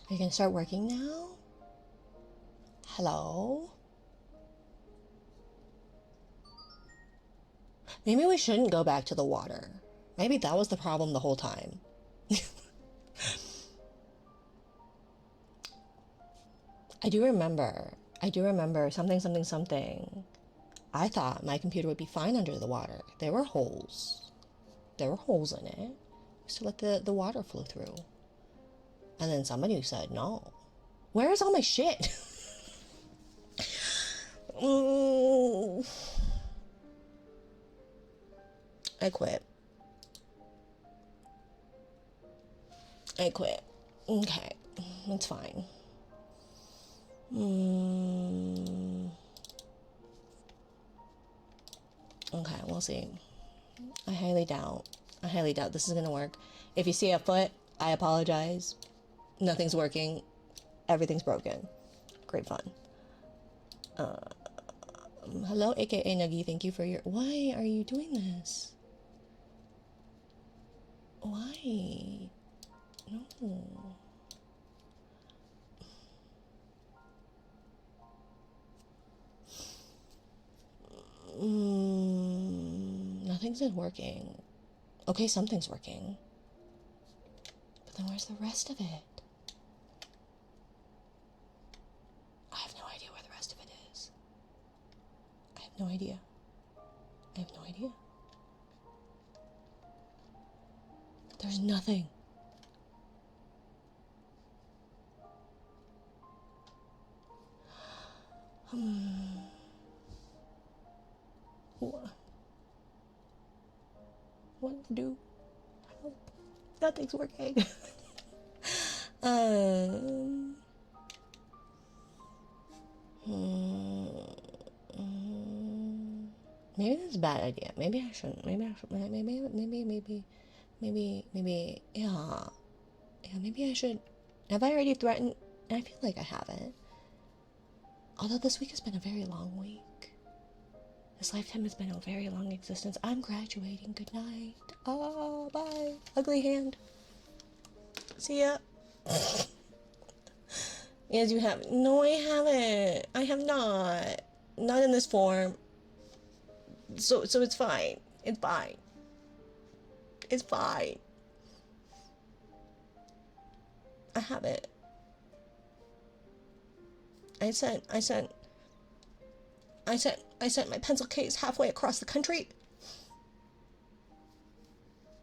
Are you gonna start working now? Hello? Maybe we shouldn't go back to the water. Maybe that was the problem the whole time. I do remember something. I thought my computer would be fine under the water. There were holes. There were holes in it. Just to let the water flow through. And then somebody said, no. Where is all my shit? I quit. Okay, it's fine. Okay, we'll see. I highly doubt this is gonna work. If you see a foot, I apologize. Nothing's working. Everything's broken. Great fun. Hello, aka Nuggy. Thank you for your. Why are you doing this? Why? No. Nothing's working. Okay, something's working. But then where's the rest of it? I have no idea where the rest of it is. I have no idea. I have no idea. There's nothing. What to do? Nothing's working. Maybe that's a bad idea. Maybe I shouldn't. Maybe, yeah. Yeah, maybe I should. Have I already threatened? I feel like I haven't. Although this week has been a very long week. This lifetime has been a very long existence. I'm graduating. Good night. Oh, bye. Ugly hand. See ya. Yes, you have. No, I haven't. I have not. Not in this form. So it's fine. It's fine. It's fine. I haven't. I sent my pencil case halfway across the country.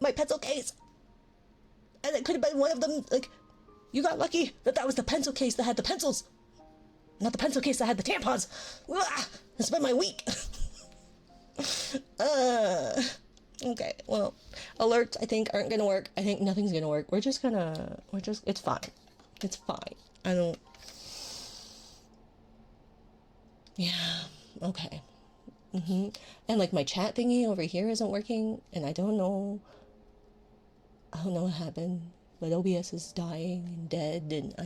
My pencil case. And it could have been one of them. Like, you got lucky that was the pencil case that had the pencils. Not the pencil case that had the tampons. It's been my week. Okay, well, alerts I think aren't gonna work. I think nothing's gonna work. It's fine. It's fine. I don't. Yeah, okay. And like my chat thingy over here isn't working, and I don't know what happened, but OBS is dying and dead, and I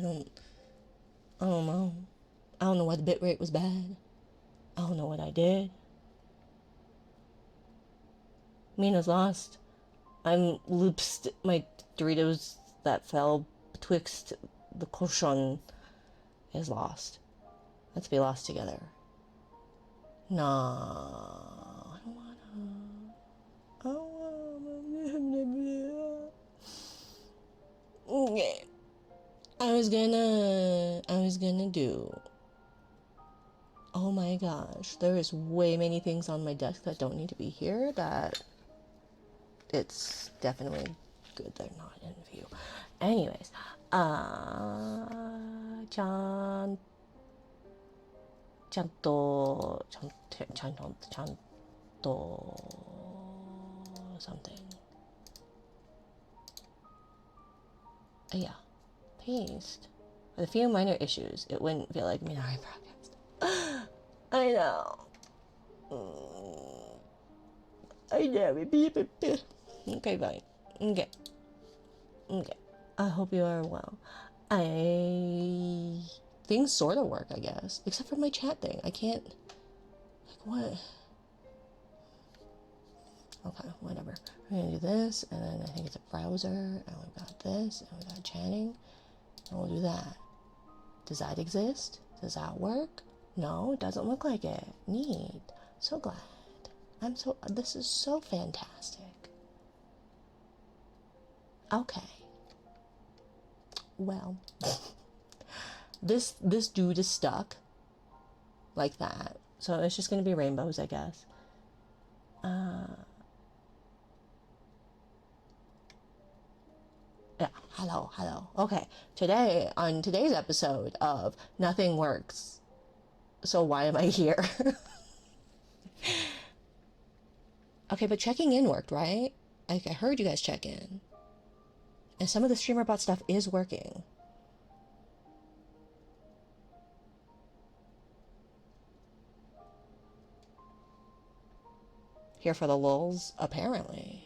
don't know. I don't know why the bitrate was bad. I don't know what I did. Mina's lost. I'm looped my Doritos that fell betwixt the colchon is lost. Let's be lost together. Nah, I don't wanna. Okay. I was gonna do. Oh my gosh, there is way many things on my desk that don't need to be here that it's definitely good they're not in view. Anyways, something. Yeah, paste. With a few minor issues, it wouldn't feel like Minari podcast. I know. I know. Okay, fine. Okay. I hope you are well. Things sort of work, I guess. Except for my chat thing. I can't... Like, what? Okay, whatever. We're gonna do this, and then I think it's a browser, and we've got this, and we've got chatting. We'll do that. Does that exist? Does that work? No, it doesn't look like it. Neat. So glad. This is so fantastic. Okay. Well, this dude is stuck like that. So it's just going to be rainbows, I guess. Yeah, hello. Okay, on today's episode of Nothing Works, so why am I here? Okay, but checking in worked, right? Like, I heard you guys check in. And some of the streamer bot stuff is working. Here for the lulz? Apparently.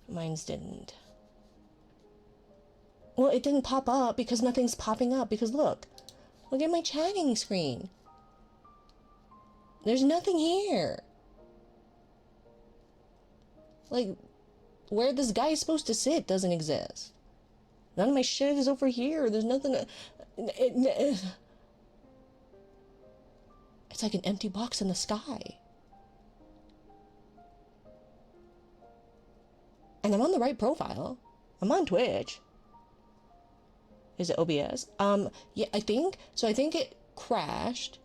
Mine's didn't. Well, it didn't pop up because nothing's popping up. Because look at my chatting screen. There's nothing here. Like, where this guy is supposed to sit doesn't exist. None of my shit is over here. There's nothing. It's like an empty box in the sky. And I'm on the right profile. I'm on Twitch. Is it OBS? Yeah, I think so. I think it crashed.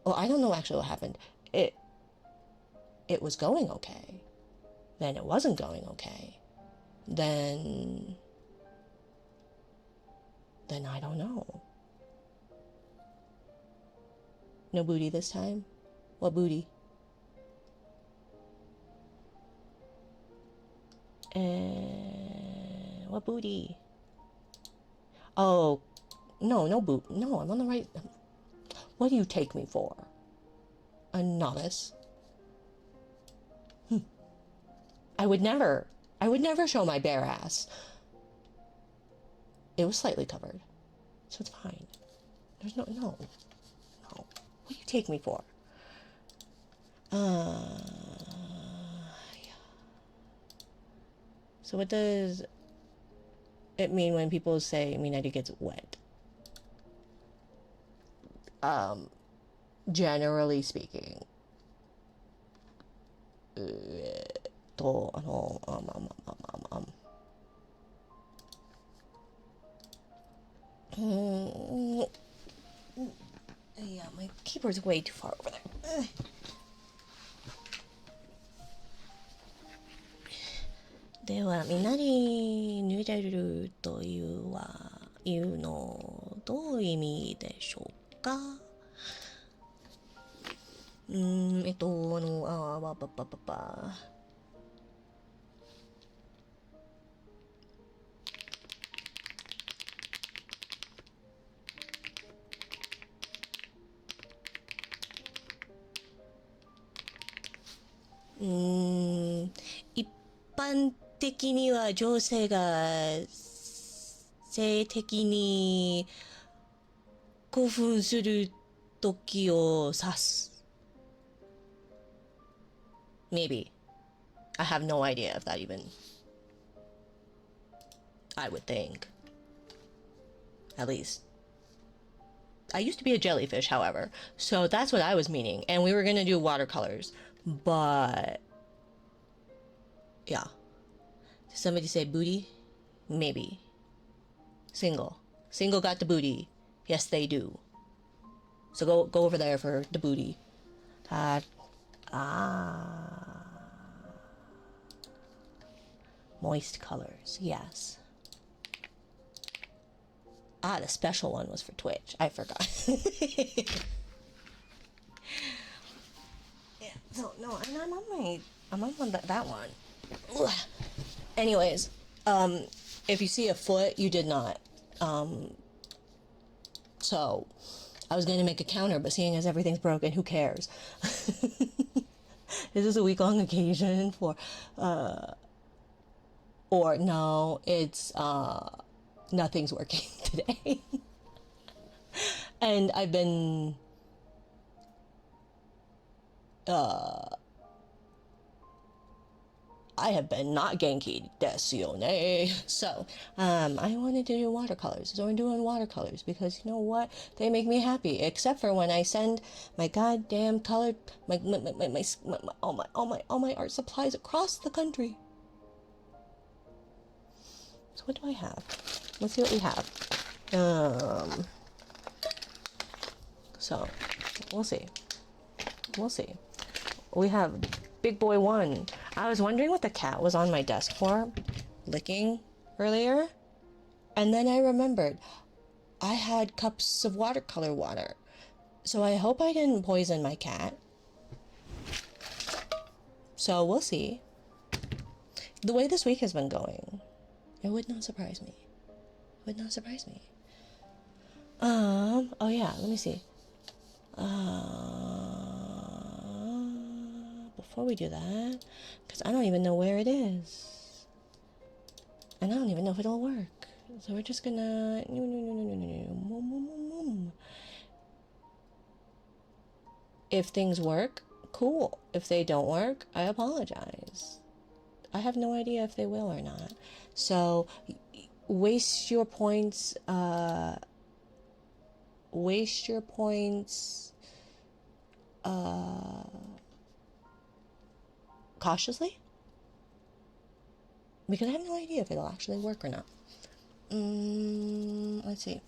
Well, I don't know actually what happened. It was going okay. Then it wasn't going okay. Then I don't know. No booty this time? What booty? What booty? Oh, no boot. No, I'm on the right. What do you take me for? A novice? I would never show my bare ass. It was slightly covered, so it's fine. There's no. What do you take me for? Yeah. So what does it mean when people say Minari gets wet? Generally speaking. Yeah, my keyboard's way too far over there. では、みなり濡れるというのどういう意味でしょうか？わぱぱぱぱ。一般的には女性が性的に興奮する時を指す。Maybe. I have no idea if that even... I would think. At least. I used to be a jellyfish, however. So that's what I was meaning. And we were gonna do watercolors. But... yeah. Did somebody say booty? Maybe. Single. Single got the booty. Yes, they do. So go over there for the booty. Moist colors, yes. The special one was for Twitch. I forgot. Yeah, so no, and I'm on that one. Ugh. Anyways, if you see a foot, you did not. So I was going to make a counter, but seeing as everything's broken, who cares? This is a week-long occasion for, or no, it's, nothing's working today. And I've been, I have been not Genki Desione. So, I wanted to do watercolors. So I'm doing watercolors because you know what? They make me happy. Except for when I send my goddamn colored, all my art supplies across the country. So what do I have? Let's see what we have. So, we'll see. We'll see. We have Big Boy 1. I was wondering what the cat was on my desk for, licking earlier. And then I remembered I had cups of watercolor water. So I hope I didn't poison my cat. So we'll see. The way this week has been going, it would not surprise me. It would not surprise me. Oh yeah, let me see. Before we do that, because I don't even know where it is. And I don't even know if it'll work. So we're just gonna... If things work, cool. If they don't work, I apologize. I have no idea if they will or not. So, waste your points, cautiously, because I have no idea if it'll actually work or not. Let's see.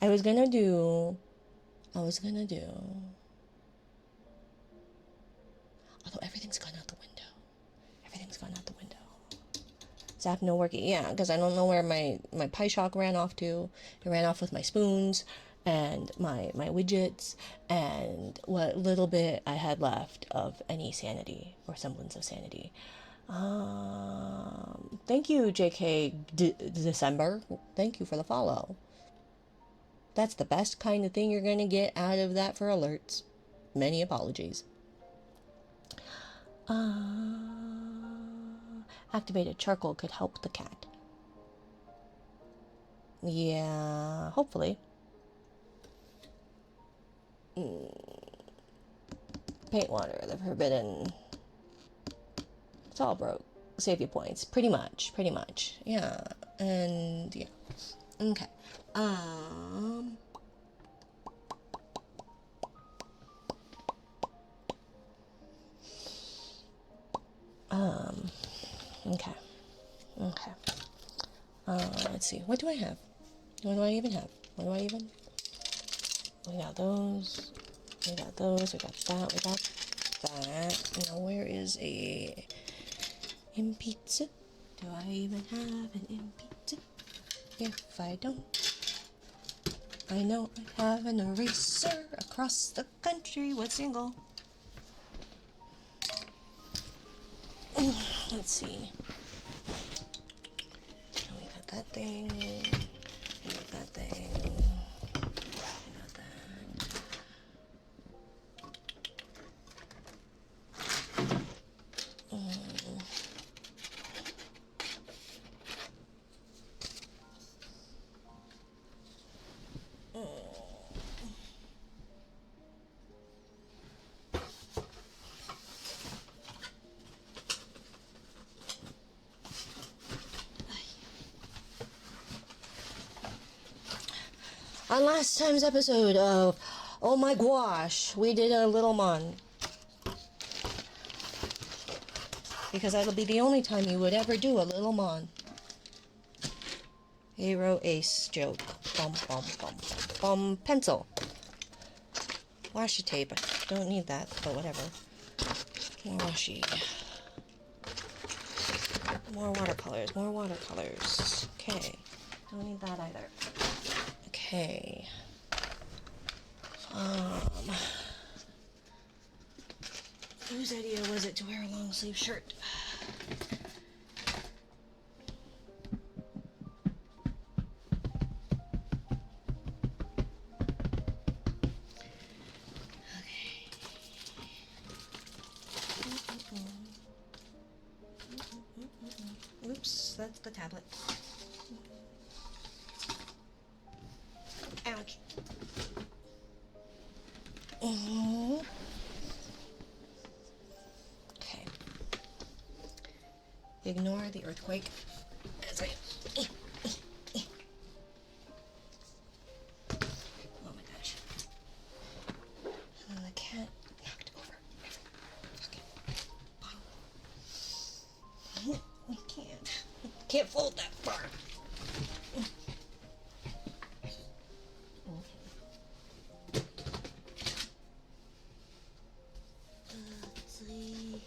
I was gonna do, although everything's gone out the window. Everything's gone out the window. Zap no working. Yeah, because I don't know where my pie chalk ran off to. It ran off with my spoons and my widgets and what little bit I had left of any sanity or semblance of sanity. Thank you, JK December. Thank you for the follow. That's the best kind of thing you're gonna get out of that for alerts. Many apologies. Activated charcoal could help the cat. Yeah, hopefully. Paint water, the forbidden. It's all broke. Save you points. Pretty much. Yeah. And yeah. Okay. Okay. Let's see. What do I have? What do I even have? We got those. We got those. We got that. We got that. Now, where is a pizza? Do I even have an pizza? If I don't, I know I have an eraser across the country with single. Let's see. We got that thing. We got that thing. We got that. On last time's episode of Oh My Gosh, we did a little mon. Because that'll be the only time you would ever do a little mon. Hero ace joke. Bum bum bum bum. Pencil. Washi tape. Don't need that, but whatever. More washi. More watercolors. Okay. Don't need that either. Okay. Whose idea was it to wear a long sleeve shirt? Oops, that's the tablet. Ouch. Okay. Ignore the earthquake as I... Oh my gosh. And the cat knocked over every fucking bottle. We can't fold that far. Let's see.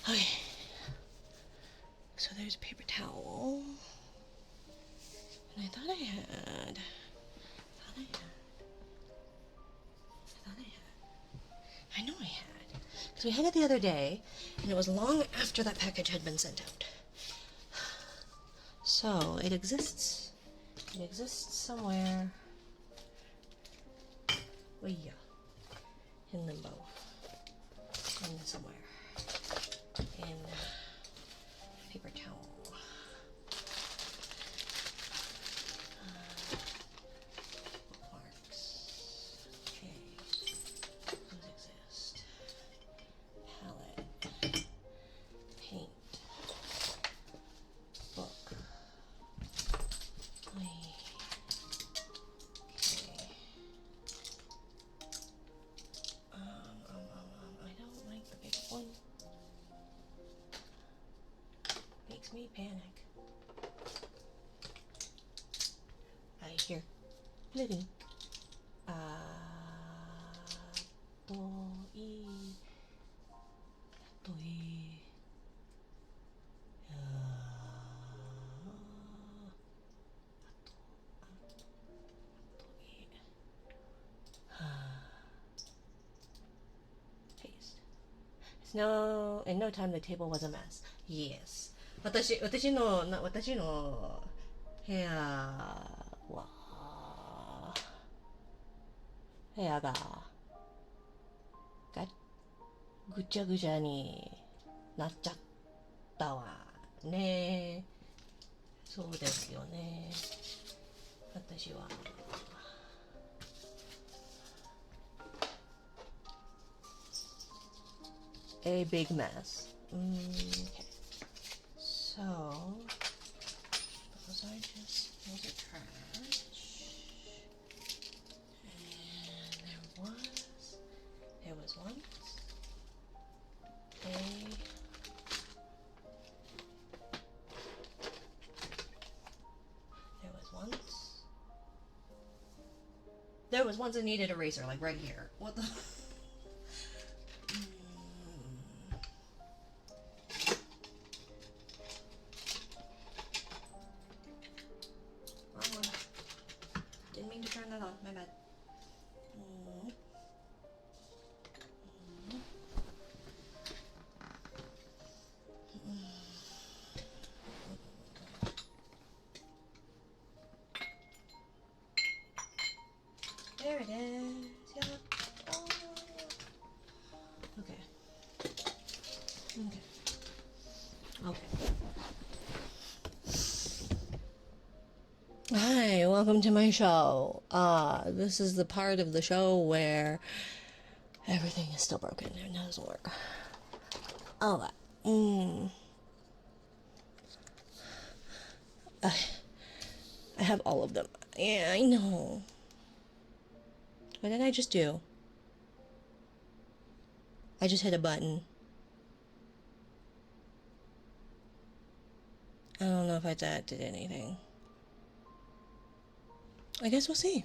Okay. So there's a paper towel. And I thought I had. I know I had. Because we had it the other day, and it was long after that package had been sent out. So it exists. It exists somewhere. Oh yeah. In limbo. In somewhere. In paper towel. Bookmarks. Okay. Those exist. Palette. Paint. Book. Okay. I don't like the big one. Makes me panic. I hear living. Paste. It's no, in no time the table was a mess. Yes. 私の部屋は部屋がぐちゃぐちゃになっちゃったわね。そうですよね。私はa big mess. Okay. So those are trash. And there was once there was once a needed eraser, like right here. What the? Wrong one. Didn't mean to turn that on. My bad. There it is. Yeah. Oh. Okay. Hi, welcome to my show. This is the part of the show where everything is still broken and it doesn't work. All that. I have all of them. Yeah, I know. What did I just do? I just hit a button. I don't know if that did anything. I guess we'll see.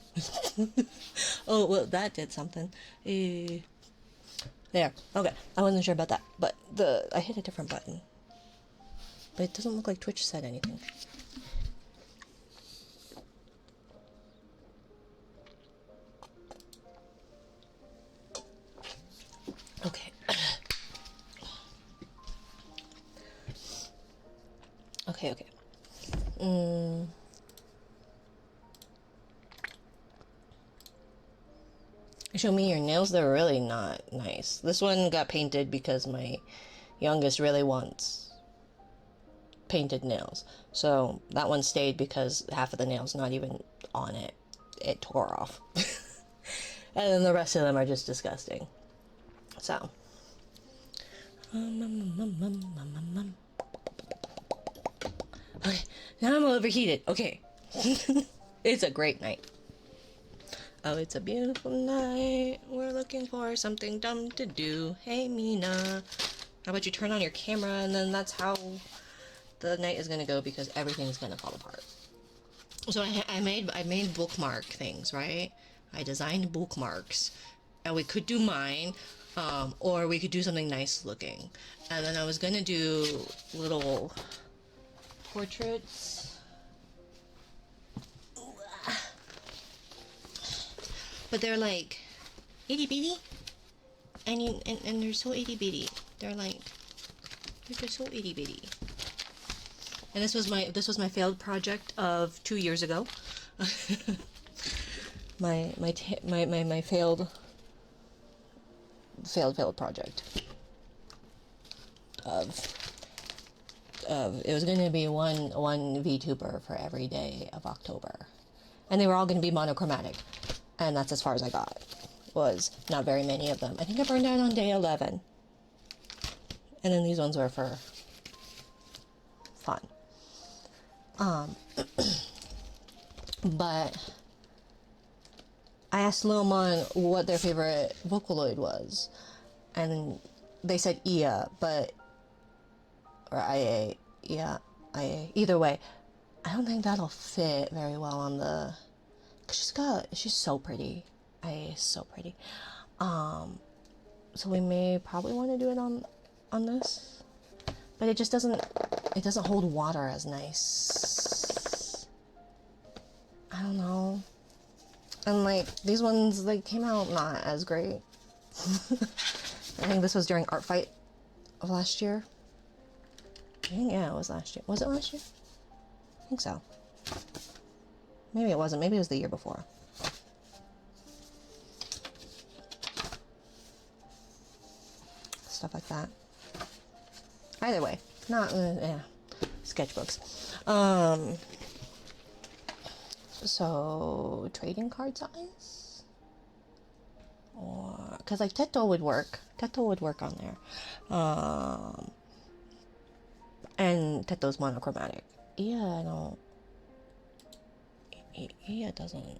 Oh, well, that did something. There. Okay. I wasn't sure about that, but I hit a different button. But it doesn't look like Twitch said anything. Okay. Okay. Show me your nails. They're really not nice. This one got painted because my youngest really wants painted nails. So that one stayed because half of the nails not even on it. It tore off. And then the rest of them are just disgusting. So. Okay, now I'm overheated. Okay. It's a great night. Oh, it's a beautiful night. We're looking for something dumb to do. Hey, Mina. How about you turn on your camera, and then that's how the night is gonna go, because everything's gonna fall apart. So I made bookmark things, right? I designed bookmarks, and we could do mine, or we could do something nice looking. And then I was gonna do little portraits. But they're like itty bitty, and they're so itty bitty. They're so itty bitty. And this was my failed project of 2 years ago. my failed project of it was going to be one VTuber for every day of October, and they were all going to be monochromatic, and that's as far as I got. Was not very many of them. I think I burned out on day 11, and then these ones were for fun. But I asked Lil Mon what their favorite Vocaloid was, and they said Ia, or IA, yeah, IA. Either way, I don't think that'll fit very well on the. Cause she's so pretty. IA is so pretty. So we may probably want to do it on this, but it just doesn't hold water as nice. I don't know. And like these ones, they came out not as great. I think this was during Art Fight of last year. I think, yeah, it was last year. Was it last year? I think so. Maybe it wasn't. Maybe it was the year before. Stuff like that. Either way, not sketchbooks. So trading card size, or because like Teto would work. Teto would work on there. And Teto's monochromatic. Yeah, I don't. Yeah, it doesn't.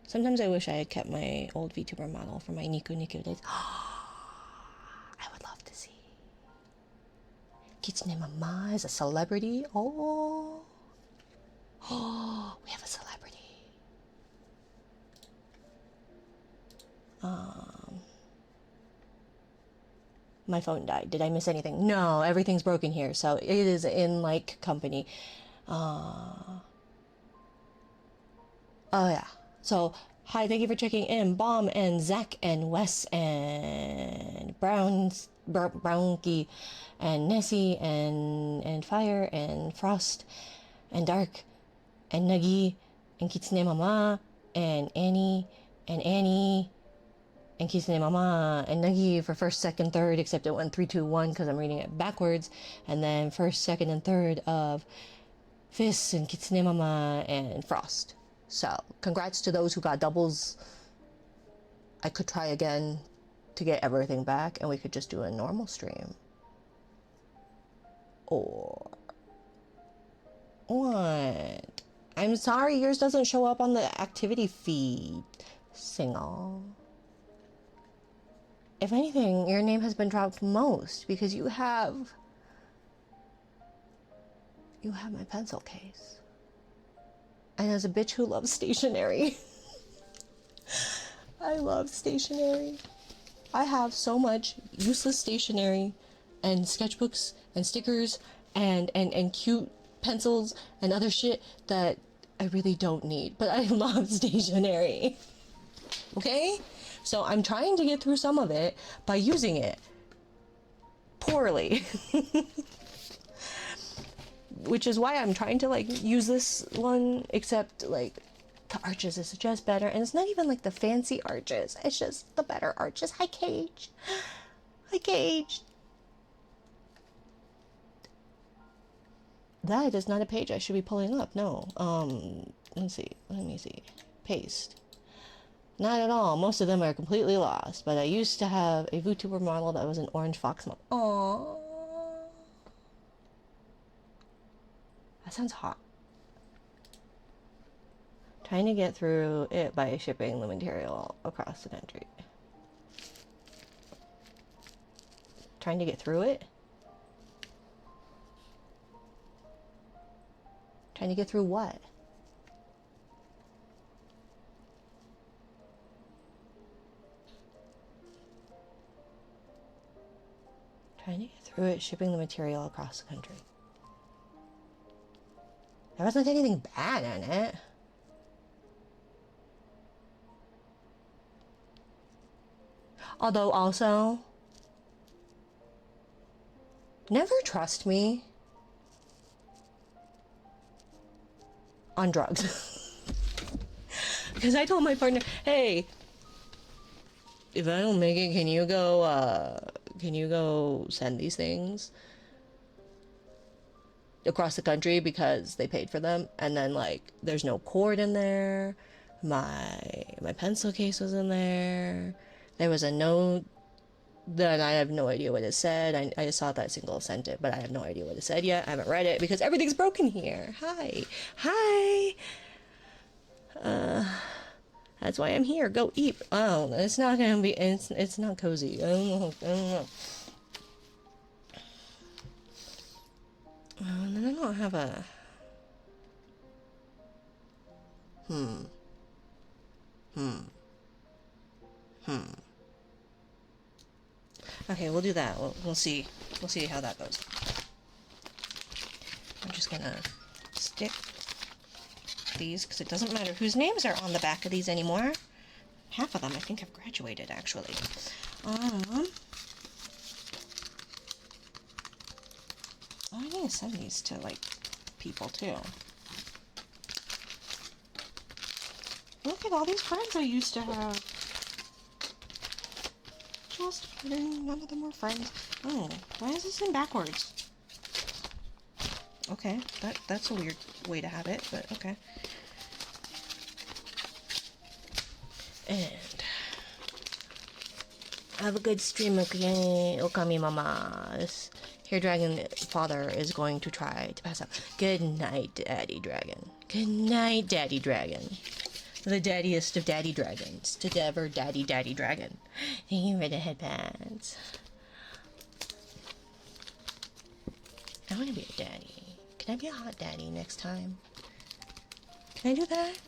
Sometimes I wish I had kept my old VTuber model from my Niku days. I would love to see. Kitsune Mama is a celebrity. Oh, we have a celebrity. My phone died. Did I miss anything? No, everything's broken here. So it is in like company. Oh yeah. So hi, thank you for checking in, Bomb and Zach and Wes and Brownky and Nessie and Fire and Frost and Dark and Nuggy and Kitsune Mama and Annie and Kitsune Mama and Nuggy for first, second, third, except it went 3, 2, 1 because I'm reading it backwards, and then first, second, and third of Fizz and Kitsune Mama and Frost. So congrats to those who got doubles. I could try again to get everything back, and we could just do a normal stream. Or what? I'm sorry, yours doesn't show up on the activity feed. Single. If anything, your name has been dropped most because you have you have my pencil case. And as a bitch who loves stationery, I love stationery. I have so much useless stationery and sketchbooks and stickers and cute pencils and other shit that I really don't need. But I love stationery. Okay? So I'm trying to get through some of it by using it poorly. Which is why I'm trying to like use this one, except like the arches is just better, and it's not even like the fancy arches, it's just the better arches. Hi Cage. Hi Cage. That is not a page I should be pulling up. No. Let's see. Let me see. Paste. Not at all. Most of them are completely lost. But I used to have a VTuber model that was an orange fox model. Aww. That sounds hot. Trying to get through it by shipping the material across the country. Trying to get through it? Trying to get through what? Trying to get through it, shipping the material across the country. There wasn't anything bad in it. Although also, never trust me on drugs. Because I told my partner, hey, if I don't make it, can you go send these things across the country because they paid for them? And then like there's no cord in there, my pencil case was in there, there was a note that I have no idea what it said. I saw that single sent it, but I have no idea what it said yet. I haven't read it because everything's broken here. Hi. That's why I'm here. Go eat. Oh, it's not gonna be. It's not cozy. I don't know. And then I don't have a. Okay, we'll do that. We'll see. We'll see how that goes. I'm just gonna stick these because it doesn't matter whose names are on the back of these anymore. Half of them I think have graduated actually. I need to send these to like people too. Look at all these friends I used to have. Just kidding, none of them were friends. Oh, why is this in backwards? Okay, that's a weird way to have it, but okay. And have a good stream, okay, Okami Mama. This Hair Dragon father is going to try to pass out. Good night, Daddy Dragon. Good night, Daddy Dragon. The daddiest of daddy dragons to ever daddy dragon. Thank you for the headbands. I want to be a daddy. Can I be a hot daddy next time? Can I do that?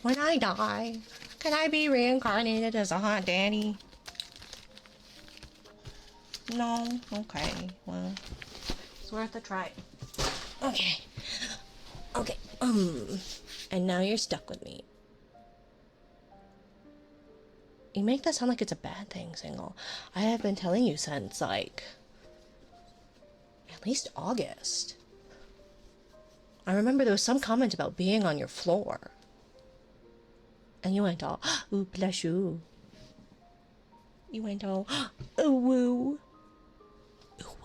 When I die, can I be reincarnated as a hot daddy? No? Okay, well, it's worth a try. Okay. And now you're stuck with me. You make that sound like it's a bad thing, Single. I have been telling you since, like, at least August. I remember there was some comment about being on your floor. And you went all, ooh, plushu. You went all, ooh, woo. Ooh, woo.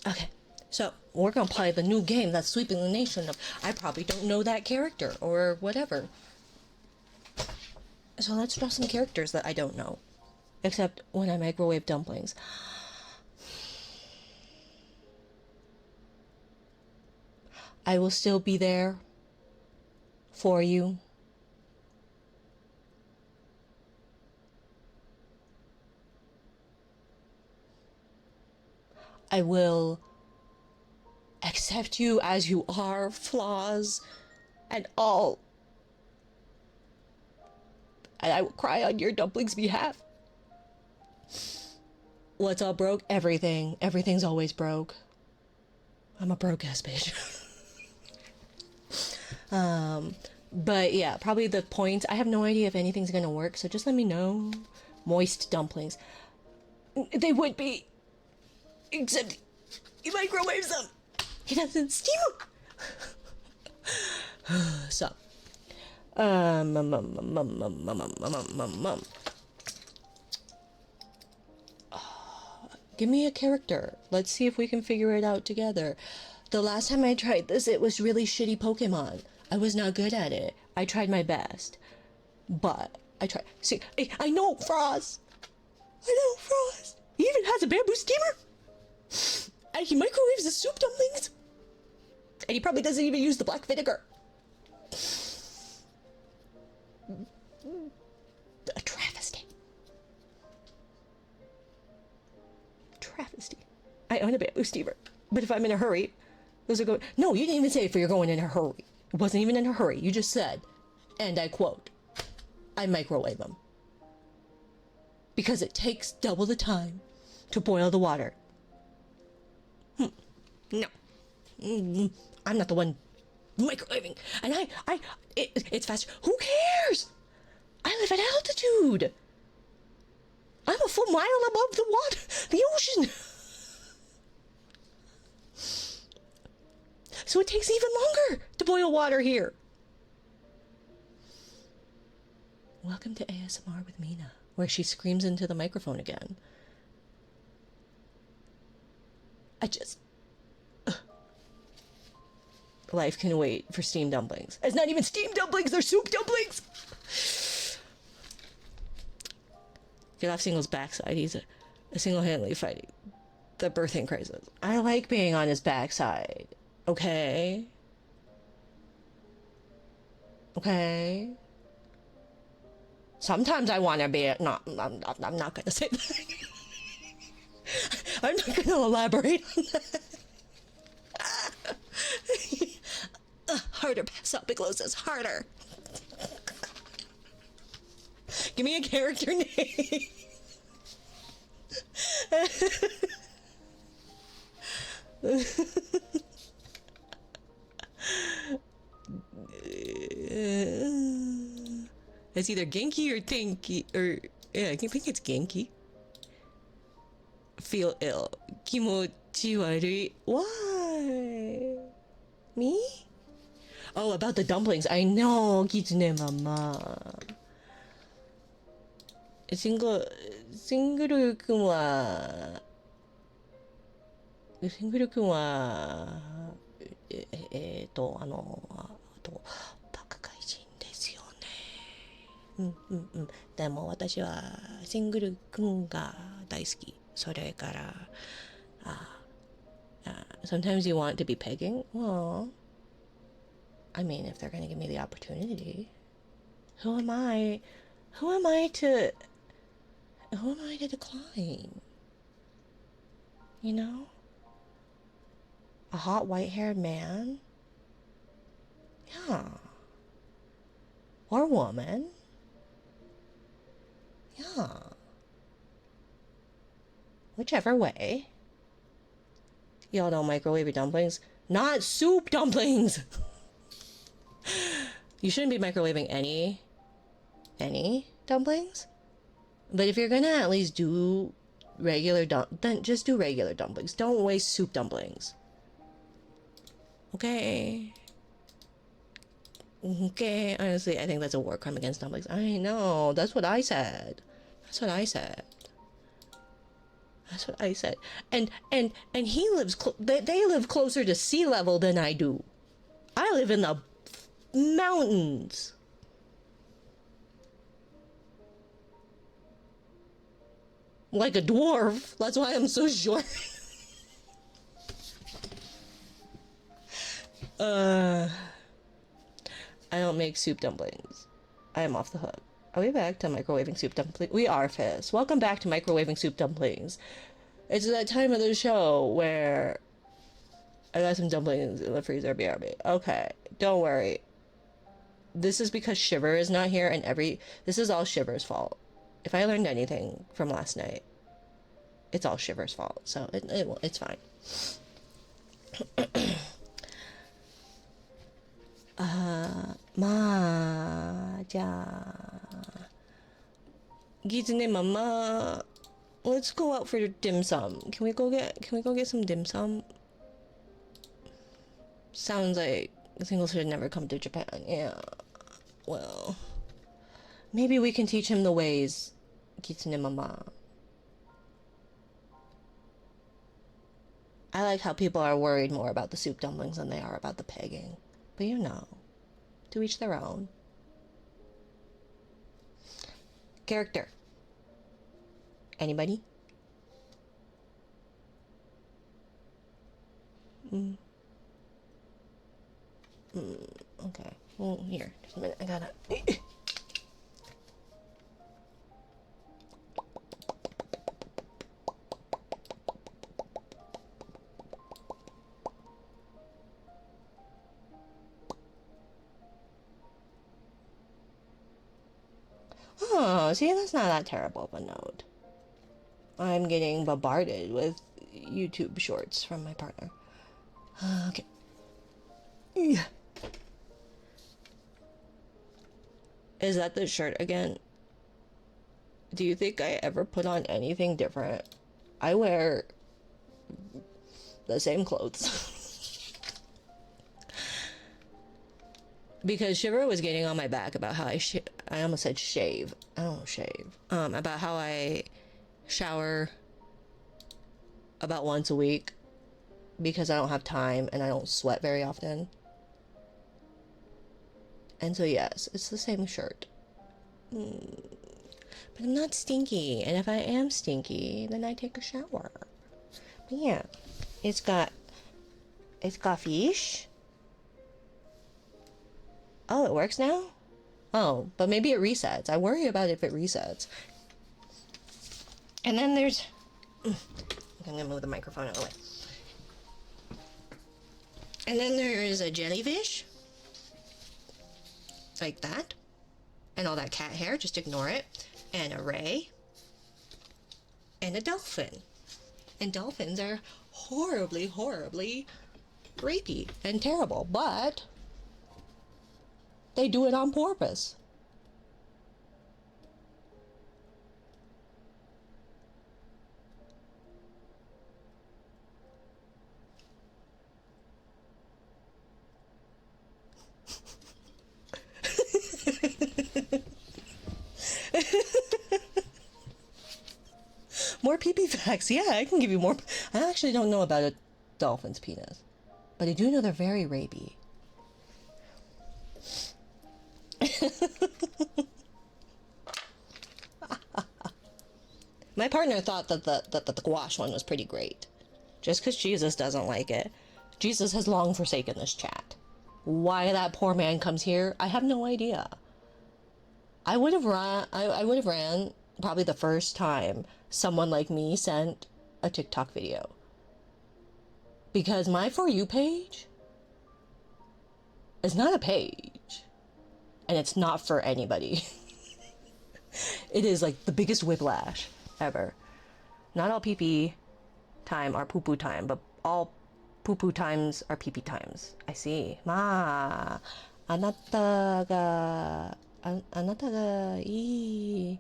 Okay, so we're gonna play the new game that's sweeping the nation of I probably don't know that character or whatever. So let's draw some characters that I don't know. Except when I microwave dumplings. I will still be there for you I will accept you as you are, flaws and all. And I will cry on your dumplings' behalf. What's all broke? Everything. Everything's always broke. I'm a broke ass bitch. But yeah, probably the points. I have no idea if anything's gonna work, so just let me know. Moist dumplings. They would be. Except he microwaves them. He doesn't steam them. So. Give me a character. Let's see if we can figure it out together. The last time I tried this, it was really shitty Pokemon. I was not good at it. I tried my best. But I tried. See, I know Frost. I know Frost. He even has a bamboo steamer. And he microwaves the soup dumplings. And he probably doesn't even use the black vinegar. A travesty. Travesty. I own a bamboo steamer. But if I'm in a hurry, those are going. No, you didn't even say if you're going in a hurry. It wasn't even in a hurry. You just said, and I quote, I microwave them. Because it takes double the time to boil the water. No. I'm not the one microwaving. And it's faster. Who cares? I live at altitude. I'm a full mile above the water, the ocean. So it takes even longer to boil water here. Welcome to ASMR with Mina, where she screams into the microphone again. Life can wait for steamed dumplings. It's not even steamed dumplings, they're soup dumplings! Get off Single's backside. He's a single-handedly fighting the birthing crisis. I like being on his backside. Okay? Okay? Sometimes I want to be... No, I'm not going to say that. I'm not going to elaborate on that. Harder, Sapiclosis, harder. Give me a character name. It's either Genki or Tenki, or yeah, I think it's Genki. Feel ill. Kimochi warui. Why? Me? Oh, about the dumplings. I know, Kitsune Mama. シングル君はバカ怪人ですよね。でも私はシングル君が大好き。それから、sometimes you want to be pegging? Well, I mean, if they're going to give me the opportunity, who am I to decline? You know? A hot white-haired man? Yeah. Or woman? Yeah. Whichever way. Y'all don't microwave your dumplings? Not soup dumplings! You shouldn't be microwaving any dumplings. But if you're gonna at least do regular then just do regular dumplings. Don't waste soup dumplings. Okay. Okay, honestly, I think that's a war crime against dumplings. I know, that's what I said. That's what I said. That's what I said. And he lives, they live closer to sea level than I do. I live in the mountains. Like a dwarf. That's why I'm so short. I don't make soup dumplings. I am off the hook. Are we back to microwaving soup dumplings? We are, Fizz. Welcome back to microwaving soup dumplings. It's that time of the show where I got some dumplings in the freezer, BRB. Okay, don't worry. This is because Shiver is not here, and this is all Shiver's fault. If I learned anything from last night, it's all Shiver's fault. So it's fine. 맞아. Gizune mama, let's go out for dim sum. Can we go get some dim sum? Sounds like Single should never come to Japan. Yeah. Well, maybe we can teach him the ways, Kitsune mama. I like how people are worried more about the soup dumplings than they are about the pegging. But you know, to each their own. Character. Anybody? Okay. Well, here. Just a minute. I gotta. Oh, see, that's not that terrible of a note. I'm getting bombarded with YouTube shorts from my partner. Okay. Yeah. Is that the shirt again? Do you think I ever put on anything different? I wear the same clothes. Because Shiver was getting on my back about how I almost said shave. I don't shave. About how I shower about once a week because I don't have time and I don't sweat very often. And so yes, it's the same shirt. But I'm not stinky, and if I am stinky, then I take a shower. But yeah, it's got fish. Oh, it works now? Oh, but maybe it resets. I worry about if it resets. And then there's... I'm gonna move the microphone out of the way. And then there is a jellyfish. Like that. And all that cat hair, just ignore it. And a ray. And a dolphin. And dolphins are horribly, horribly rapey and terrible, but they do it on purpose. More pee-pee facts. Yeah, I can give you more. I actually don't know about a dolphin's penis, but I do know they're very rapey. My partner thought that the gouache one was pretty great. Just because Jesus doesn't like it. Jesus has long forsaken this chat. Why that poor man comes here, I have no idea. I would have ran probably the first time someone like me sent a TikTok video. Because my For You page is not a page. And it's not for anybody. It is like the biggest whiplash ever. Not all pee-pee time are poo-poo time, but all poo-poo times are pee-pee times. I see. Ma, あなたがい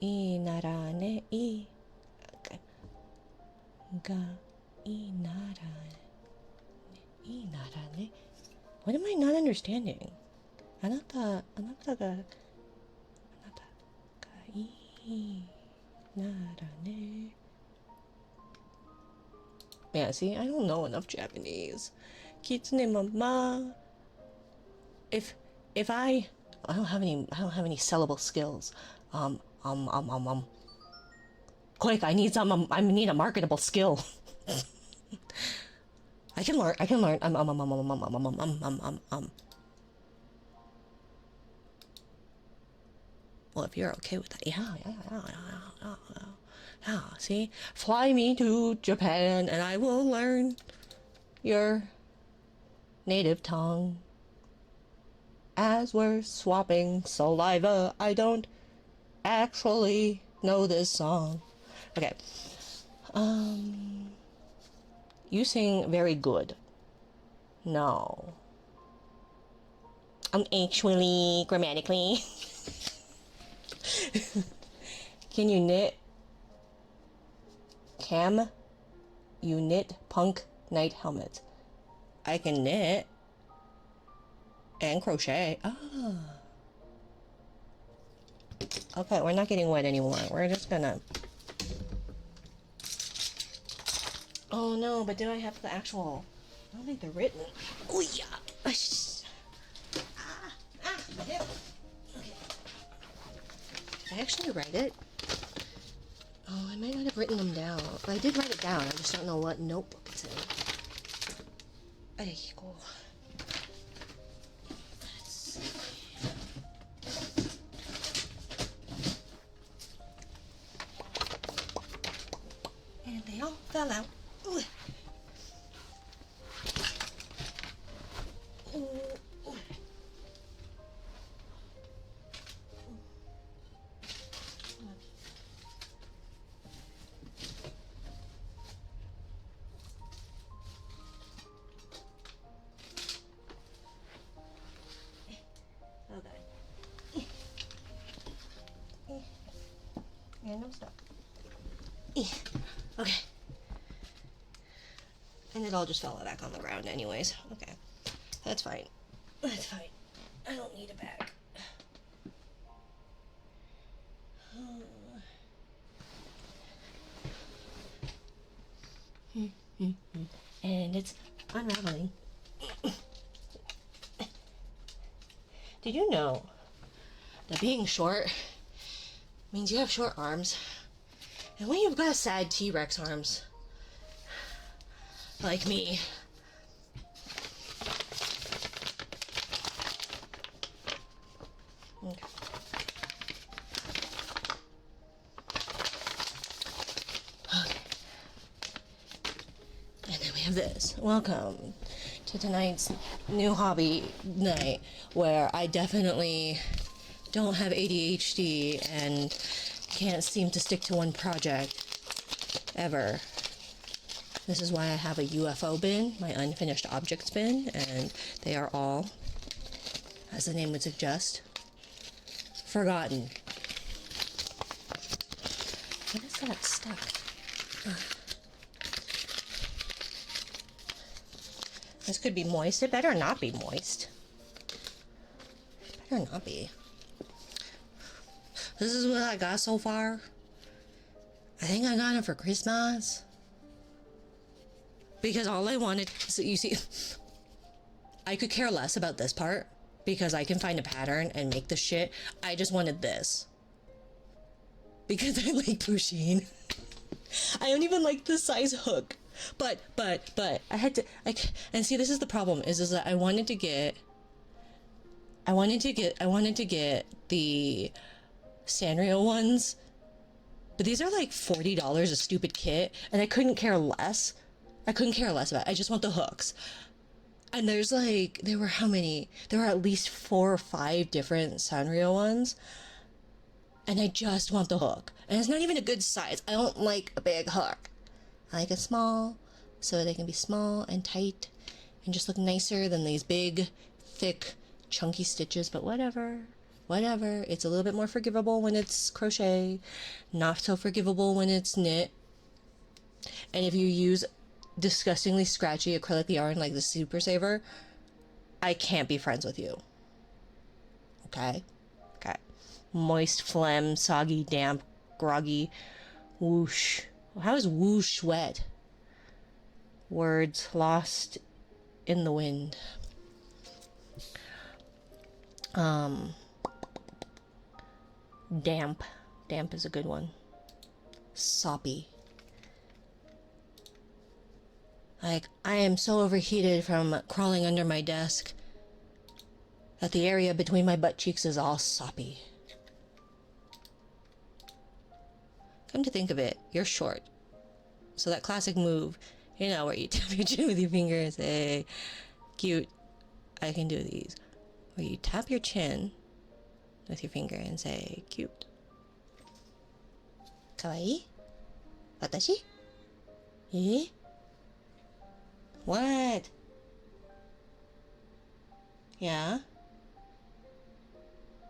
いならね、いいがいいならね。What am I not understanding? あなたがいいならね。Yeah, see, I don't know enough Japanese. Kitsune mama. If I don't have any sellable skills. Quick, I need a marketable skill. I can learn. Well, if you're okay with that, yeah. Ah, see? Fly me to Japan and I will learn your native tongue. As we're swapping saliva, I don't actually know this song. Okay. You sing very good. No. Actually, grammatically. Can you knit? Cam? You knit punk knight helmet. I can knit. And crochet. Ah. Okay, we're not getting wet anymore. We're just gonna... Oh no, but do I have the actual... I don't think they're written. Oh yeah. My hip. Okay. Did I actually write it? Oh, I might not have written them down. But I did write it down. I just don't know what notebook it's in. There you go. Let's see. And they all fell out. Ooh. Ooh. Ooh. Okay. And I'm stuck. Okay. And it all just fell back on the ground anyways. Okay. That's fine. That's fine. I don't need a bag. And it's unraveling. Did you know that being short means you have short arms? And when you've got sad T-Rex arms, like me, okay. And then we have this. Welcome to tonight's new hobby night, where I definitely don't have ADHD and can't seem to stick to one project ever. This is why I have a UFO bin, my unfinished objects bin, and they are all, as the name would suggest, forgotten. I just got stuck. This could be moist. It better not be moist. It better not be. This is what I got so far. I think I got it for Christmas. Because all I wanted... So you see... I could care less about this part. Because I can find a pattern and make the shit. I just wanted this. Because I like pusheen. I don't even like the size hook. But, I had to, and see, this is the problem, is that I wanted to get the Sanrio ones, but these are like $40 a stupid kit, and I couldn't care less. About it. I just want the hooks. And there's like, there were how many? There were at least 4 or 5 different Sanrio ones, and I just want the hook. And it's not even a good size. I don't like a big hook. I like it small, so they can be small and tight and just look nicer than these big, thick, chunky stitches, but whatever. It's a little bit more forgivable when it's crochet, not so forgivable when it's knit. And if you use disgustingly scratchy acrylic yarn like the Super Saver, I can't be friends with you. Okay? Moist, phlegm, soggy, damp, groggy, whoosh. How is whoosh wet? Words lost in the wind. Damp. Damp is a good one. Soppy. Like, I am so overheated from crawling under my desk that the area between my butt cheeks is all soppy. Come to think of it, you're short. So that classic move, you know, where you tap your chin with your finger and say, cute, I can do these. Where you tap your chin with your finger and say, cute. Kawaii? Watashi? Eh? What? Yeah?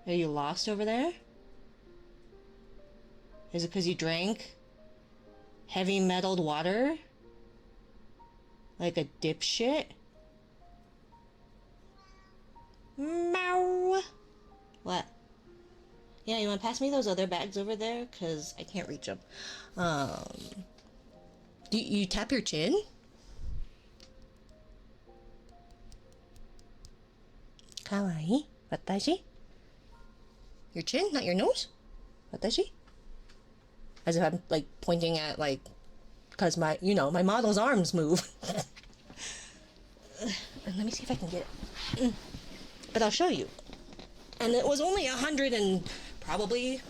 Are you lost over there? Is it because you drank heavy metalled water? Like a dipshit? Meow. What? Yeah, you want to pass me those other bags over there? Because I can't reach them. Do you tap your chin? Kawaii. Watashi? Your chin, not your nose? Watashi? As if I'm, like, pointing at, like, because my, you know, my model's arms move. Let me see if I can get it. But I'll show you. And it was only 100 and probably...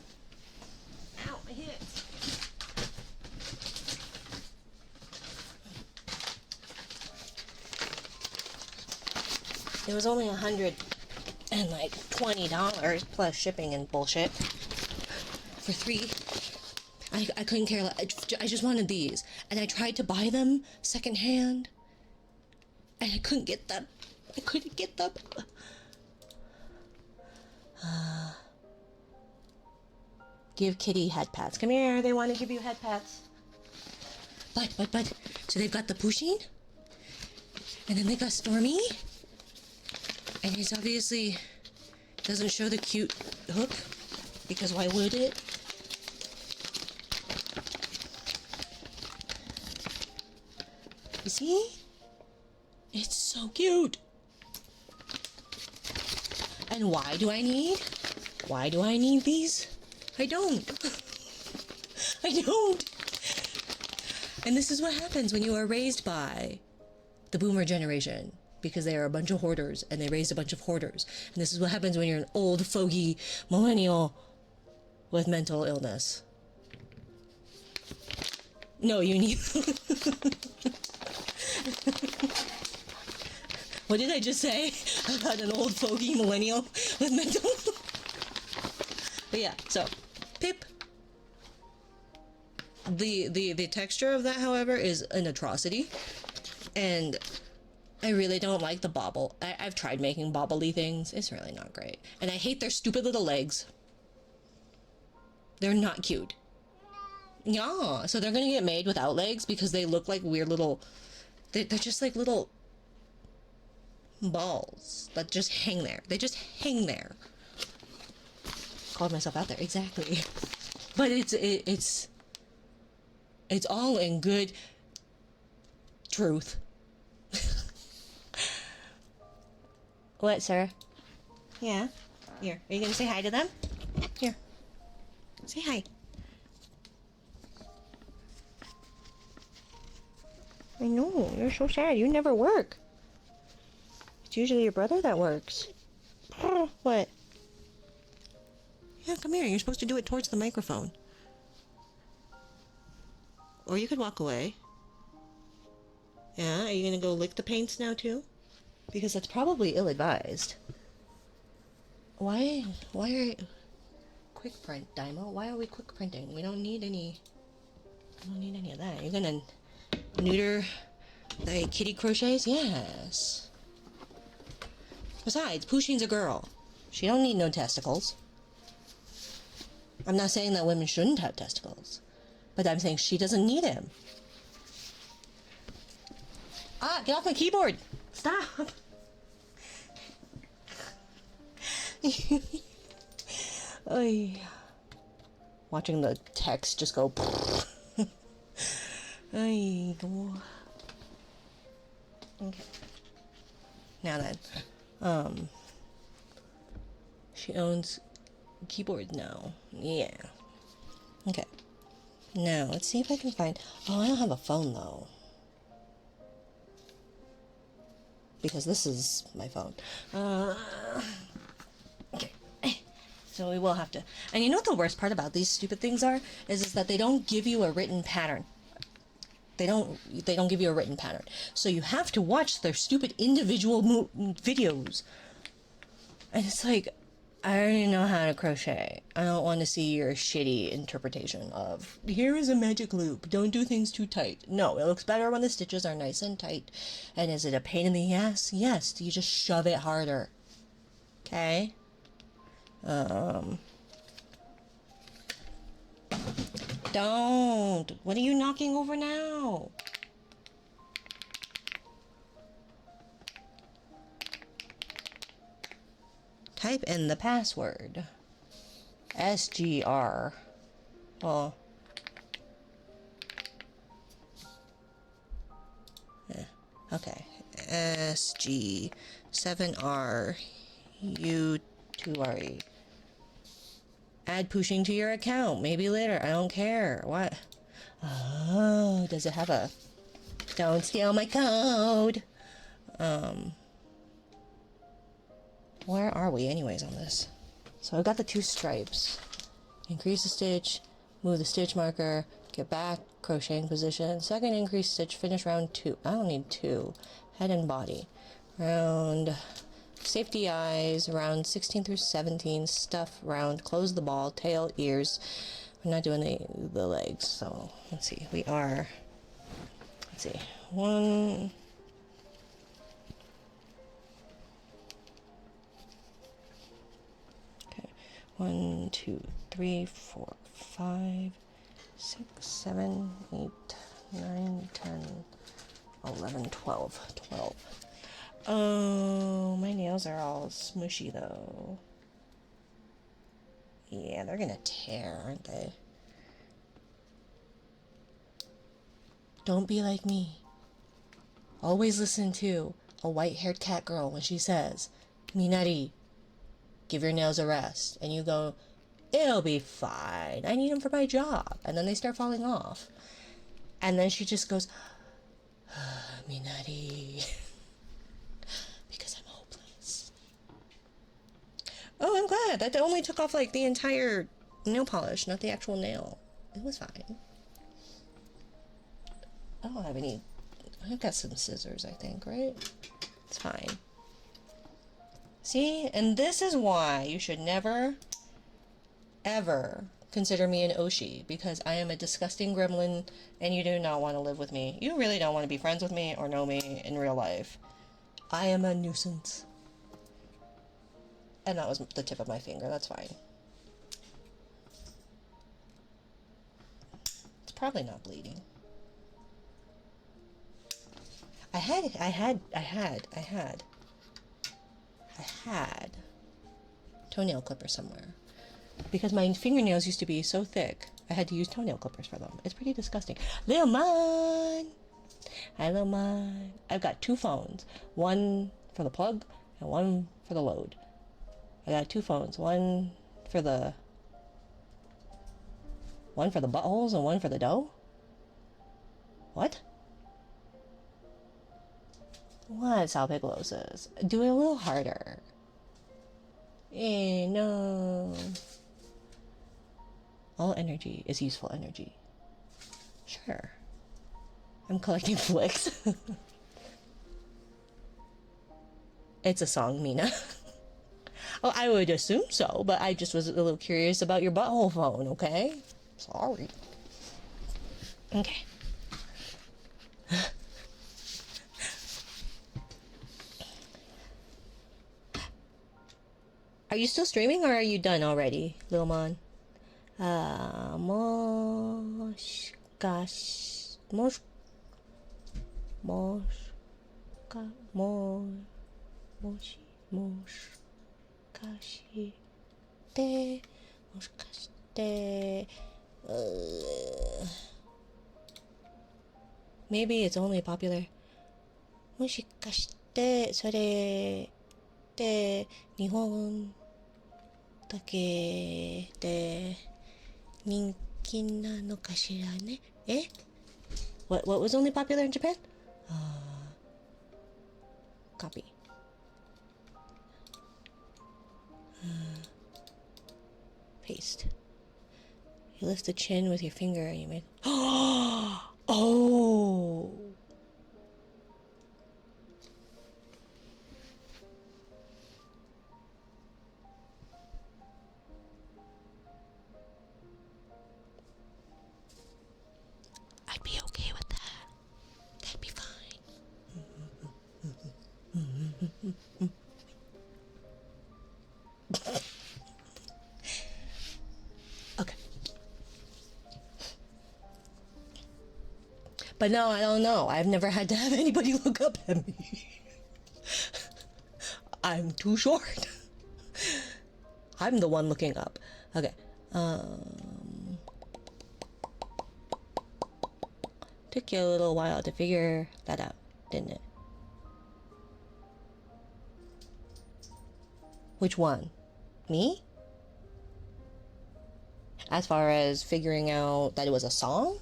Ow, my hips. It was only $100 and like $20 plus shipping and bullshit for 3. I couldn't care less. I just wanted these, and I tried to buy them secondhand, and I couldn't get them. I couldn't get them. Give Kitty head pats. Come here. They want to give you head pats. But. So they've got the Pusheen, and then they got Stormy, and he's obviously doesn't show the cute hook because why would it? You see? It's so cute. And why do I need these? I don't. I don't. And this is what happens when you are raised by the boomer generation, because they are a bunch of hoarders and they raised a bunch of hoarders. And this is what happens when you're an old fogey millennial with mental illness. No, you need... What did I just say about an old fogey millennial with mental? But yeah, so Pip. The texture of that, however, is an atrocity, and I really don't like the bobble. I've tried making bobbly things. It's really not great, and I hate their stupid little legs. They're not cute. Yeah, so they're gonna get made without legs because they look like weird little. They're just like little balls that just hang there. They just hang there. Called myself out there, exactly. But it's all in good truth. What, sir? Yeah. Here, are you gonna say hi to them? Here, say hi. I know, you're so sad. You never work. It's usually your brother that works. What? Yeah, come here. You're supposed to do it towards the microphone. Or you could walk away. Yeah, are you gonna go lick the paints now too? Because that's probably ill-advised. Why are... Quick print, Daimo? Why are we quick printing? We don't need any... I don't need any of that. You're gonna neuter the kitty crochets? Yes. Besides, Pusheen's a girl. She don't need no testicles. I'm not saying that women shouldn't have testicles, but I'm saying she doesn't need him. Ah, get off my keyboard! Stop! Ay. Watching the text just go... Ay, go. Okay. Now then, she owns keyboard now. Yeah. Okay. Now, let's see if I can find... Oh, I don't have a phone, though. Because this is my phone. Okay. So we will have to. And you know what the worst part about these stupid things are? Is that they don't give you a written pattern. They don't give you a written pattern. So you have to watch their stupid individual videos. And it's like, I already know how to crochet. I don't want to see your shitty interpretation of, here is a magic loop, don't do things too tight. No, it looks better when the stitches are nice and tight. And is it a pain in the ass? Yes, you just shove it harder. Okay? Don't. What are you knocking over now? Type in the password. SGR. Oh. Yeah. Okay. SG7RU2RE. Add pushing to your account. Maybe later. I don't care. What? Oh, does it have a... Don't steal my code. Where are we anyways on this? So I've got the 2 stripes. Increase the stitch, move the stitch marker, get back, crocheting position, second increase stitch, finish round 2. I don't need 2. Head and body. Round... Safety eyes, round 16 through 17, stuff, round, close the ball, tail, ears. We're not doing the legs, so let's see. We are, let's see, 1, okay, 1, 2, 3, 4, 5, 6, 7, 8, 9, 10, 11, 12, 12. Oh, my nails are all smushy though. Yeah, they're gonna tear, aren't they? Don't be like me. Always listen to a white-haired cat girl when she says, Minari, give your nails a rest. And you go, it'll be fine. I need them for my job. And then they start falling off. And then she just goes, Minari. Because I'm hopeless. Oh, I'm glad. That only took off like the entire nail polish, not the actual nail. It was fine. I don't have any... I've got some scissors, I think, right? It's fine. See? And this is why you should never, ever consider me an Oshi, because I am a disgusting gremlin and you do not want to live with me. You really don't want to be friends with me or know me in real life. I am a nuisance. And that was the tip of my finger, that's fine. It's probably not bleeding. I had toenail clippers somewhere. Because my fingernails used to be so thick, I had to use toenail clippers for them. It's pretty disgusting. Little man! Hi, little man. I've got 2 phones. One for the plug and one for the load. I got 2 phones. One for the buttholes and one for the dough? What? What, Sal Piccolo says? Do it a little harder. Eh, no. All energy is useful energy. Sure. I'm collecting flicks. It's a song, Mina. Oh, I would assume so, but I just was a little curious about your butthole phone, okay? Sorry. Okay. Are you still streaming or are you done already, Lil Mon? Mo shi kaしてmaybe it's only popular もしかしてそれって日本だけで人気なのかしらねえ what was only popular in Japan? Copy. paste. You lift the chin with your finger and you make... Oh! I'd be okay with that. That'd be fine. Okay. But no, I don't know. I've never had to have anybody look up at me. I'm too short. I'm the one looking up. Okay. Took you a little while to figure that out, didn't it? Which one? Me? As far as figuring out that it was a song?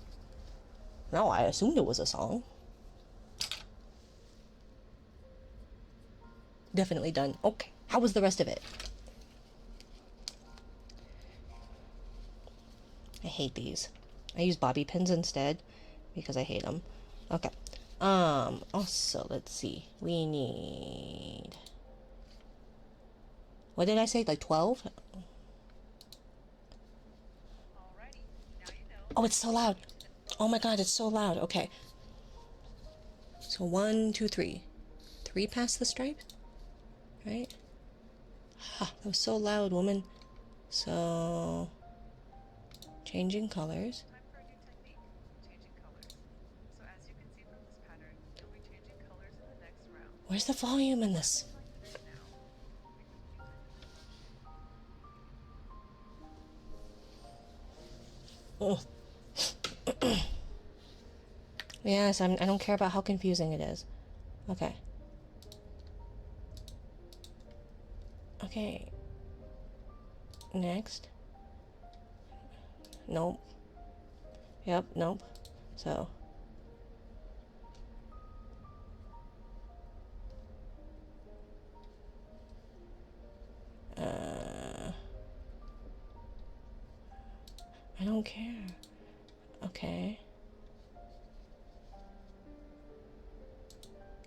No, I assumed it was a song. Definitely done. Okay, how was the rest of it? I hate these. I use bobby pins instead because I hate them. Okay. Also, let's see. We need... What did I say? Like 12? Oh, it's so loud. Oh my god, it's so loud. Okay. So 1, 2, 3. 3 past the stripe? Right? Ah, that was so loud, woman. So... Changing colors. Where's the volume in this? Oh. Yes, I don't care about how confusing it is. Okay. Okay. Next. Nope. Yep, nope. So. I don't care. Okay.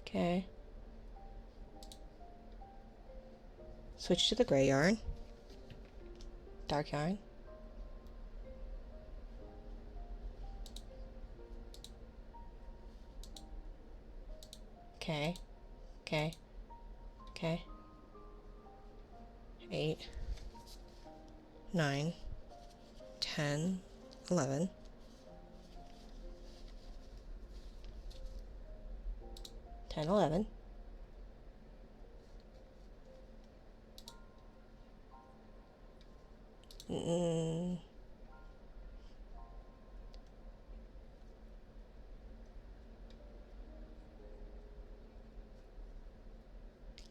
Okay. Switch to the gray yarn. Dark yarn. Okay. Okay. Okay. 8, 9, 10, 11. 10, 11.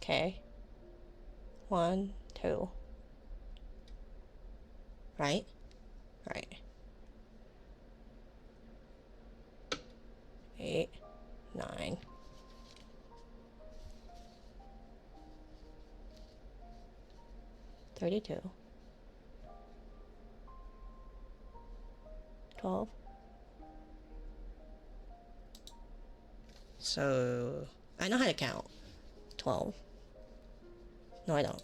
Okay. 1, 2. Right? Right. 8, 9. 32. 12. So, I know how to count. 12. No, I don't.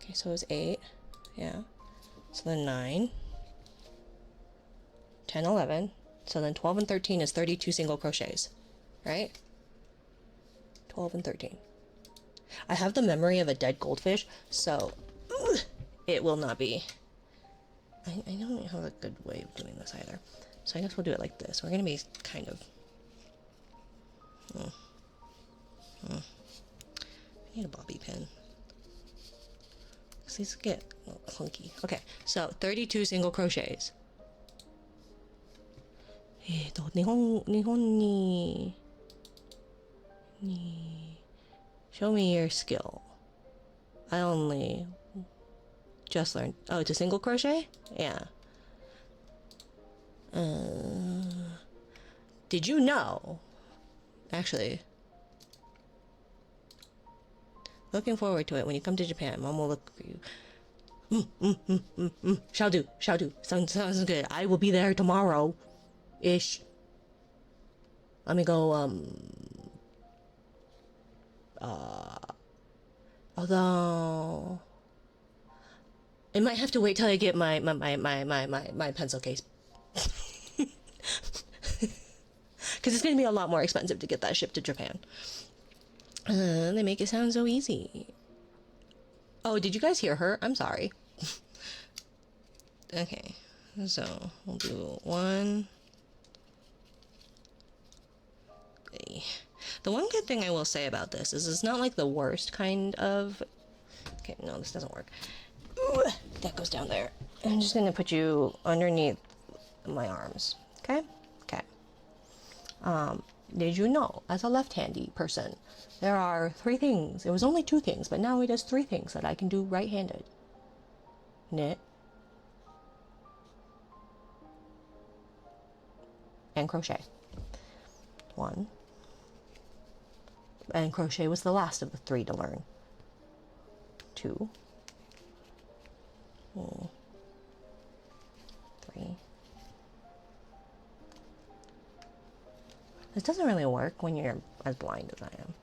Okay, so it was 8. Yeah. So then 9. 10, 11. So then 12 and 13 is 32 single crochets. Right? 12 and 13. I have the memory of a dead goldfish, so it will not be. I don't have a good way of doing this either. So I guess we'll do it like this. We're going to be kind of... I need a bobby pin. Because these get a little clunky. Okay, so 32 single crochets. 日本に show me your skill. I only just learned. Oh, it's a single crochet? Yeah. Did you know? Actually, Looking forward to it. When you come to Japan, Mom will look for you. Shall do. Shall do. Sounds good. I will be there tomorrow. Ish. Let me go, although I might have to wait till I get my pencil case. Because it's going to be a lot more expensive to get that shipped to Japan. They make it sound so easy. Oh, did you guys hear her? I'm sorry. Okay, so we'll do one. Okay. The one good thing I will say about this is it's not like the worst kind of... Okay, no, this doesn't work. Ooh, that goes down there. I'm just going to put you underneath my arms. Okay? Okay. Did you know, as a left-handy person, there are 3 things. It was only 2 things, but now it is 3 things that I can do right-handed. Knit. And crochet. 1. And crochet was the last of the 3 to learn. 2. 3. This doesn't really work when you're as blind as I am.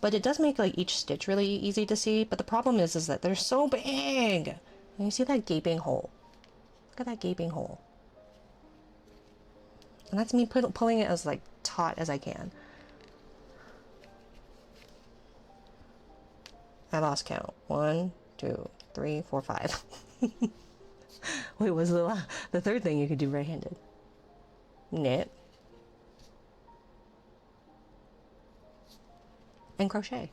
But it does make like each stitch really easy to see, but the problem is that they're so big. And you see that gaping hole? Look at that gaping hole. And that's me pulling it as like taut as I can. I lost count. 1, 2, 3, 4, 5. Wait, was the 3rd thing you could do right-handed? Knit. And crochet.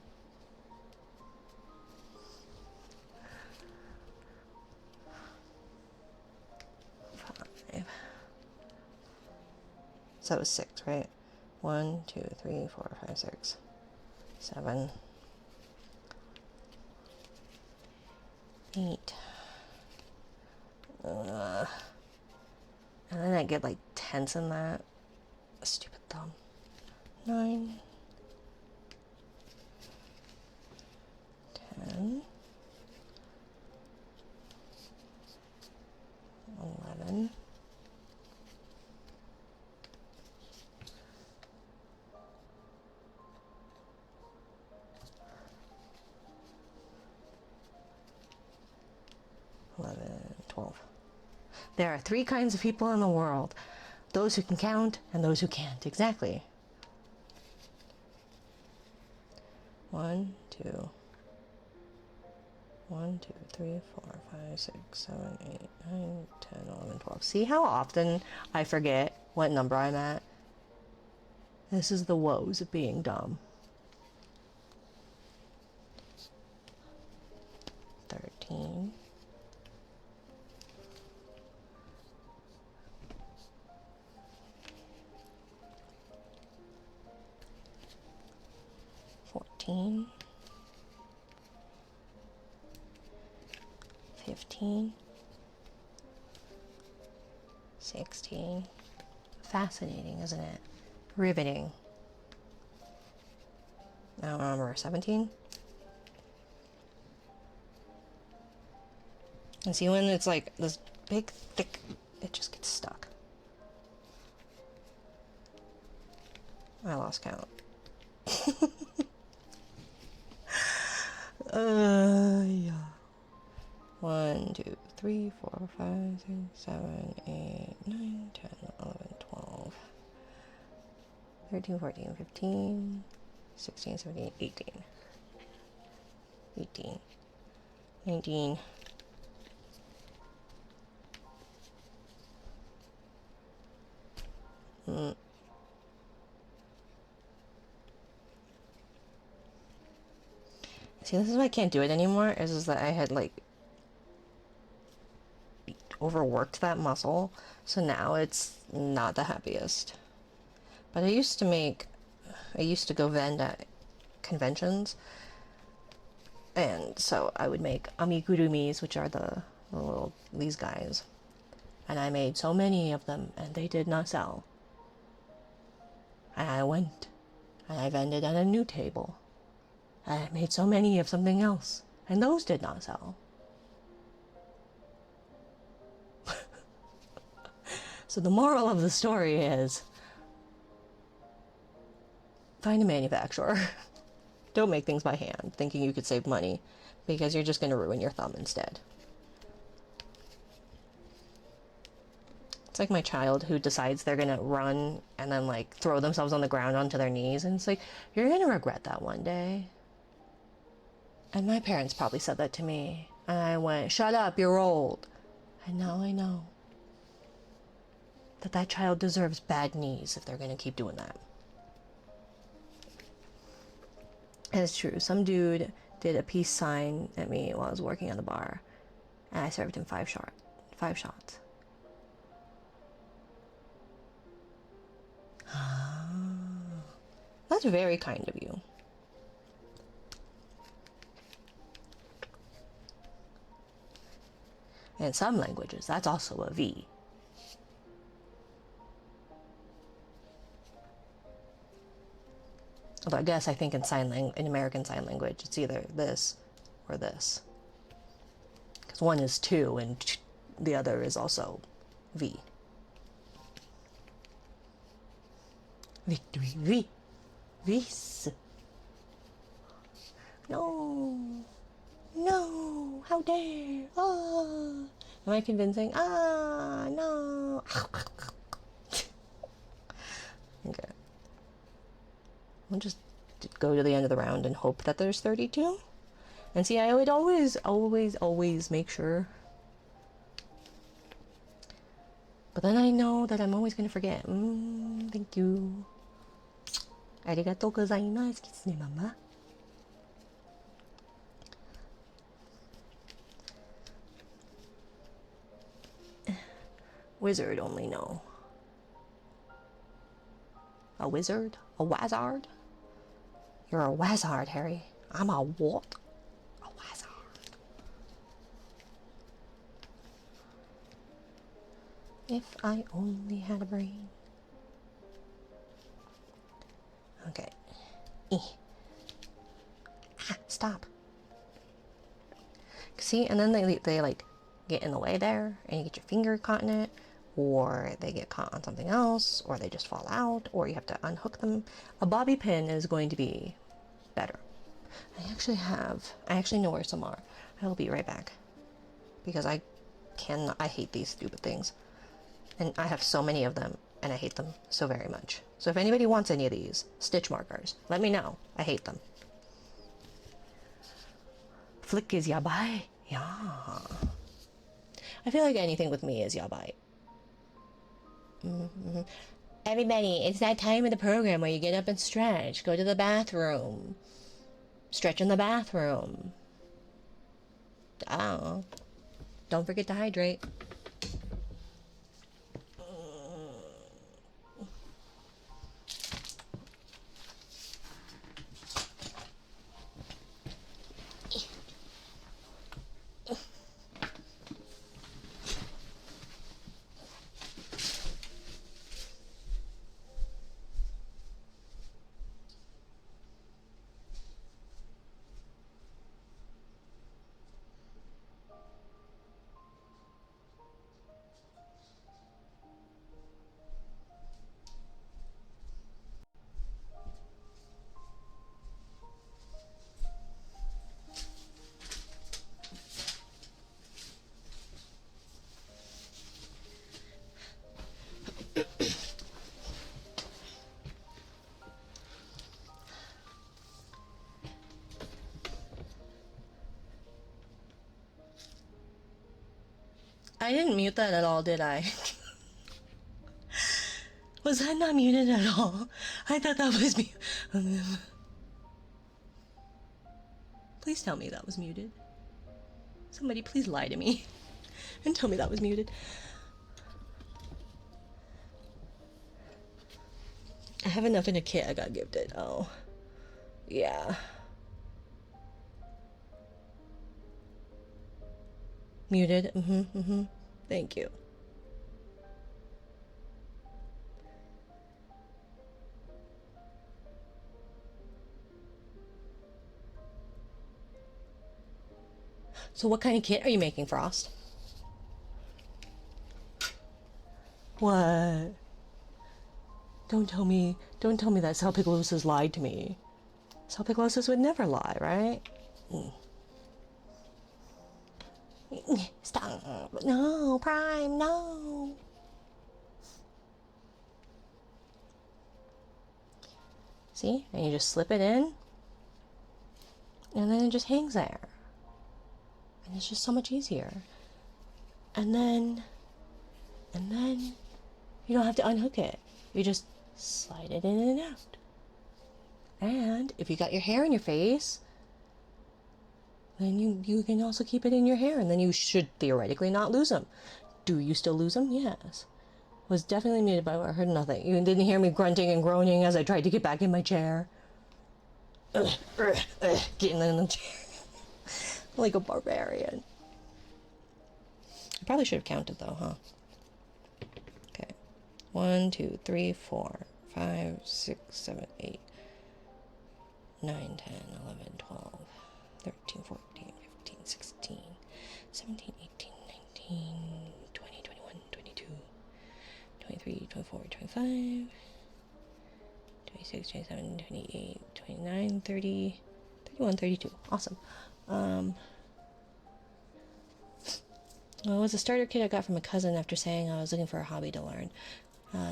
So it was 6, right? 1, 2, 3, 4, 5, 6, 7, 8. And then I get like tense in that. Stupid thumb. 9, 10, 11, 12. There are 3 kinds of people in the world. Those who can count and those who can't. Exactly. 1, 2. 1, 2, 3, 4, 5, 6, 7, 8, 9, 10, 11, 12. See how often I forget what number I'm at? This is the woes of being dumb. 13. 14. 15. 16. Fascinating, isn't it? Riveting. I don't remember. 17. And see, when it's like this big, thick, it just gets stuck. I lost count. Yeah. 1, 2, 3, 4, 5, 6, 7, 8, 9, 10, 11, 12, 13, 14, 15, 16, 17, 18, 18, 19, 20. See, this is why I can't do it anymore, is that I had, like, overworked that muscle, so now it's not the happiest. But I used to go vend at conventions, and so I would make amigurumis, which are these guys, and I made so many of them, and they did not sell. And I went, and I vended at a new table, I made so many of something else, and those did not sell. So the moral of the story is, find a manufacturer. Don't make things by hand, thinking you could save money, because you're just going to ruin your thumb instead. It's like my child who decides they're going to run and then like throw themselves on the ground onto their knees, and it's like, you're going to regret that one day. And my parents probably said that to me, and I went, shut up, you're old. And now I know that that child deserves bad knees if they're going to keep doing that. And it's true. Some dude did a peace sign at me while I was working at the bar, and I served him 5 shots. That's very kind of you. In some languages, that's also a V. Although I think in American Sign Language, it's either this or this. Because one is 2 and the other is also V. Victory V. Vis. No. No. How dare. Ah. Am I convincing? Ah. No. Okay. I'll just go to the end of the round and hope that there's 32. And see, I would always make sure. But then I know that I'm always going to forget. Thank you. Arigatou gozaimasu, kitsune mama. Wizard only know. A wizard? A wazard? You're a wazard, Harry. I'm a what? A wazard. If I only had a brain. Okay. Stop. See, and then they like get in the way there, and you get your finger caught in it, or they get caught on something else, or they just fall out, or you have to unhook them. A bobby pin is going to be better. I actually know where some are. I will be right back. Because I hate these stupid things. And I have so many of them, and I hate them so very much. So if anybody wants any of these stitch markers, let me know. I hate them. Flick is yabai. Yeah. I feel like anything with me is yabai. Everybody, it's that time of the program where you get up and stretch. Go to the bathroom. Stretch in the bathroom. Oh. Don't forget to hydrate. I didn't mute that at all, did I? Was that not muted at all? I thought that was muted. Please tell me that was muted. Somebody please lie to me and tell me that was muted. I have enough in a kit I got gifted. Oh. Yeah. Muted. Thank you. So what kind of kit are you making, Frost? What? Don't tell me that Salpiglosis lied to me. Salpiglosis would never lie, right? Stop. No, Prime, no. See? And you just slip it in. And then it just hangs there. And it's just so much easier. And then you don't have to unhook it. You just slide it in and out. And if you got your hair in your face, then you can also keep it in your hair, and then you should theoretically not lose them. Do you still lose them? Yes. Was definitely muted by what I heard nothing. You didn't hear me grunting and groaning as I tried to get back in my chair. Getting in the chair. Like a barbarian. I probably should have counted though, huh? Okay. 1, 2, 3, 4, 5, 6, 7, 8, 9, 10, 11, 12, 13, 14, 15, 16, 17, 18, 19, 20, 21, 22, 23, 24, 25, 26, 27, 28, 29, 30, 31, 32. Awesome. Well, it was a starter kit I got from a cousin after saying I was looking for a hobby to learn.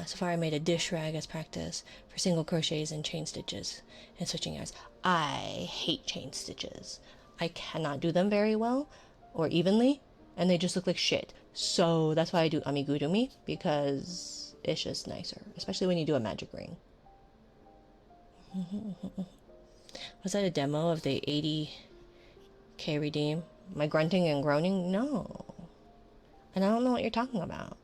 So far I made a dish rag as practice for single crochets and chain stitches and switching yarns. I hate chain stitches. I cannot do them very well or evenly, and they just look like shit. So that's why I do amigurumi, because it's just nicer, especially when you do a magic ring. Was that a demo of the 80k redeem? My grunting and groaning? No. And I don't know what you're talking about.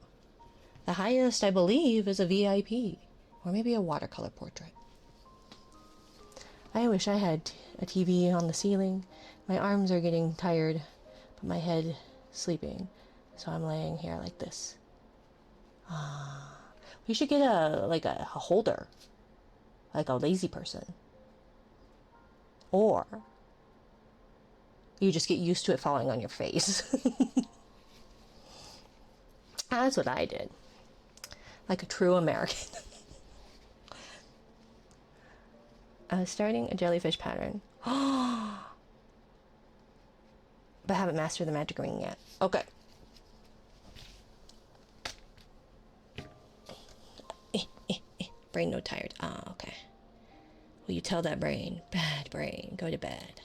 The highest, I believe, is a VIP. Or maybe a watercolor portrait. I wish I had a TV on the ceiling. My arms are getting tired, but my head sleeping. So I'm laying here like this. We should get a holder. Like a lazy person. Or you just get used to it falling on your face. That's what I did. Like a true American. Starting a jellyfish pattern. But haven't mastered the magic ring yet. Okay. Brain no tired. Ah, okay. Will you tell that brain? Bad brain, go to bed.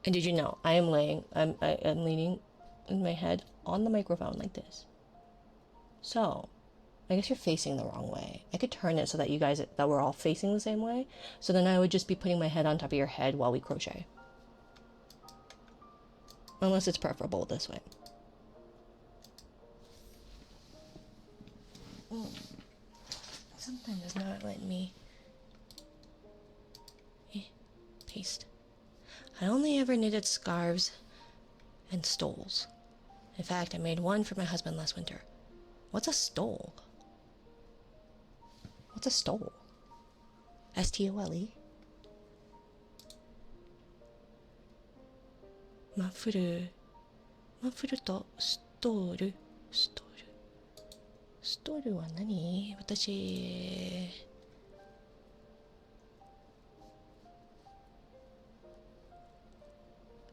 And did you know I am leaning in my head on the microphone like this. So, I guess you're facing the wrong way. I could turn it so that you guys, that we're all facing the same way. So then I would just be putting my head on top of your head while we crochet. Unless it's preferable this way. Something does not let me paste. I only ever knitted scarves and stoles. In fact, I made one for my husband last winter. What's a stole? What's a stole? S-T-O-L-E? マフルとストールストールは何？私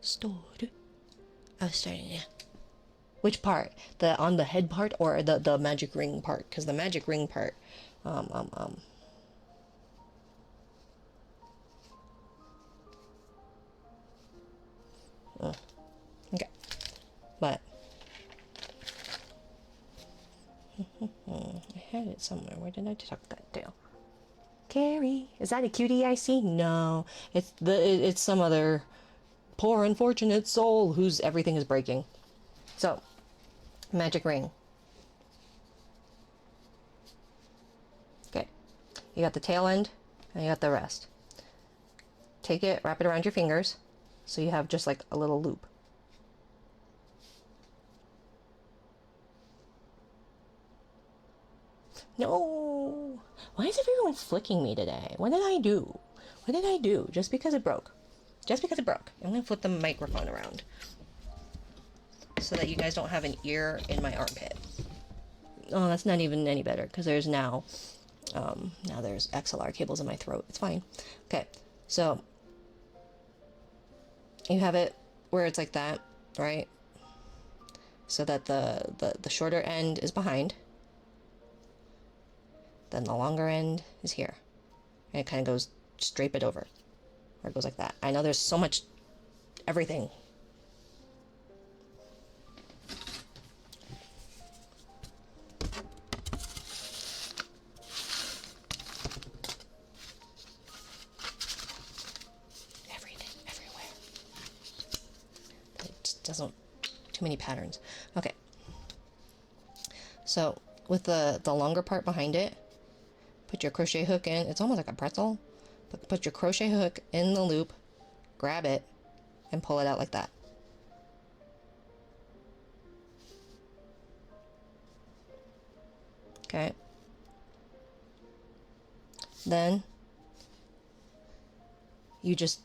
ストール I was starting, yeah. Which part? The on the head part or the magic ring part? Because the magic ring part, Okay, but I had it somewhere. Where did I tuck that to? Carrie, is that a cutie I see? No, it's some other poor unfortunate soul whose everything is breaking. So, magic ring. Okay, you got the tail end and you got the rest. Take it, wrap it around your fingers so you have just like a little loop. No! Why is everyone flicking me today? What did I do? What did I do? Just because it broke. just because it broke. I'm gonna flip the microphone around so that you guys don't have an ear in my armpit. Oh, that's not even any better because there's now there's XLR cables in my throat. It's fine. Okay, so you have it where it's like that, right? So that the shorter end is behind. Then the longer end is here. And it kind of goes straight bit over. Or it goes like that. I know there's so much everything. Everything, everywhere. It just doesn't, too many patterns. Okay. So with the longer part behind it, put your crochet hook in. It's almost like a pretzel. But put your crochet hook in the loop, grab it, and pull it out like that. Okay. Then you just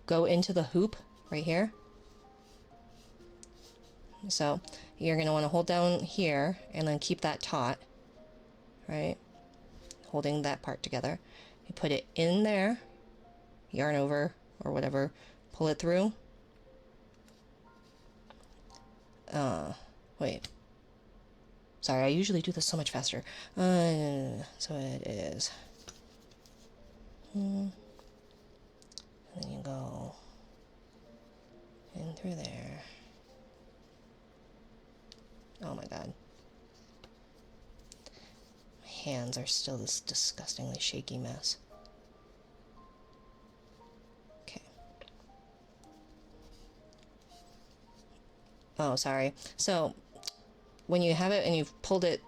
go into the hoop right here. So you're going to want to hold down here and then keep that taut, right? Holding that part together. You put it in there, yarn over or whatever, pull it through. Wait. Sorry, I usually do this so much faster. So it is. And then you go in through there. Oh my god. My hands are still this disgustingly shaky mess. Okay. Oh, sorry. So, when you have it and you've pulled it,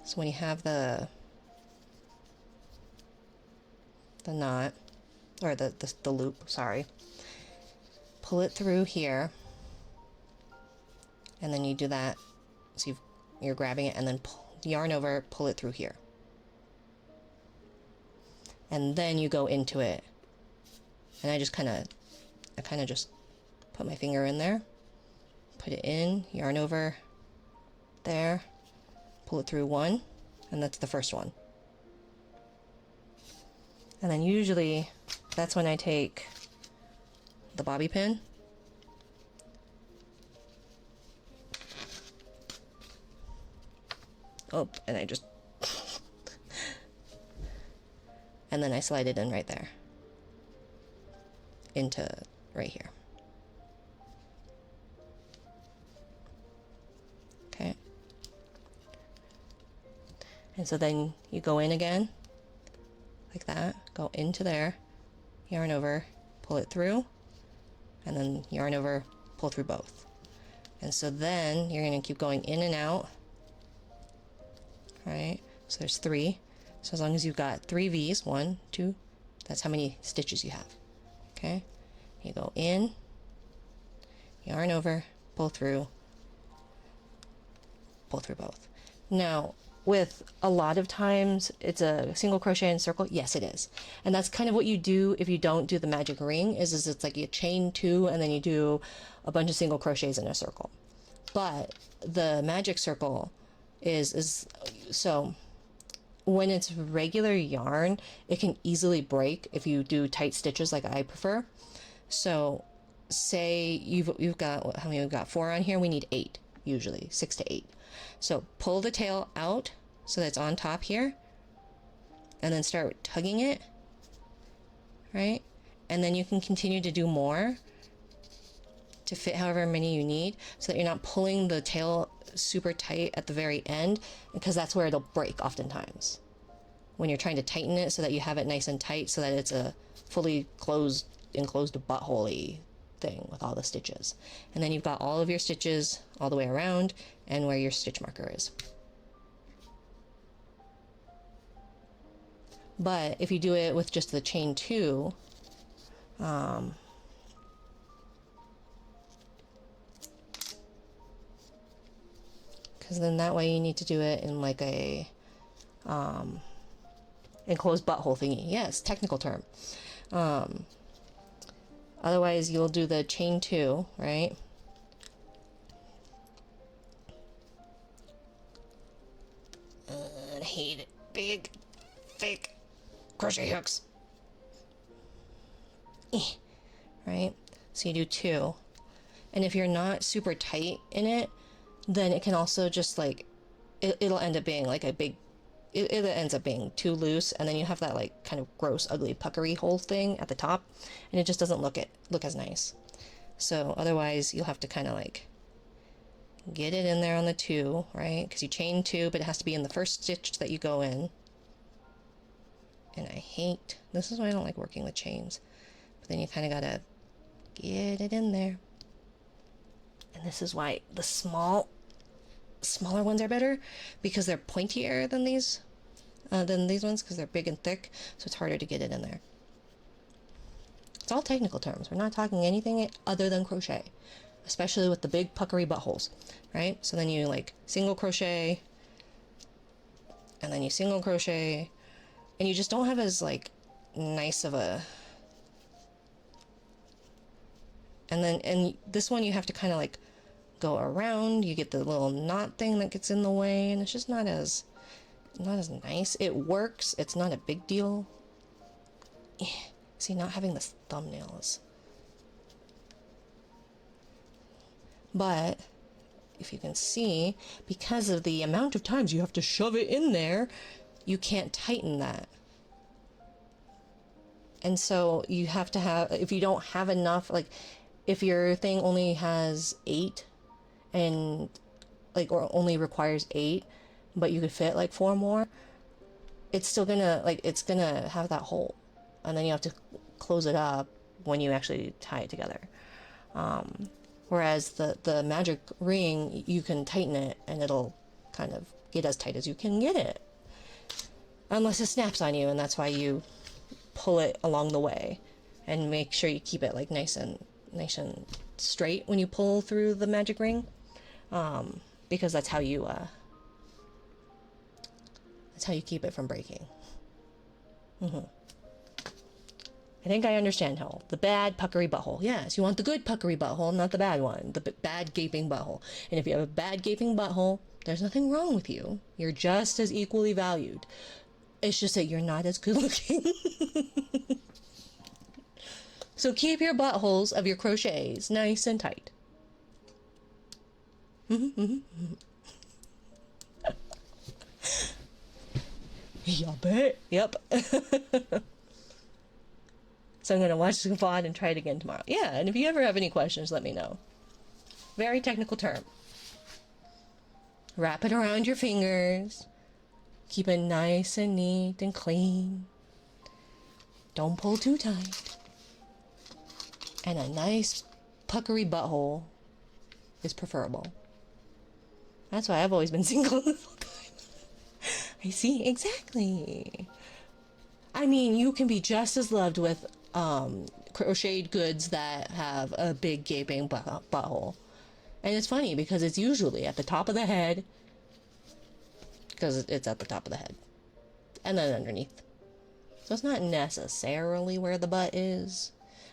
so when you have the knot, or the loop, sorry, pull it through here, and then you do that, so you're grabbing it, and then yarn over, pull it through here. And then you go into it. And I kind of just put my finger in there, put it in, yarn over, there, pull it through one, and that's the first one. And then usually, that's when I take the bobby pin, oh, and I just, and then I slide it in right there, into right here. Okay. And so then you go in again, like that, go into there, yarn over, pull it through, and then yarn over, pull through both. And so then you're going to keep going in and out. Right, so there's 3. So as long as you've got 3 V's, 1, 2, that's how many stitches you have. Okay, you go in, yarn over, pull through both. Now, with a lot of times it's a single crochet in circle. Yes, it is, and that's kind of what you do if you don't do the magic ring. Is it's like you chain 2 and then you do a bunch of single crochets in a circle. But the magic circle is so when it's regular yarn, it can easily break if you do tight stitches like I prefer. So say you've got, how many we've got? 4 on here. We need 8 usually, 6 to 8. So pull the tail out so that it's on top here, and then start tugging it, right? And then you can continue to do more to fit however many you need, so that you're not pulling the tail super tight at the very end, because that's where it'll break oftentimes when you're trying to tighten it, so that you have it nice and tight, so that it's a fully enclosed butthole-y thing with all the stitches. And then you've got all of your stitches all the way around and where your stitch marker is. But if you do it with just the chain 2, because then that way you need to do it in like a enclosed butthole thingy. Yes, technical term. Otherwise, you'll do the chain 2, right? I hate it. Big, thick crochet hooks. Right? So you do 2. And if you're not super tight in it, then it can also just like, it'll end up being like a big, it ends up being too loose, and then you have that like kind of gross, ugly, puckery hole thing at the top, and it just doesn't look as nice. So otherwise, you'll have to kind of like get it in there on the 2, right? Because you chain 2, but it has to be in the first stitch that you go in. And I hate, this is why I don't like working with chains. But then you kind of gotta get it in there. And this is why the smaller ones are better, because they're pointier than these ones, because they're big and thick, so it's harder to get it in there. It's all technical terms. We're not talking anything other than crochet, especially with the big puckery buttholes, right? So then you like single crochet, and then you single crochet, and you just don't have as like nice of a, and this one you have to kind of like go around. You get the little knot thing that gets in the way, and it's just not as nice. It works, it's not a big deal. See, not having the thumbnails. But if you can see, because of the amount of times you have to shove it in there, you can't tighten that. And so you have to have, if you don't have enough, like if your thing only has 8 and like, or only requires 8, but you could fit like 4 more, it's still gonna like, it's gonna have that hole, and then you have to close it up when you actually tie it together. Whereas the magic ring, you can tighten it and it'll kind of get as tight as you can get it, unless it snaps on you, and that's why you pull it along the way and make sure you keep it like nice and straight when you pull through the magic ring, because that's how you keep it from breaking. I think I understand how. The bad puckery butthole. Yes, you want the good puckery butthole, not the bad one. The bad gaping butthole. And if you have a bad gaping butthole, there's nothing wrong with you. You're just as equally valued. It's just that you're not as good looking. So keep your buttholes of your crochets nice and tight. Yeah, bet. Yep. So I'm going to watch the VOD and try it again tomorrow. Yeah, and if you ever have any questions, let me know. Very technical term. Wrap it around your fingers. Keep it nice and neat and clean. Don't pull too tight. And a nice puckery butthole is preferable. That's why I've always been single this whole time. I see, exactly. I mean, you can be just as loved with crocheted goods that have a big gaping butthole. And it's funny because it's usually at the top of the head, because it's at the top of the head, and then underneath. So it's not necessarily where the butt is,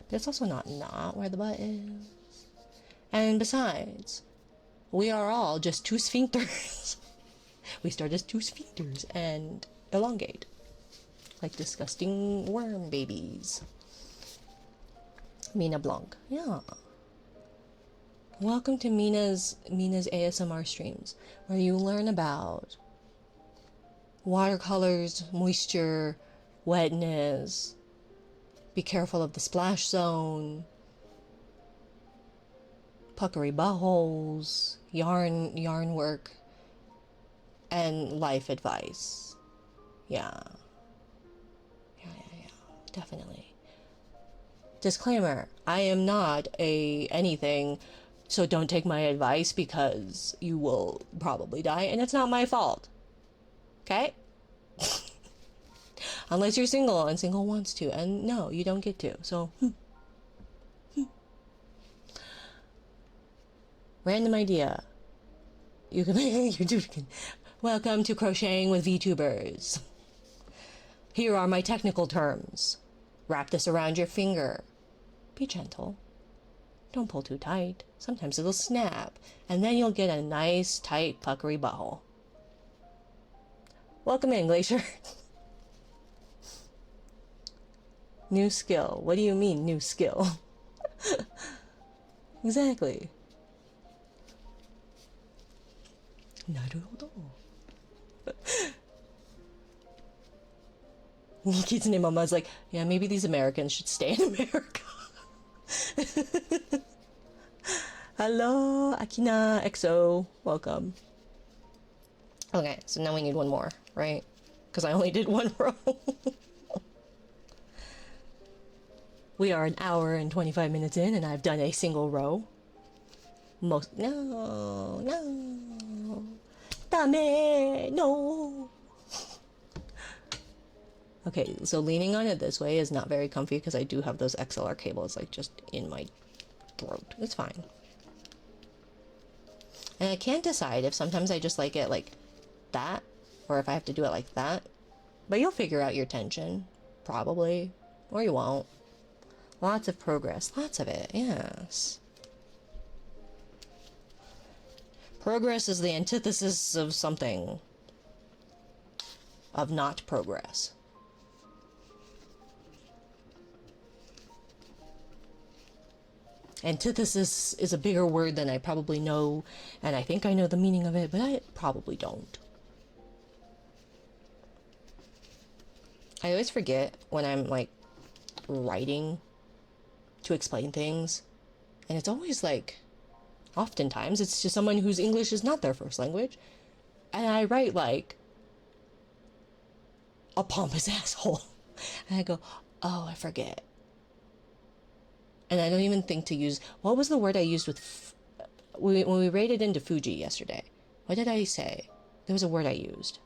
but it's also not where the butt is. And besides, we are all just 2 sphincters. We start as 2 sphincters and elongate like disgusting worm babies. Mina Blanc. Yeah. Welcome to Mina's ASMR streams, where you learn about watercolors, moisture, wetness, be careful of the splash zone, puckery buttholes, yarn work, and life advice. Yeah. Definitely. Disclaimer, I am not anything, so don't take my advice because you will probably die, and it's not my fault. Okay? Unless you're single and single wants to, and no, you don't get to. So, random idea. You can YouTube. Welcome to Crocheting with VTubers. Here are my technical terms. Wrap this around your finger. Be gentle. Don't pull too tight. Sometimes it'll snap, and then you'll get a nice, tight, puckery butthole. Welcome in, Glacier. New skill. What do you mean, new skill? Exactly. Naruhodo. Kitsune Mama's like, yeah, maybe these Americans should stay in America. Hello, Akina XO. Welcome. Okay, so now we need one more, right? Because I only did one row. We are an hour and 25 minutes in, and I've done a single row. No. Dame, no. Okay, so leaning on it this way is not very comfy because I do have those XLR cables like just in my throat. It's fine. And I can't decide if sometimes I just like it like that or if I have to do it like that. But you'll figure out your tension, probably, or you won't. Lots of progress, lots of it, yes. Progress is the antithesis of something. Of not progress. Antithesis is a bigger word than I probably know, and I think I know the meaning of it, but I probably don't. I always forget when I'm like writing to explain things, and it's always like, oftentimes it's to someone whose English is not their first language, and I write like a pompous asshole, and I go, oh, I forget. And I don't even think to use, what was the word I used with, when we raided into Fuji yesterday? What did I say? There was a word I used.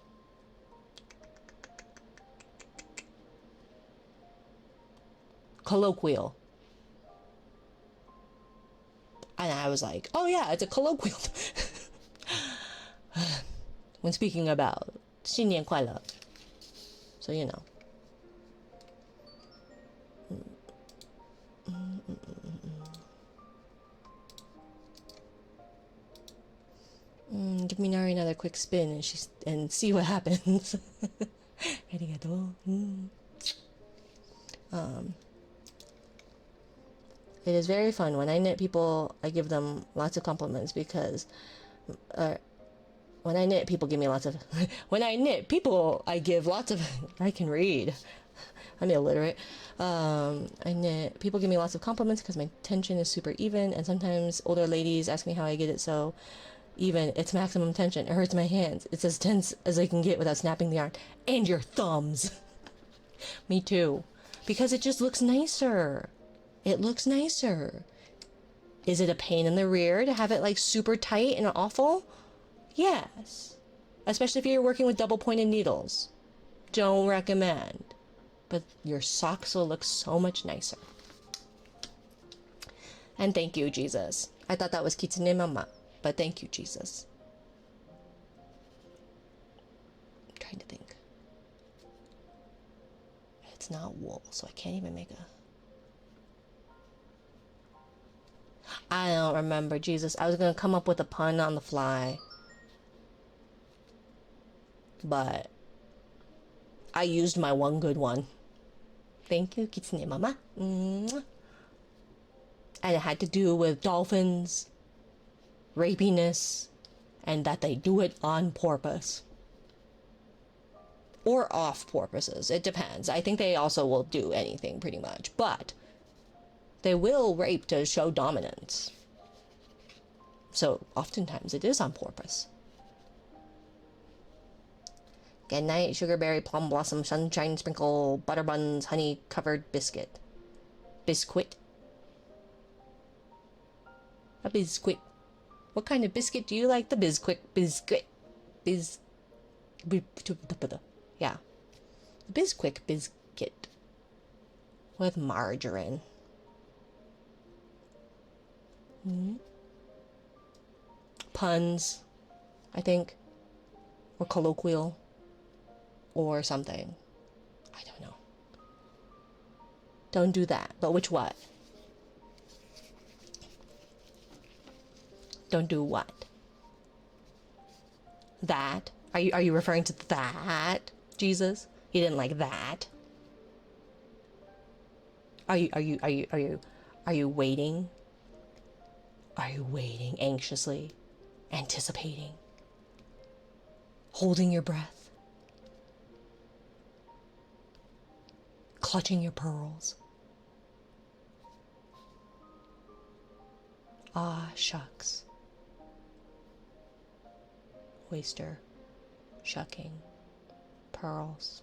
Colloquial. And I was like, oh yeah, it's a colloquial. When speaking about 新年快乐. So, you know. Give Minari another quick spin and see what happens. Arigato. It is very fun. When I knit people, I give them lots of compliments because when I knit, people give me lots of... when I knit people, I give lots of... I can read. I'm illiterate. I knit. People give me lots of compliments because my tension is super even, and sometimes older ladies ask me how I get it so even. It's maximum tension. It hurts my hands. It's as tense as I can get without snapping the yarn. And your thumbs. Me too. Because it just looks nicer. It looks nicer. Is it a pain in the rear to have it like super tight and awful? Yes. Especially if you're working with double pointed needles. Don't recommend. But your socks will look so much nicer. And thank you, Jesus. I thought that was Kitsune Mama, but thank you, Jesus. I'm trying to think. It's not wool, so I can't even make a... I don't remember, Jesus. I was gonna come up with a pun on the fly. But I used my one good one. Thank you, Kitsune Mama. And it had to do with dolphins, rapiness, and that they do it on purpose. Or off purposes. It depends. I think they also will do anything pretty much. But they will rape to show dominance. So oftentimes it is on purpose. Good night, sugarberry, plum blossom, sunshine sprinkle, butter buns, honey covered biscuit. Biscuit? A biscuit. What kind of biscuit do you like? The biscuit. Biscuit. Yeah. The bisquick biscuit. With margarine. Puns, I think. Or colloquial. Or something. I don't know. Don't do that. But which what? Don't do what? That? Are you referring to that, Jesus? You didn't like that? Are you waiting? Are you waiting anxiously, anticipating, holding your breath, clutching your pearls? Ah, shucks. Oyster, shucking, pearls.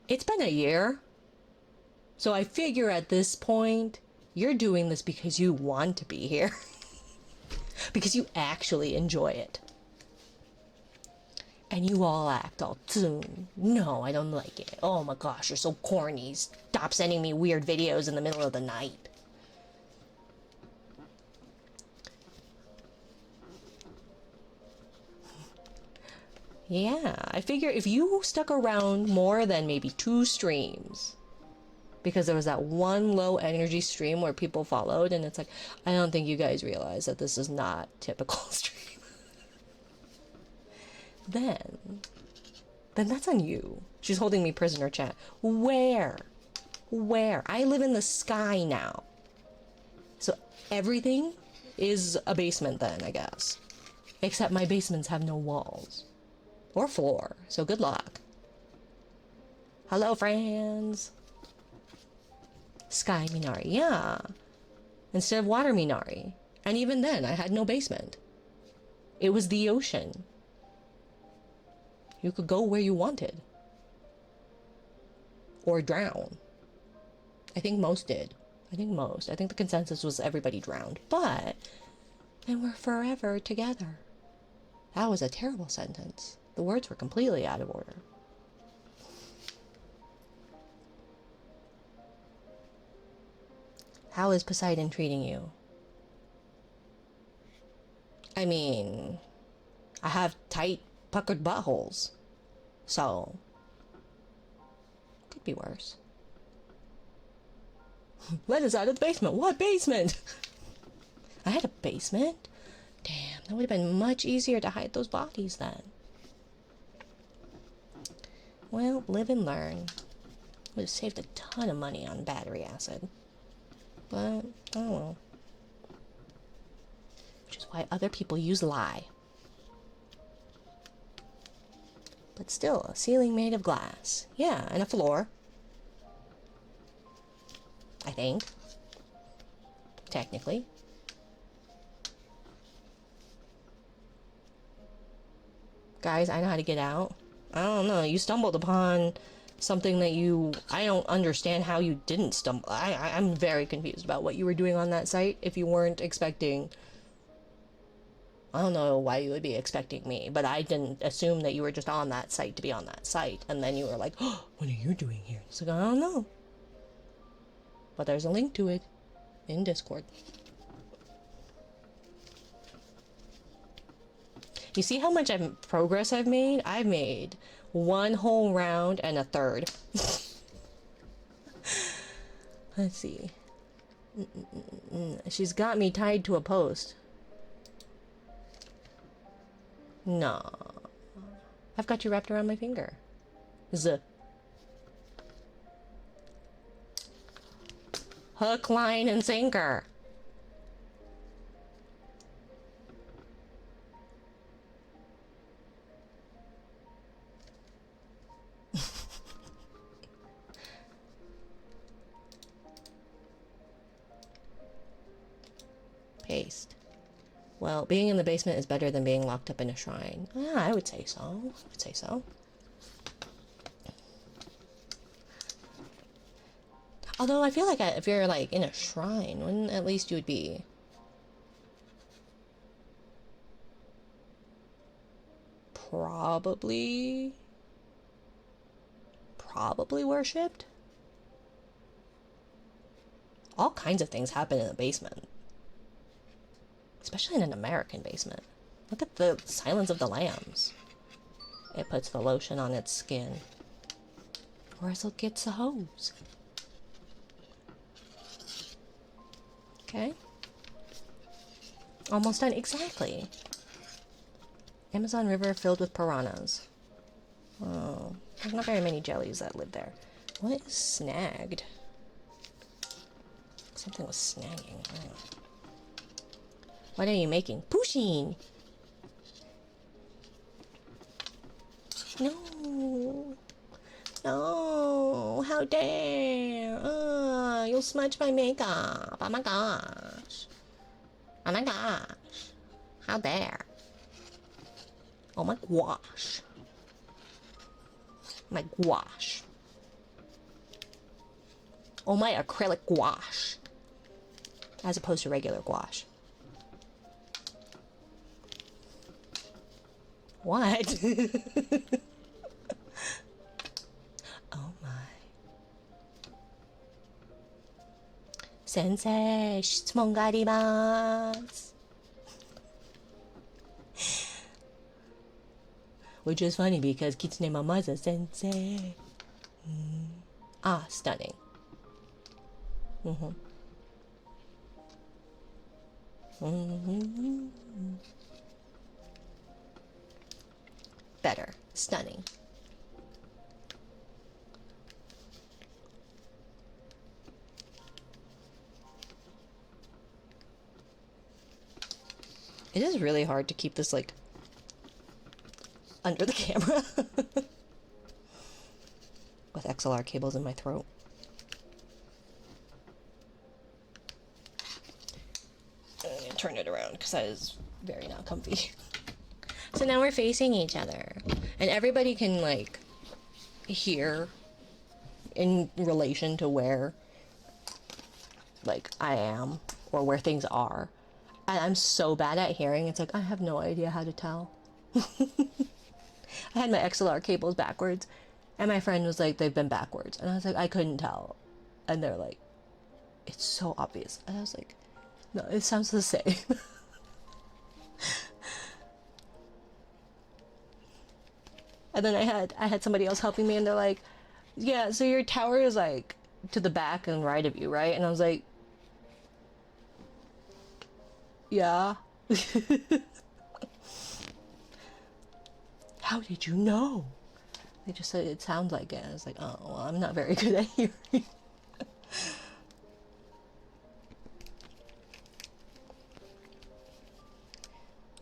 It's been a year. So I figure at this point, you're doing this because you want to be here. Because you actually enjoy it. And you all act all no, I don't like it. Oh my gosh, you're so corny. Stop sending me weird videos in the middle of the night. Yeah, I figure if you stuck around more than maybe 2 streams, because there was that one low energy stream where people followed, and it's like, I don't think you guys realize that this is not typical stream. Then that's on you. She's holding me prisoner, chat. Where? I live in the sky now. So everything is a basement then, I guess. Except my basements have no walls. Or floor, so good luck. Hello, friends. Sky Minari, yeah. Instead of water Minari. And even then, I had no basement. It was the ocean. You could go where you wanted. Or drown. I think most did. I think the consensus was everybody drowned. But, and we're forever together. That was a terrible sentence. The words were completely out of order. How is Poseidon treating you? I mean, I have tight, puckered buttholes. So, could be worse. Let us out of the basement. What basement? I had a basement? Damn, that would have been much easier to hide those bodies then. Well, live and learn. Would have saved a ton of money on battery acid. But, oh well. Which is why other people use lye. But still, a ceiling made of glass. Yeah, and a floor. I think. Technically. Guys, I know how to get out. I don't know, you stumbled upon something that I don't understand how you didn't stumble. I'm very confused about what you were doing on that site if you weren't expecting. I don't know why you would be expecting me, but I didn't assume that you were just on that site to be on that site. And then you were like, oh, what are you doing here? It's like, I don't know. But there's a link to it in Discord. You see how much progress I've made? I've made 1 whole round and a third. Let's see. She's got me tied to a post. No. I've got you wrapped around my finger. Hook, line, and sinker. Paste. Well, being in the basement is better than being locked up in a shrine. Yeah, I would say so. I would say so. Although I feel like if you're like in a shrine, wouldn't at least you would be... probably worshipped. All kinds of things happen in the basement, especially in an American basement. Look at the Silence of the Lambs. It puts the lotion on its skin. Russell gets the hose. Okay. Almost done. Exactly. Amazon River filled with piranhas. Oh, there's not very many jellies that live there. What is snagged? Something was snagging. Oh. What are you making? Pushing! No! No! How dare! You'll smudge my makeup! Oh my gosh! Oh my gosh! How dare! Oh my gosh! My gouache! Oh my acrylic gouache! As opposed to regular gouache. What? Oh my. Sensei, shitsumon ga arimasu. Which is funny because Kitsune Mama's a sensei. Ah, stunning. Better. Stunning. It is really hard to keep this, like, under the camera. With XLR cables in my throat. I'm gonna turn it around because that is very not comfy. So now we're facing each other. And everybody can, like, hear in relation to where, like, I am or where things are. And I'm so bad at hearing, it's like, I have no idea how to tell. I had my XLR cables backwards, and my friend was like, they've been backwards. And I was like, I couldn't tell. And they're like, it's so obvious. And I was like, no, it sounds the same. And then I had somebody else helping me, and they're like, yeah, so your tower is like to the back and right of you, right? And I was like, yeah. How did you know? They just said it sounds like it. I was like, oh, well, I'm not very good at hearing.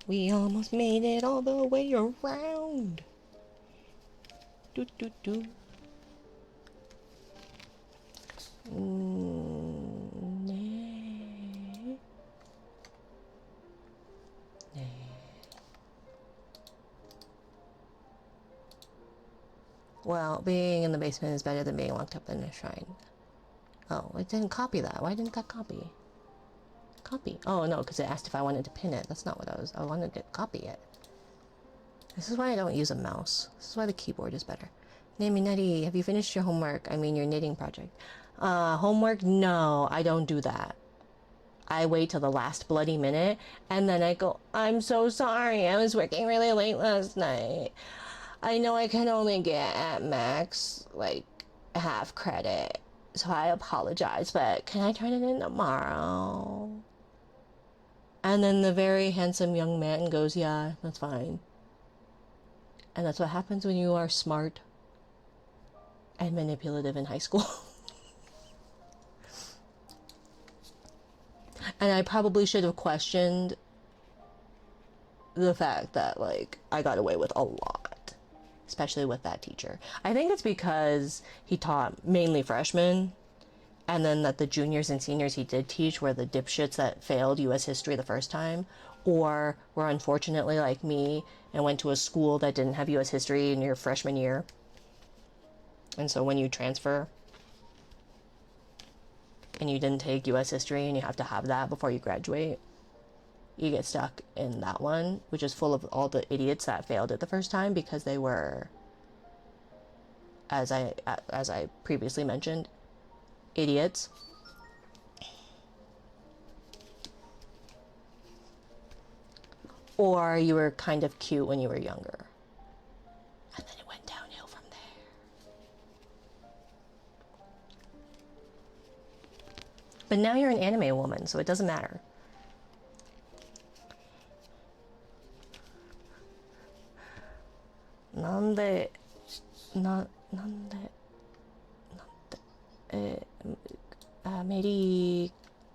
We almost made it all the way around. Do do do. Nay. Nay. Well, being in the basement is better than being locked up in a shrine. Oh, it didn't copy that. Why didn't that copy? Copy. Oh, no, because it asked if I wanted to pin it. That's not what I wanted to copy it. This is why I don't use a mouse. This is why the keyboard is better. Nami, have you finished your homework? I mean, your knitting project. Homework? No, I don't do that. I wait till the last bloody minute, and then I go, I'm so sorry. I was working really late last night. I know I can only get at max, like, half credit. So I apologize, but can I turn it in tomorrow? And then the very handsome young man goes, yeah, that's fine. And that's what happens when you are smart and manipulative in high school. And I probably should have questioned the fact that, like, I got away with a lot, especially with that teacher. I think it's because he taught mainly freshmen, and then that the juniors and seniors he did teach were the dipshits that failed U.S. history the first time, or were unfortunately like me and went to a school that didn't have U.S. history in your freshman year. And so when you transfer and you didn't take U.S. history and you have to have that before you graduate, you get stuck in that one, which is full of all the idiots that failed it the first time because they were, as I previously mentioned, idiots. Or you were kind of cute when you were younger. And then it went downhill from there. But now you're an anime woman, so it doesn't matter. Nande,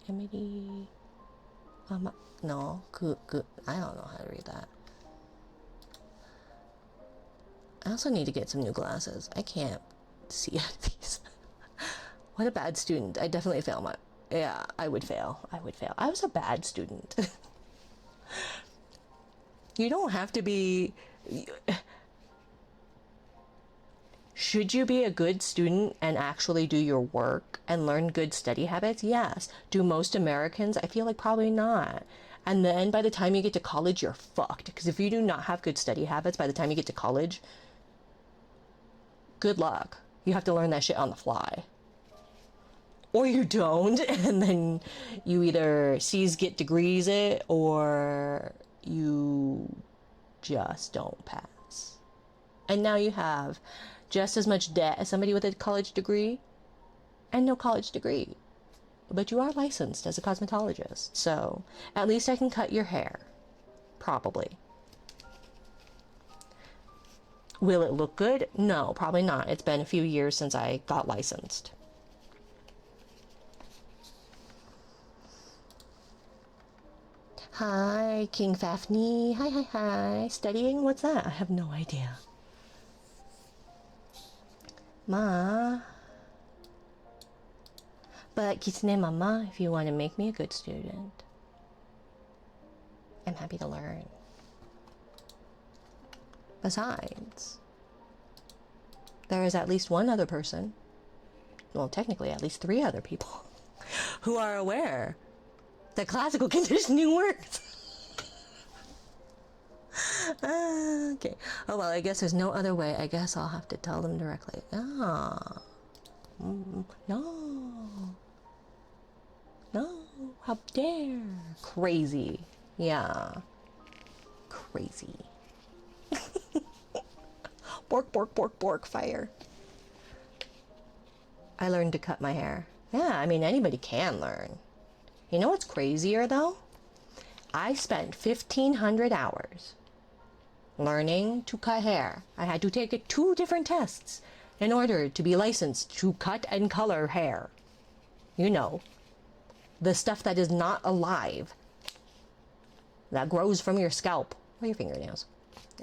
Emily, no, I don't know how to read that. I also need to get some new glasses. I can't see out of these. What a bad student. I definitely fail yeah, I would fail. I was a bad student. You don't have to be... Should you be a good student and actually do your work and learn good study habits? Yes. Do most Americans? I feel like probably not. And then by the time you get to college, you're fucked. Because if you do not have good study habits by the time you get to college, good luck. You have to learn that shit on the fly. Or you don't, and then you either C's get degrees it, or you just don't pass. And now you have just as much debt as somebody with a college degree and no college degree. But you are licensed as a cosmetologist, so at least I can cut your hair. Probably. Will it look good? No, probably not. It's been a few years since I got licensed. Hi, King Fafney. Hi. Studying? What's that? I have no idea. Ma. But Kitsune Mama, if you want to make me a good student, I'm happy to learn. Besides, there is at least one other person, well, technically at least 3 other people, who are aware that classical conditioning works. Okay. Oh, well, I guess there's no other way. I guess I'll have to tell them directly. No. How dare. Crazy. Yeah. Crazy. Bork, fire. I learned to cut my hair. Yeah, I mean, anybody can learn. You know what's crazier, though? I spent 1,500 hours learning to cut hair. I had to take 2 different tests in order to be licensed to cut and color hair. You know, the stuff that is not alive, that grows from your scalp or your fingernails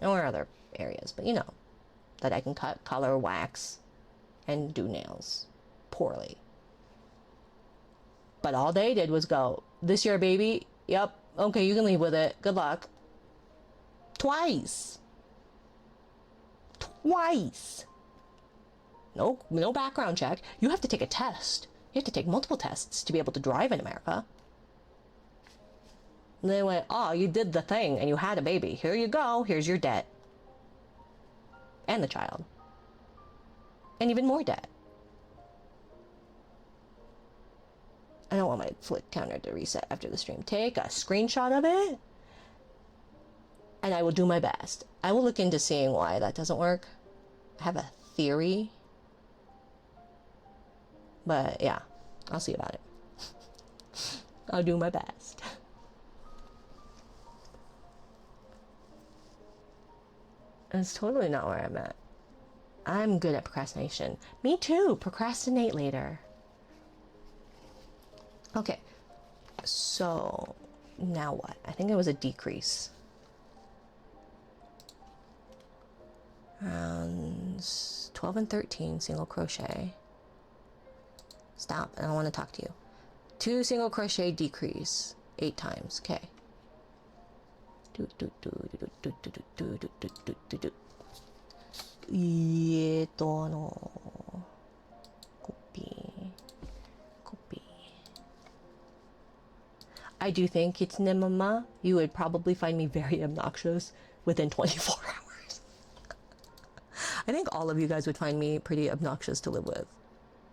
or other areas, but you know, that I can cut, color, wax, and do nails poorly. But all they did was go, this your baby? Yep. Okay, you can leave with it. Good luck. Twice. No background check. You have to take a test. You have to take multiple tests to be able to drive in America. And they went, oh, you did the thing and you had a baby. Here you go. Here's your debt. And the child. And even more debt. I don't want my flick counter to reset after the stream. Take a screenshot of it, and I will do my best. I will look into seeing why that doesn't work. I have a theory. But yeah, I'll see about it. I'll do my best. It's totally not where I'm at. I'm good at procrastination. Me too. Procrastinate later. Okay, so now what? I think it was a decrease. Rounds 12 and 13, single crochet. Stop, I don't want to talk to you. 2 single crochet decrease, 8 times, okay. I do think it's Nimama. You would probably find me very obnoxious within 24 hours. I think all of you guys would find me pretty obnoxious to live with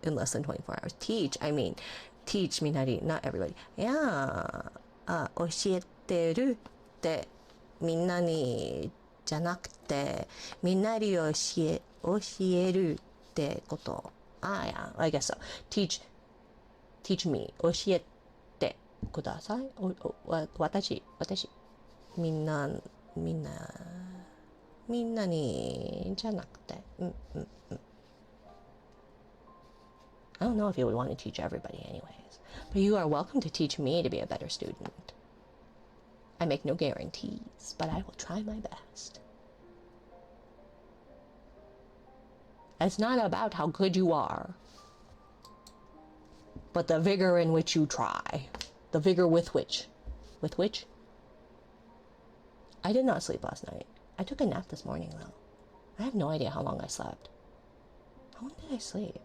in less than 24 hours. Teach minari, not everybody. Yeah. 教えてるってみんなにじゃなくてみんなに教えるってこと。Yeah, I guess so. Teach me. 教えてください。私。みんなにじゃなくて。I don't know if you would want to teach everybody anyways. But you are welcome to teach me to be a better student. I make no guarantees, but I will try my best. It's not about how good you are, but the vigor in which you try. The vigor with which. With which? I did not sleep last night. I took a nap this morning, though. I have no idea how long I slept. How long did I sleep?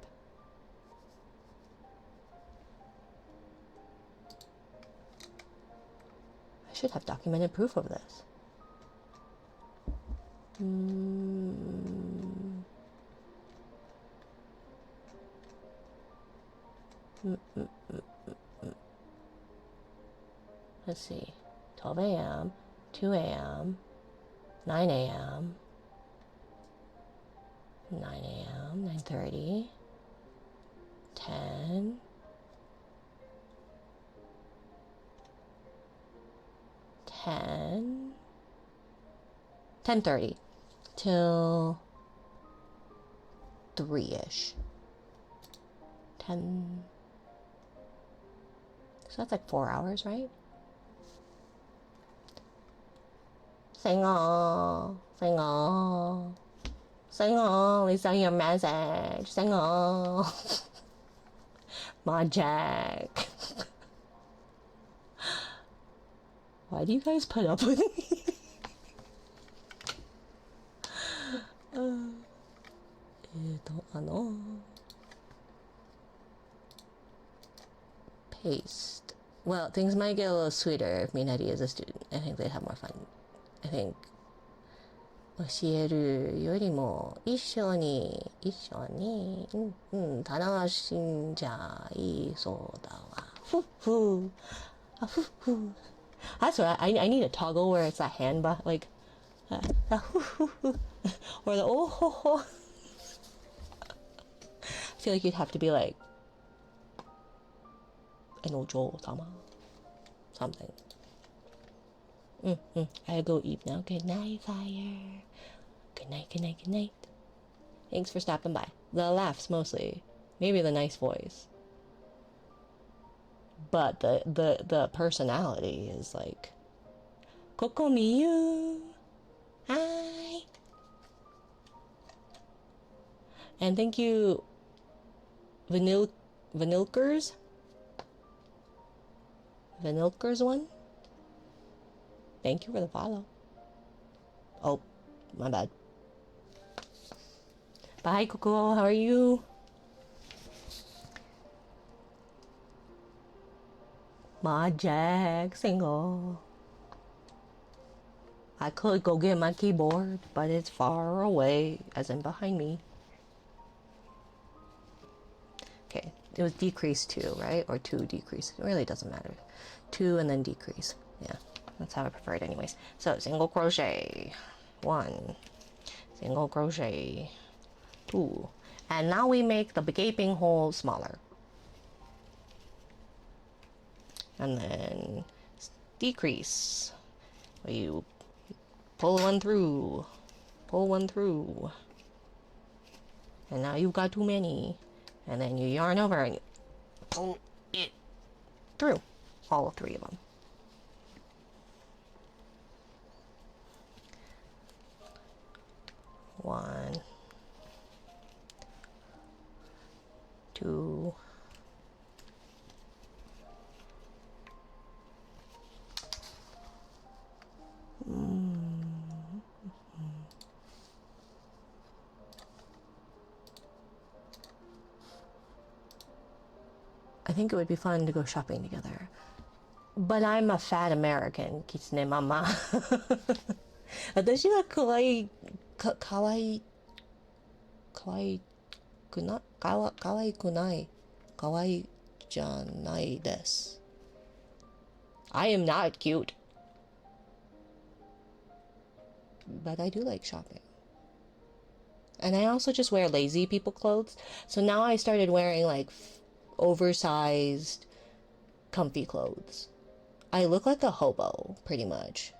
I should have documented proof of this. Let's see. 12 a.m., 2 a.m., 9 a.m., 9 a.m., 9:30, 10, 10:30 till 3-ish. 10. So that's like 4 hours, right? Sing on, Lisa, your message. Sing on. My Jack. Why do you guys put up with me? Paste. Well, things might get a little sweeter if Minari is a student. I think they'd have more fun. I think 教えるよりも一緒に楽しんじゃいそうだわ。ふふあふふ That's what I need a toggle where it's a hand like or the oh ho ho. I feel like you'd have to be like an ojo-sama. Something. I go eat now. Good night, Fire. Good night. Thanks for stopping by. The laughs mostly. Maybe the nice voice. But the personality is like Kokomiyu. Hi. And thank you Vanilkers one. Thank you for the follow. Oh, my bad. Bye, Coco. How are you? My Jack single. I could go get my keyboard, but it's far away, as in behind me. Okay, it was decrease 2, right? Or 2 decrease. It really doesn't matter. 2 and then decrease. Yeah, that's how I prefer it anyways. So, single crochet. 1. Single crochet. 2. And now we make the gaping hole smaller. And then decrease. You pull one through. And now you've got too many. And then you yarn over and you pull it through. All 3 of them. One, 2, I think it would be fun to go shopping together. But I'm a fat American, Kitsune Mama. 私はかわいい、かわいくな、かわいくない、かわいいじゃないです。I am not cute. But I do like shopping. And I also just wear lazy people clothes. So now I started wearing like oversized, comfy clothes. I look like a hobo, pretty much.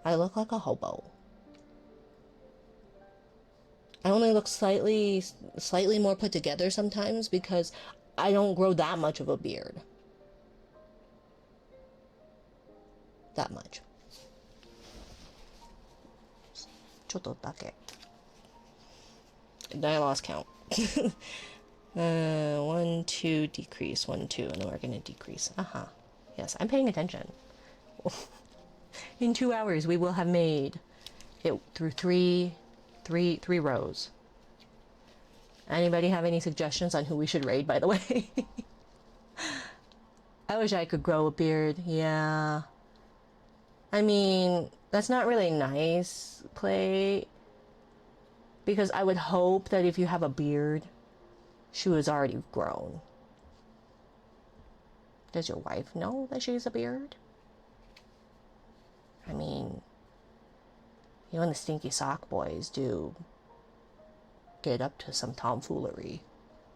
I look like a hobo. I only look slightly more put together sometimes because I don't grow that much of a beard. That much. ちょっとだけ. Then I lost count. 1, 2, decrease, 1, 2, and then we're gonna decrease. Yes, I'm paying attention. In 2 hours, we will have made it through three rows. Anybody have any suggestions on who we should raid, by the way? I wish I could grow a beard. Yeah. I mean, that's not really nice, Clay. Because I would hope that if you have a beard, she was already grown. Does your wife know that she has a beard? I mean, you and the stinky sock boys do get up to some tomfoolery.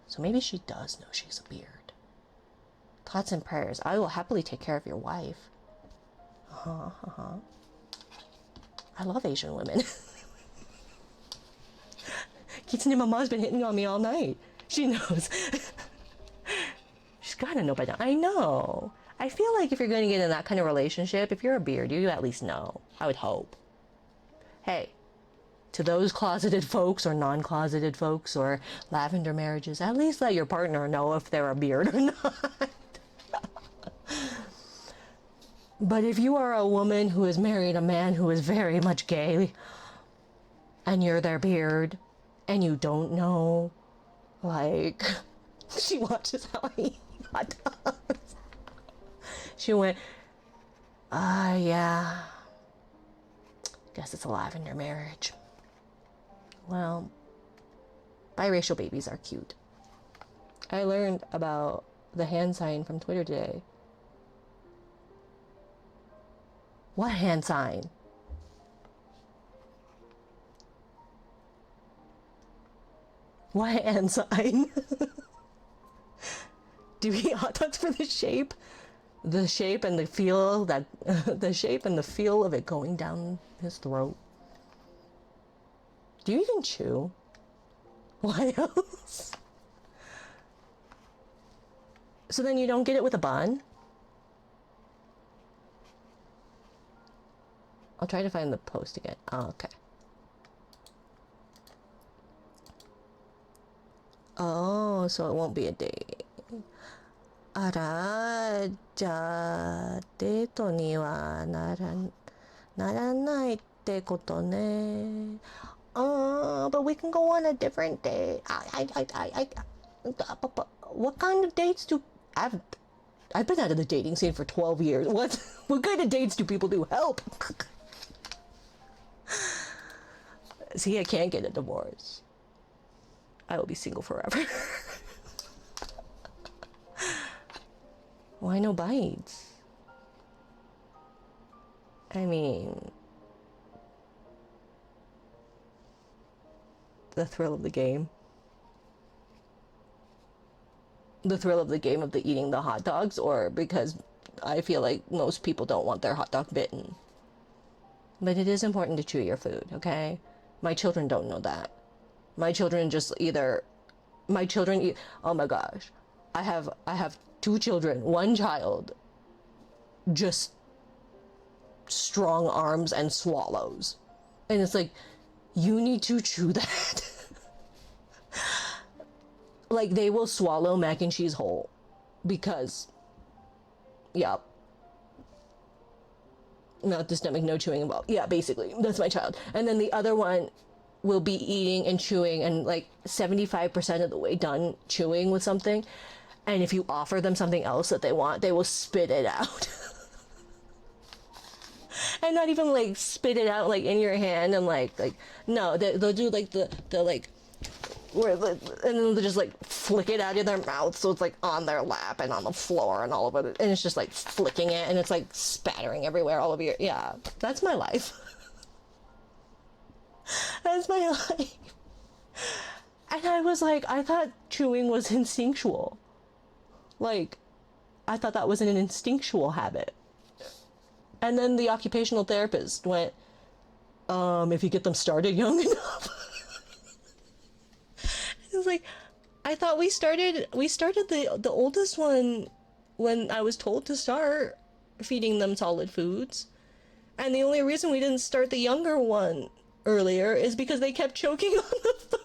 So maybe she does know she's a beard. Thoughts and prayers. I will happily take care of your wife. I love Asian women. Kitsune Mama's been hitting on me all night. She knows. She's gotta know by now. I know. I feel like if you're going to get in that kind of relationship, if you're a beard, you at least know. I would hope. Hey, to those closeted folks or non-closeted folks or lavender marriages, at least let your partner know if they're a beard or not. But if you are a woman who has married a man who is very much gay, and you're their beard, and you don't know, like, she watches how I eat hot dogs. She went, yeah, guess it's a lavender marriage. Well, biracial babies are cute. I learned about the hand sign from Twitter today. What hand sign? What hand sign? Do we eat hot dogs for the shape? The shape and the feel that the shape and the feel of it going down his throat. Do you even chew? Why else? So then you don't get it with a bun? I'll try to find the post again. Oh, okay. Oh, so it won't be a date. あら、じゃあ、デートにはならないってことね。But we can go on a different date. But what kind of dates do... I've been out of the dating scene for 12 years. What kind of dates do people do? Help! See, I can't get a divorce. I will be single forever. Why no bites? I mean, the thrill of the game. The thrill of the game of the eating the hot dogs, or because I feel like most people don't want their hot dog bitten. But it is important to chew your food, okay? My children don't know that. My children just either... oh my gosh. I have 2 children. One child just strong arms and swallows. And it's like, you need to chew that. Like, they will swallow mac and cheese whole. Because, yeah. Not the stomach, no chewing involved. Yeah, basically. That's my child. And then the other one will be eating and chewing and like 75% of the way done chewing with something. And if you offer them something else that they want, they will spit it out. And not even like spit it out like in your hand and like no, they'll do like the like where the, and then they just like flick it out of their mouth, so it's like on their lap and on the floor and all over it, and it's just like flicking it and it's like spattering everywhere all over your, yeah, that's my life. That's my life. And I was like, I thought chewing was instinctual. Like, I thought that was an instinctual habit. And then the occupational therapist went, if you get them started young enough. It was like, I thought we started the oldest one when I was told to start feeding them solid foods. And the only reason we didn't start the younger one earlier is because they kept choking on the food.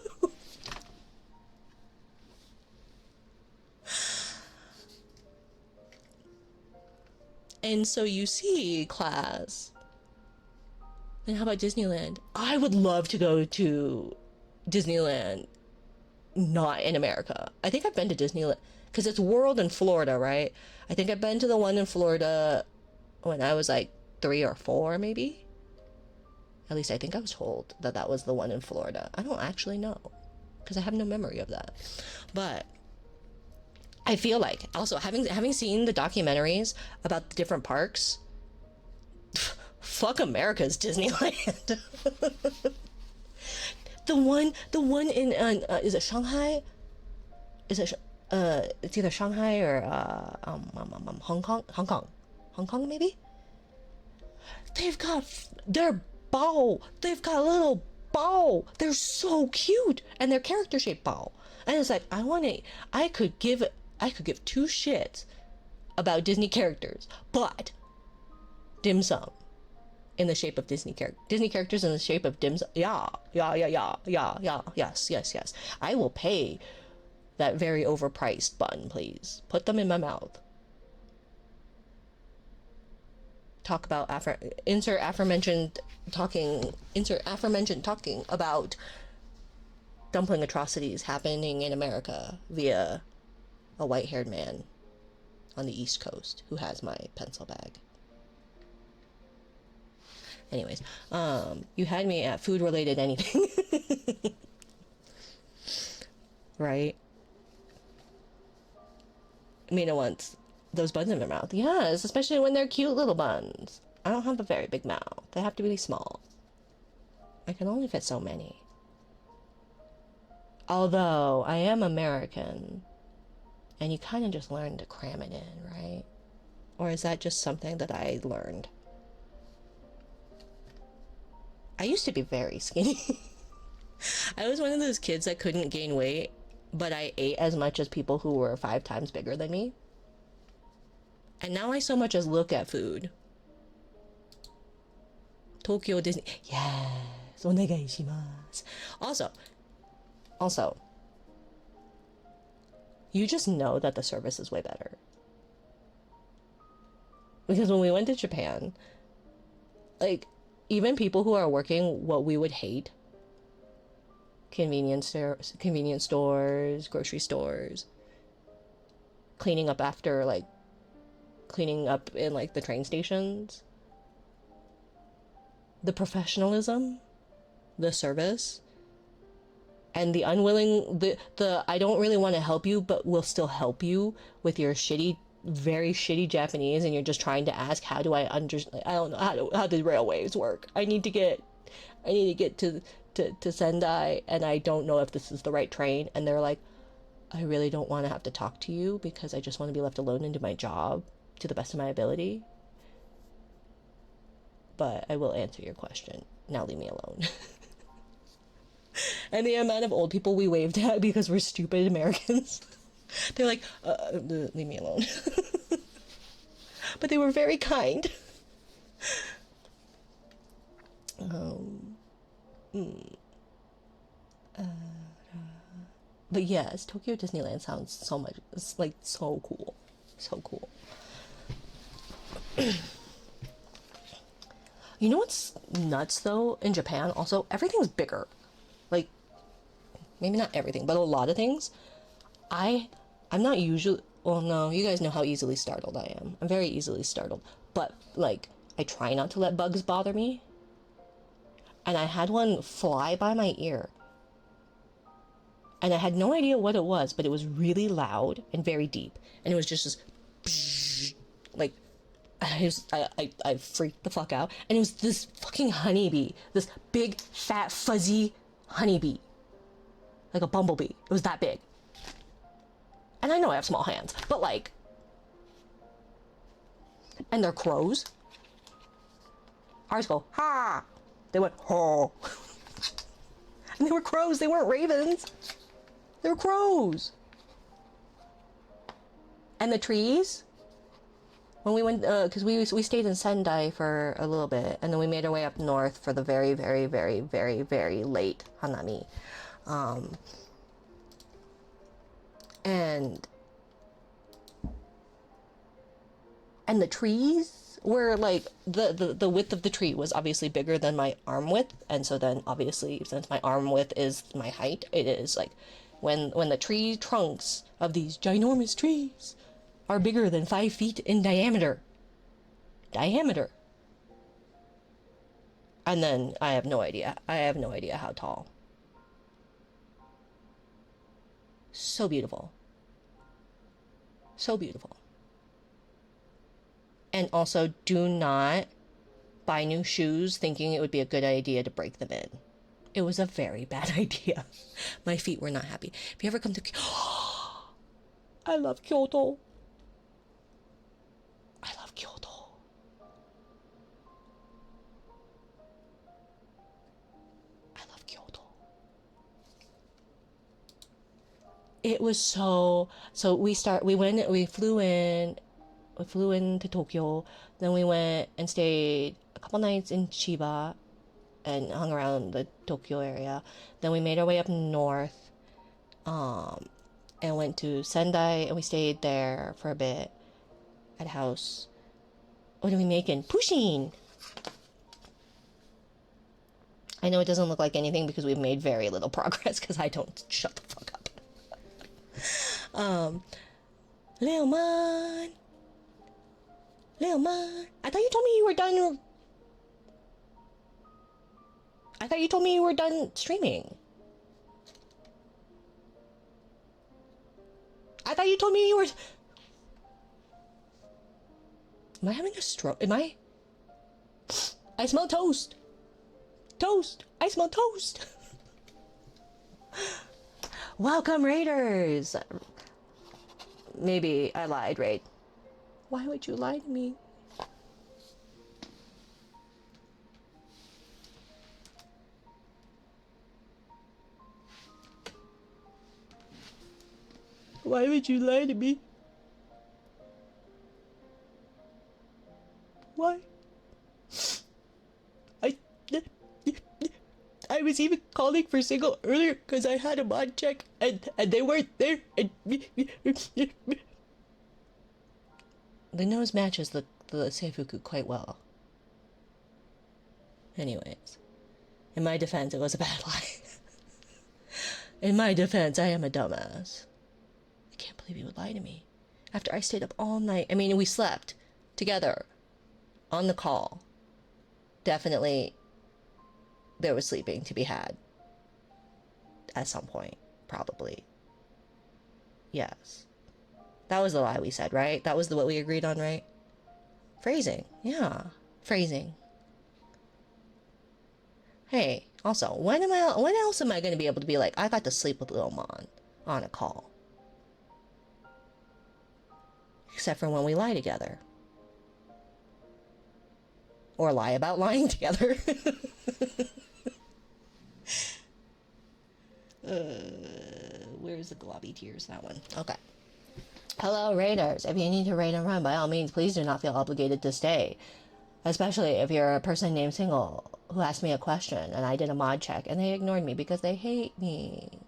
And so you see, class. And how about Disneyland? I would love to go to Disneyland, not in America. I think I've been to Disneyland, because it's World in Florida, right? I think I've been to the one in Florida when I was like 3 or 4, maybe. At least I think I was told that that was the one in Florida. I don't actually know, because I have no memory of that. But I feel like, also, having seen the documentaries about the different parks, fuck America's Disneyland. the one in is it Shanghai? Is it it's either Shanghai or Hong Kong maybe. They've got their bao. They've got a little bao. They're so cute, and they're character shaped bao. And it's like, I could give 2 shits about Disney characters, but dim sum in the shape of Disney characters in the shape of dim sum. Yeah, yes. I will pay that very overpriced bun, please. Put them in my mouth. Talk about insert aforementioned talking about dumpling atrocities happening in America via a white-haired man on the East Coast who has my pencil bag. Anyways, you had me at food-related anything. Right? Mina wants those buns in their mouth. Yes, especially when they're cute little buns. I don't have a very big mouth. They have to be small. I can only fit so many. Although, I am American, and you kind of just learn to cram it in, right? Or is that just something that I learned? I used to be very skinny. I was one of those kids that couldn't gain weight, but I ate as much as people who were 5 times bigger than me. And now I so much as look at food. Tokyo Disney. Yes. Onegai shimasu. Also, you just know that the service is way better. Because when we went to Japan, like, even people who are working what we would hate, convenience stores, grocery stores, cleaning up in like the train stations, the professionalism, the service, and the unwilling, the I don't really want to help you, but will still help you with your very shitty Japanese, and you're just trying to ask, how do I understand? I don't know how the railways work. I need to get to Sendai, and I don't know if this is the right train. And they're like, I really don't want to have to talk to you because I just want to be left alone and do my job to the best of my ability. But I will answer your question. Now leave me alone. And the amount of old people we waved at because we're stupid Americans. They're like, leave me alone. But they were very kind. But yes, Tokyo Disneyland sounds so much, it's like so cool. So cool. You know what's nuts though? In Japan also, everything's bigger. Like, maybe not everything, but a lot of things. I'm not usually, well, no, you guys know how easily startled I am. I'm very easily startled. But, like, I try not to let bugs bother me. And I had one fly by my ear. And I had no idea what it was, but it was really loud and very deep. And it was just this, like, I freaked the fuck out. And it was this fucking honeybee. This big, fat, fuzzy honeybee. Like a bumblebee. It was that big. And I know I have small hands, but like... And they're crows. Ours go, ha! They went, ho! And they were crows, they weren't ravens. They were crows. And the trees, when we went, because we stayed in Sendai for a little bit, and then we made our way up north for the very, very, very, very, very late Hanami. And the trees were like, the width of the tree was obviously bigger than my arm width, and so then obviously since my arm width is my height, it is like when the tree trunks of these ginormous trees are bigger than 5 feet in diameter. And then I have no idea how tall. So beautiful. So beautiful. And also, do not buy new shoes thinking it would be a good idea to break them in. It was a very bad idea. My feet were not happy. If you ever come to... I love Kyoto. I love Kyoto. I love Kyoto. It was so... So we flew into Tokyo, then we went and stayed a couple nights in Chiba and hung around the Tokyo area. Then we made our way up north, and went to Sendai, and we stayed there for a bit at a house. What are we making? Pusheen! I know it doesn't look like anything because we've made very little progress because I don't shut the fuck up. Leomon! I thought you told me you were done. I thought you told me you were done streaming. I thought you told me you were... Am I having a stroke? Am I? I smell toast. Toast. I smell toast. Welcome, Raiders. Maybe I lied, Raid. Why would you lie to me? Why would you lie to me? Why? I was even calling for single earlier because I had a mod check and they weren't there. And the nose matches the seifuku quite well. Anyways, in my defense, it was a bad lie. In my defense, I am a dumbass. I can't believe you would lie to me. After I stayed up all night. I mean, we slept together on the call. Definitely, there was sleeping to be had. At some point, probably. Yes. That was the lie we said, right? That was what we agreed on, right? Phrasing. Yeah. Phrasing. Hey, also, when else am I going to be able to be like, I got to sleep with Lil Mon on a call? Except for when we lie together. Or lie about lying together. Where's the globby tears? That one. Okay. Hello, Raiders. If you need to raid and run, by all means, please do not feel obligated to stay. Especially if you're a person named Single who asked me a question and I did a mod check and they ignored me because they hate me.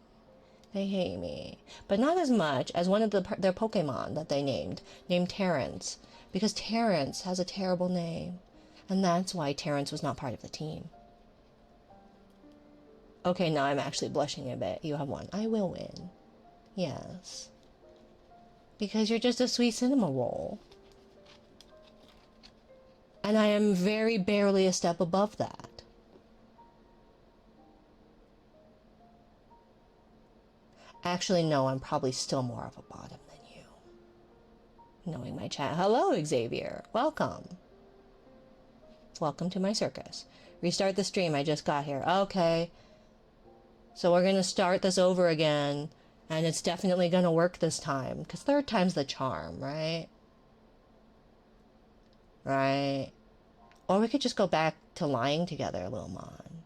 They hate me. But not as much as one of their Pokemon that they named Terrence. Because Terrence has a terrible name. And that's why Terrence was not part of the team. Okay, now I'm actually blushing a bit. You have won. I will win. Yes. Because you're just a sweet cinema roll. And I am very barely a step above that. Actually, no, I'm probably still more of a bottom than you. Knowing my chat. Hello, Xavier. Welcome. Welcome to my circus. Restart the stream. I just got here. Okay. So we're going to start this over again. And it's definitely going to work this time. Because third time's the charm, right? Right. Or we could just go back to lying together, Lil Mon.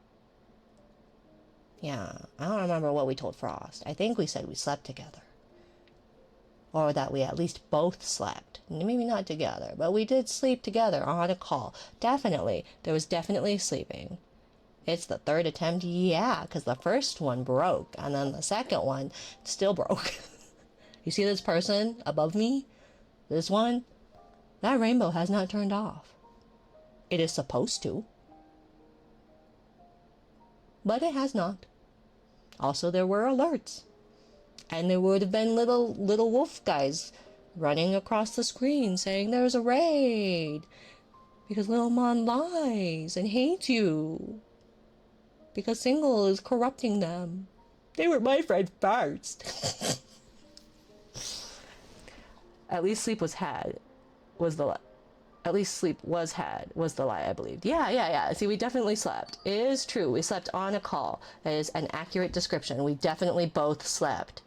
Yeah. I don't remember what we told Frost. I think we said we slept together. Or that we at least both slept. Maybe not together, but we did sleep together on a call. Definitely. There was definitely sleeping. It's the third attempt? Yeah, because the first one broke, and then the second one still broke. You see this person above me? This one? That rainbow has not turned off. It is supposed to. But it has not. Also, there were alerts. And there would have been little wolf guys running across the screen saying there's a raid. Because Lil Mon lies and hates you. Because Single is corrupting them. They were my friend first. At least sleep was had was the lie. At least sleep was had was the lie, I believed. Yeah. See, we definitely slept. It is true. We slept on a call. That is an accurate description. We definitely both slept.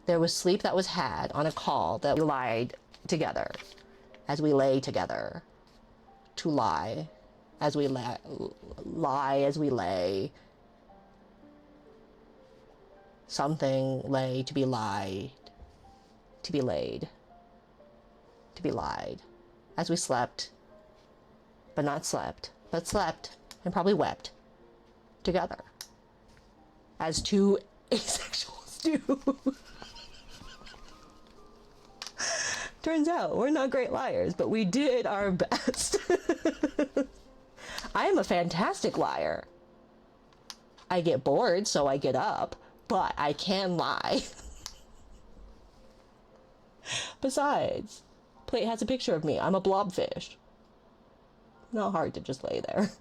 There was sleep that was had on a call that we lied together. As we lay together. To lie. As we lie as we lay. Something lay to be lied. To be laid. To be lied. As we slept. But not slept. But slept. And probably wept. Together. As two asexuals do. Turns out we're not great liars, but we did our best. I am a fantastic liar. I get bored, so I get up, but I can lie. Besides, Plate has a picture of me. I'm a blobfish. Not hard to just lay there.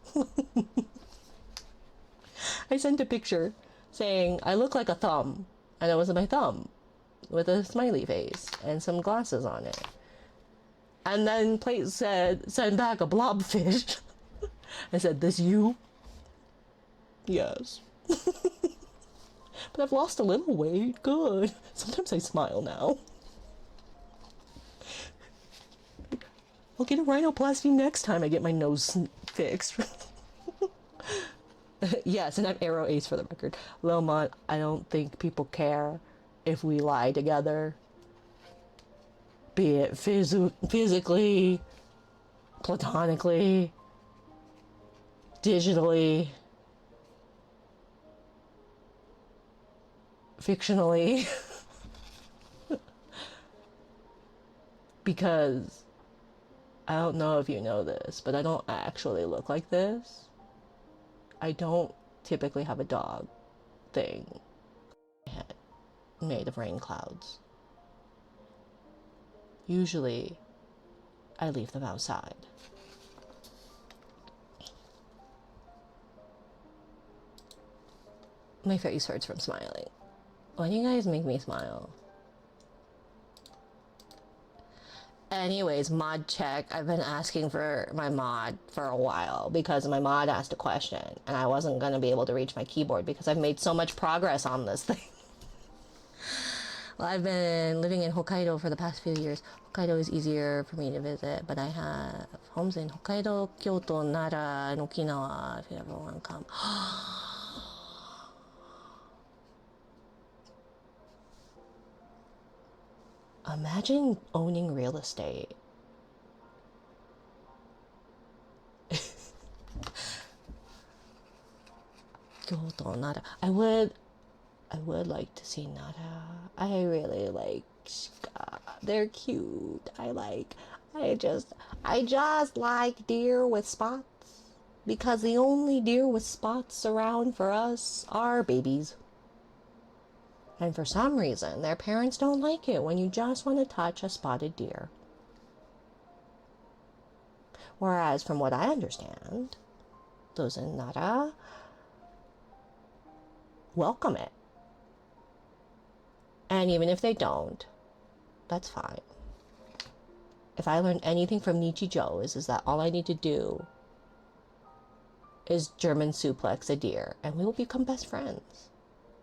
I sent a picture saying I look like a thumb, and it was my thumb with a smiley face and some glasses on it. And then Plate said, send back a blobfish. I said, this you? Yes. But I've lost a little weight. Good. Sometimes I smile now. I'll get a rhinoplasty next time I get my nose fixed. Yes, and I'm Arrow Ace for the record. Lil Mon, I don't think people care if we lie together. Be it physically, platonically, digitally, fictionally. Because I don't know if you know this, but I don't actually look like this. I don't typically have a dog thing made of rain clouds. Usually, I leave them outside. My face hurts from smiling. Why do you guys make me smile? Anyways, mod check. I've been asking for my mod for a while because my mod asked a question and I wasn't going to be able to reach my keyboard because I've made so much progress on this thing. Well, I've been living in Hokkaido for the past few years. Hokkaido is easier for me to visit, but I have homes in Hokkaido, Kyoto, Nara, and Okinawa if you ever want to come. Imagine owning real estate. Kyoto, Nara. I would like to see Nara. I really like they're cute. I just like deer with spots. Because the only deer with spots around for us are babies. And for some reason, their parents don't like it when you just want to touch a spotted deer. Whereas, from what I understand, those in Nara welcome it. And even if they don't, that's fine. If I learned anything from Nichijou is that all I need to do is German suplex a deer and we will become best friends.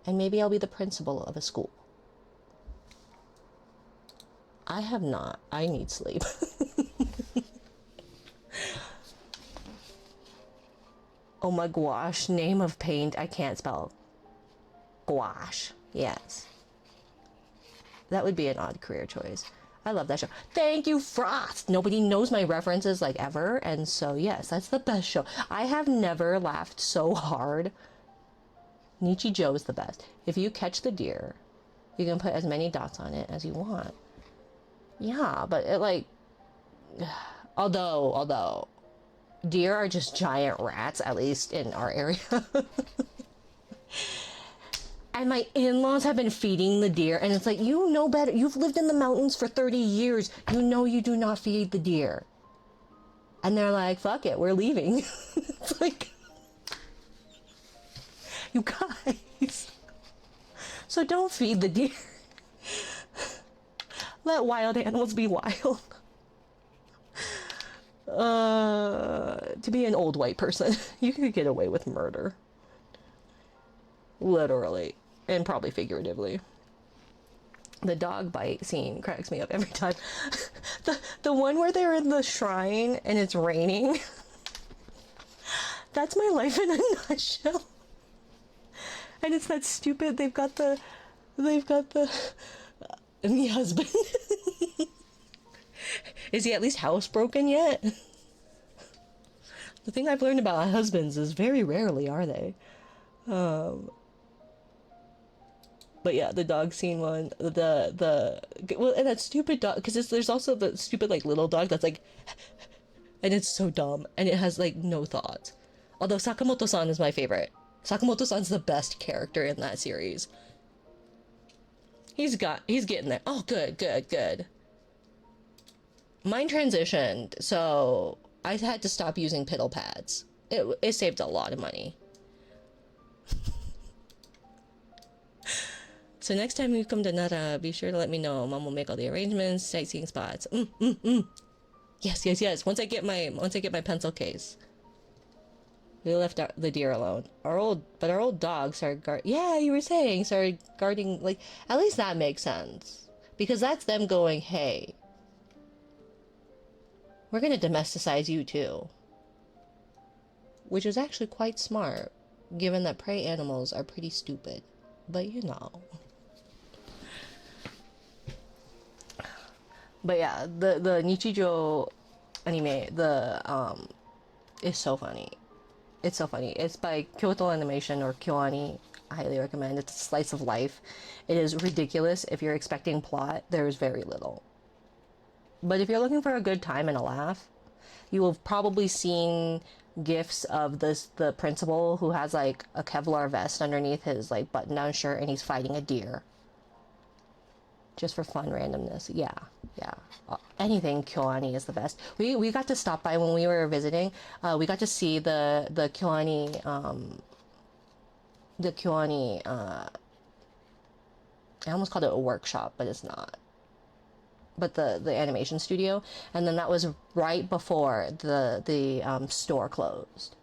And maybe I'll be the principal of a school. I have not. I need sleep. Oh my gosh, name of paint. I can't spell. Gouache. Yes. That would be an odd career choice. I love that show. Thank you, Frost! Nobody knows my references like ever, and so yes, that's the best show. I have never laughed so hard. Nichijou is the best. If you catch the deer, you can put as many dots on it as you want. Yeah, but it like... Although... Deer are just giant rats, at least in our area. And my in-laws have been feeding the deer, and it's like, you know better. You've lived in the mountains for 30 years. You know you do not feed the deer. And they're like, fuck it, we're leaving. It's like, you guys. So don't feed the deer. Let wild animals be wild. To be an old white person, you could get away with murder. Literally. And probably figuratively. The dog bite scene cracks me up every time. The one where they're in the shrine and it's raining. That's my life in a nutshell. And it's that stupid, they've got the and the husband. Is he at least housebroken yet? The thing I've learned about husbands is very rarely are they. But yeah, the dog scene one, well, and that stupid dog, because there's also the stupid like little dog that's like, and it's so dumb, and it has like no thoughts. Although Sakamoto-san is my favorite. Sakamoto-san's the best character in that series. He's getting there. Oh, good. Mine transitioned, so I had to stop using piddle pads. It saved a lot of money. So next time you come to Nara, be sure to let me know. Mom will make all the arrangements, sightseeing spots. Yes. Once I get my pencil case. We left the deer alone. Our old dogs started yeah, you were saying started guarding, like, at least that makes sense. Because that's them going, hey, we're gonna domesticize you too. Which is actually quite smart, given that prey animals are pretty stupid. But you know. But yeah, the Nichijou anime, is so funny. It's so funny. It's by Kyoto Animation or KyoAni. I highly recommend. It's a slice of life. It is ridiculous. If you're expecting plot, there's very little. But if you're looking for a good time and a laugh, you will have probably seen gifs of the principal who has like a Kevlar vest underneath his like button-down shirt and he's fighting a deer. Just for fun randomness. Yeah. Anything KyoAni is the best. We got to stop by when we were visiting. We got to see the KyoAni I almost called it a workshop, but it's not. But the animation studio, and then that was right before the store closed.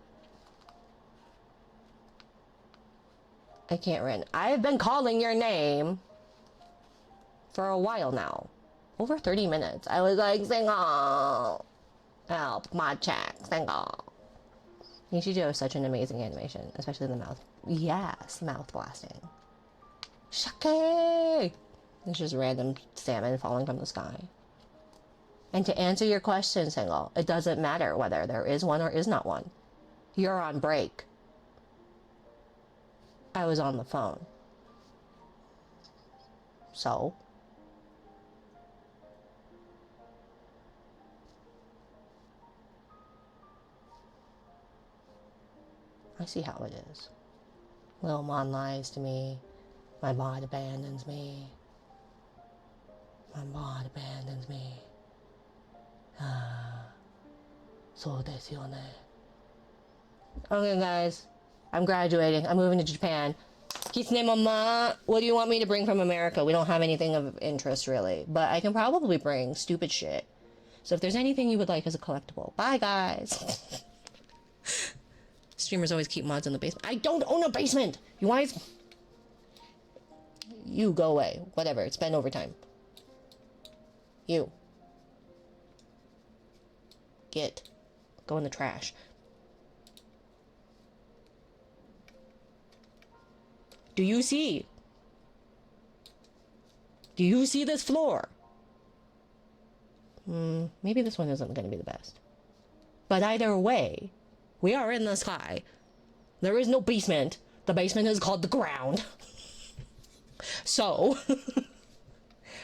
I can't run. I've been calling your name for a while now. Over 30 minutes. I was like, single. Help, my check, single. Nichijou is such an amazing animation, especially the mouth. Yes, mouth blasting. Shake! It's just random salmon falling from the sky. And to answer your question, single, it doesn't matter whether there is one or is not one. You're on break. I was on the phone. So? I see how it is. Little Mon lies to me. My bot abandons me. My bot abandons me. Ah, so desu yo ne. Okay, guys. I'm graduating. I'm moving to Japan. Kitsune Mama, what do you want me to bring from America? We don't have anything of interest, really. But I can probably bring stupid shit. So if there's anything you would like as a collectible. Bye, guys. Streamers always keep mods in the basement. I don't own a basement! You guys... You go away. Whatever. It's been overtime. You. Get. Go in the trash. Do you see? Do you see this floor? Maybe this one isn't going to be the best. But either way, we are in the sky. There is no basement. The basement is called the ground. So,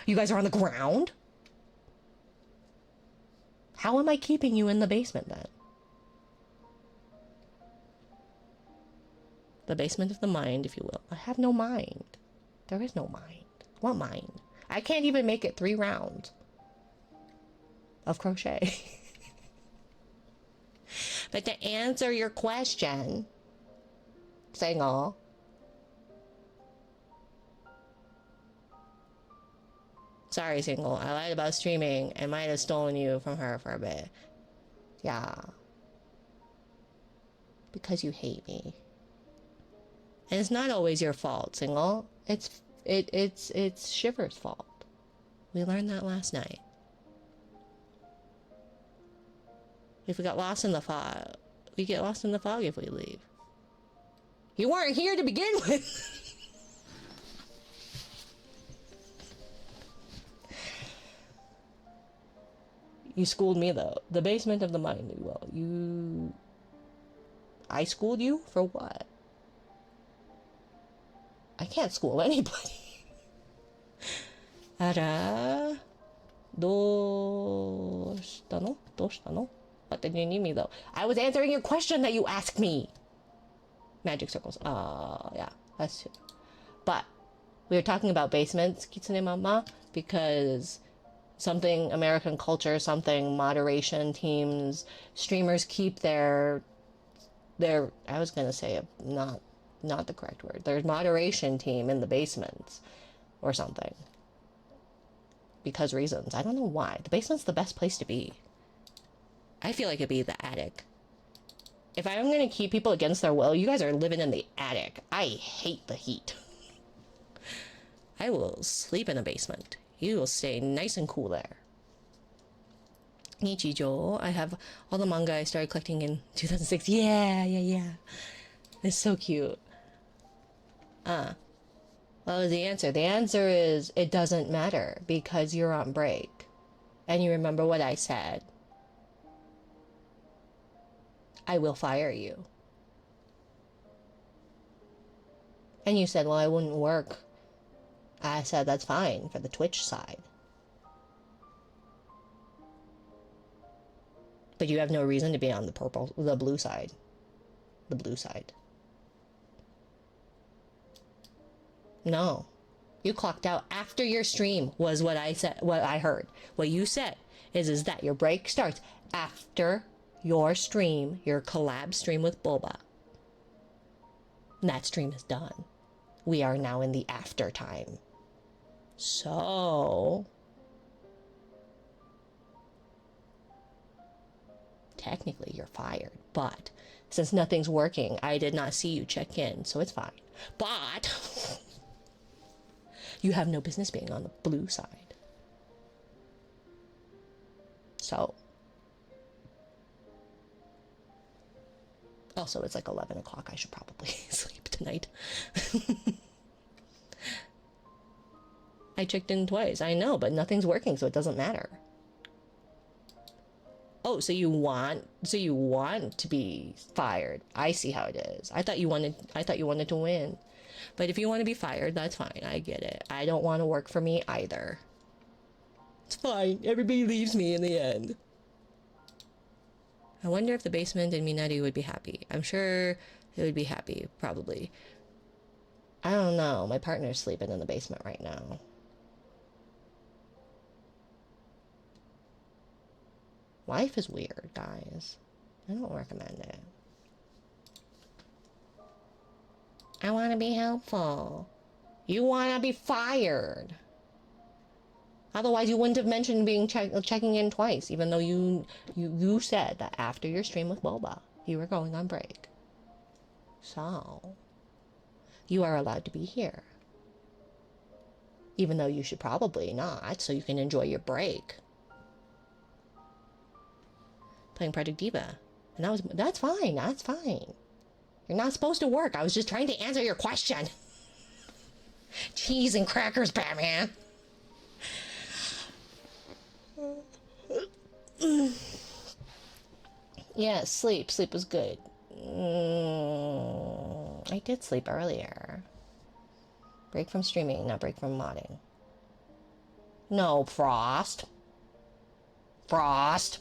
you guys are on the ground? How am I keeping you in the basement then? The basement of the mind, if you will. I have no mind. There is no mind. What mind? I can't even make it 3 rounds of crochet. But to answer your question, single. Sorry, single. I lied about streaming and might have stolen you from her for a bit. Yeah. Because you hate me. And it's not always your fault, single. It's Shiver's fault. We learned that last night. If we got lost in the fog, we get lost in the fog if we leave. You weren't here to begin with. You schooled me though. The basement of the mind. Well, I schooled you for what? I can't school anybody. Ara, doshita no? Doshita no? What did you need me though? I was answering your question that you asked me. Magic circles. Yeah, that's true. But we were talking about basements, Kitsune Mama, because something American culture, something moderation teams, streamers keep their I was gonna say not the correct word. There's moderation team in the basements or something. Because reasons. I don't know why. The basement's the best place to be. I feel like it'd be the attic. If I'm gonna keep people against their will, you guys are living in the attic. I hate the heat. I will sleep in a basement. You will stay nice and cool there. Nichijo. I have all the manga I started collecting in 2006. Yeah. It's so cute. What was the answer? The answer is it doesn't matter because you're on break. And you remember what I said. I will fire you. And you said, well, I wouldn't work. I said, that's fine for the Twitch side. But you have no reason to be on the blue side. The blue side. No. You clocked out after your stream was what I said, what I heard. What you said is that your break starts after your stream, your collab stream with Boba. And that stream is done. We are now in the after time. So, technically you're fired, but since nothing's working, I did not see you check in, so it's fine. But you have no business being on the blue side. So, also it's like 11 o'clock. I should probably sleep tonight. I checked in twice. I know, but nothing's working, so it doesn't matter. Oh, so you want to be fired. I see how it is. I thought you wanted to win. But if you want to be fired, that's fine. I get it. I don't want to work for me either. It's fine. Everybody leaves me in the end. I wonder if the basement and Minari would be happy. I'm sure they would be happy, probably. I don't know. My partner's sleeping in the basement right now. Life is weird, guys. I don't recommend it. I want to be helpful. You want to be fired. Otherwise, you wouldn't have mentioned being checking in twice, even though you said that after your stream with Boba, you were going on break. So, you are allowed to be here. Even though you should probably not, so you can enjoy your break. Playing Project Diva. And that's fine, that's fine. You're not supposed to work. I was just trying to answer your question. Cheese and crackers, Batman. Yeah, sleep. Sleep was good. I did sleep earlier. Break from streaming, not break from modding. No, Frost. Frost.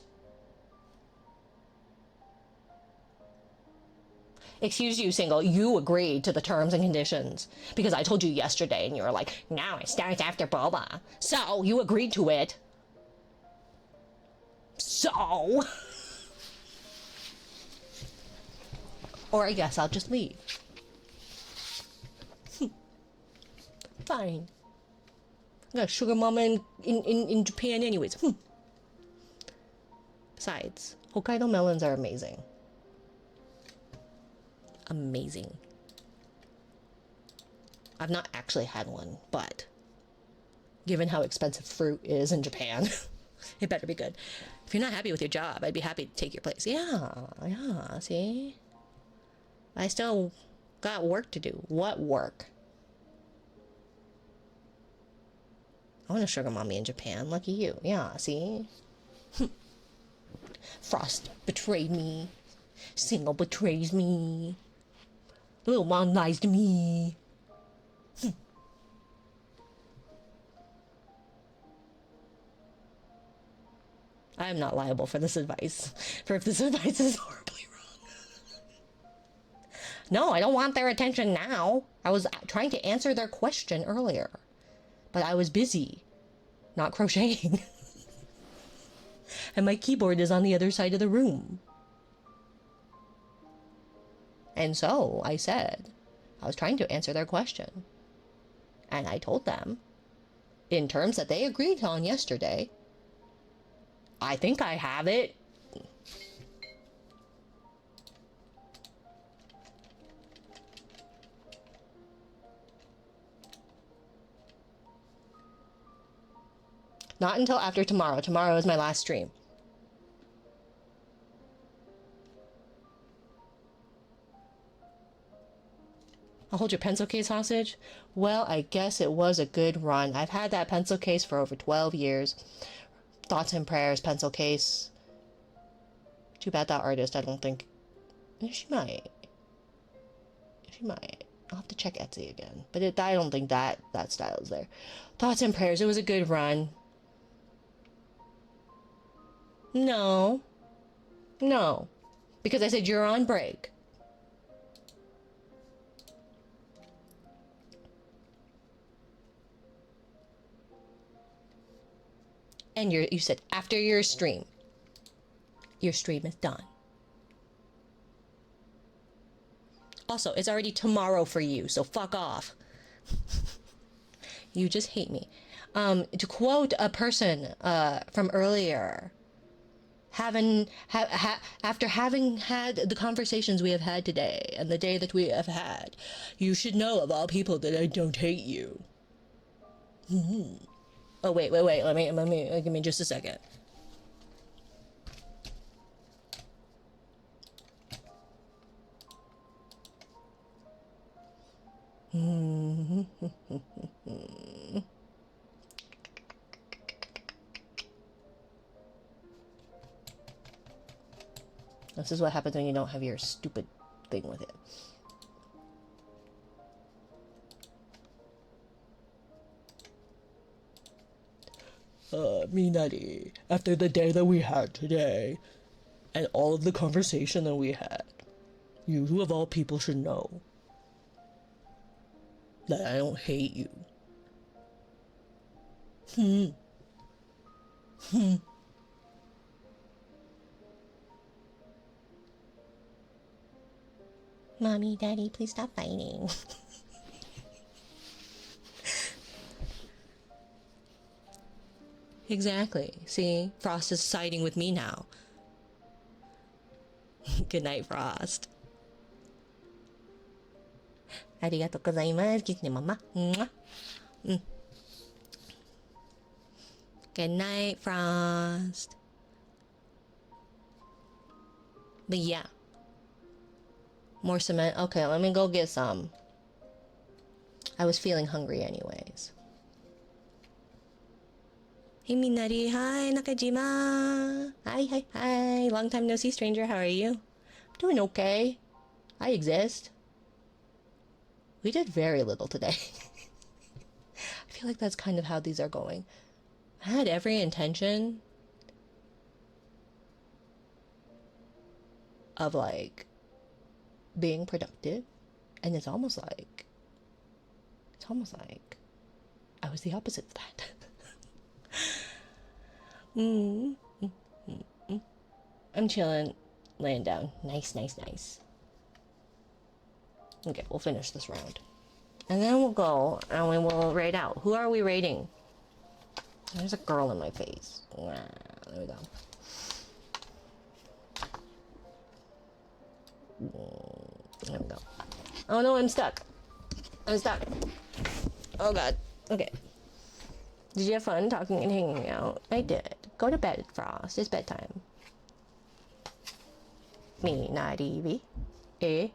Excuse you, Single. You agreed to the terms and conditions. Because I told you yesterday and you were like, no, it starts after Boba. So, you agreed to it. So... Or I guess I'll just leave. Fine. I got a sugar mama in Japan anyways. Besides, Hokkaido melons are amazing. Amazing. I've not actually had one, but given how expensive fruit is in Japan, it better be good. If you're not happy with your job, I'd be happy to take your place. Yeah, see? I still got work to do. What work? I want a sugar mommy in Japan. Lucky you. Yeah, see? Frost betrayed me. Single betrays me. Little mom lies to me. I am not liable for this advice. For if this advice is horribly wrong. No, I don't want their attention now. I was trying to answer their question earlier. But I was busy. Not crocheting. And my keyboard is on the other side of the room. And so I said, I was trying to answer their question. And I told them, in terms that they agreed on yesterday, I think I have it. Not until after tomorrow. Tomorrow is my last stream. I'll hold your pencil case hostage. Well, I guess it was a good run. I've had that pencil case for over 12 years. Thoughts and prayers, pencil case. Too bad that artist, I don't think... She might. She might. I'll have to check Etsy again. But I don't think that style is there. Thoughts and prayers, it was a good run. No. No. Because I said you're on break. And you said after your stream. Your stream is done. Also, it's already tomorrow for you, so fuck off. You just hate me. To quote a person from earlier, after having had the conversations we have had today and the day that we have had, you should know of all people that I don't hate you. Oh wait, let me give me just a second. This is what happens when you don't have your stupid thing with it. Minari, after the day that we had today, and all of the conversation that we had, you of all people should know. that I don't hate you. Hmm. Hmm. Mommy, Daddy, please stop fighting. Exactly. See, Frost is siding with me now. Good night, Frost. Arigatou gozaimasu. Kiss me, mama. Mwah. Good night, Frost. But yeah. More cement. Okay, let me go get some. I was feeling hungry anyways. Hey, Minari. Hi, Nakajima. Hi, hi, hi. Long time no see, stranger. How are you? I'm doing okay. I exist. We did very little today. I feel like that's kind of how these are going. I had every intention of like being productive, and it's almost like I was the opposite of that. I'm chilling, laying down. Nice, nice, nice. Okay, we'll finish this round. And then we'll go and we will raid out. Who are we raiding? There's a girl in my face. There we go. There we go. Oh no, I'm stuck. I'm stuck. Oh god. Okay. Did you have fun talking and hanging out? I did. Go to bed, Frost. It's bedtime. Me, not Evie. Eh?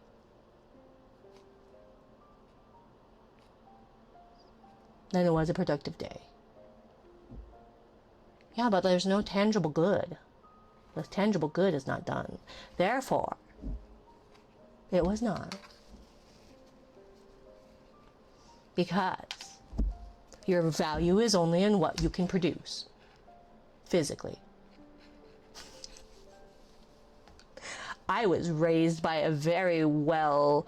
Then it was a productive day. Yeah, but there's no tangible good. The tangible good is not done. Therefore, it was not. Because your value is only in what you can produce physically. I was raised by a very well,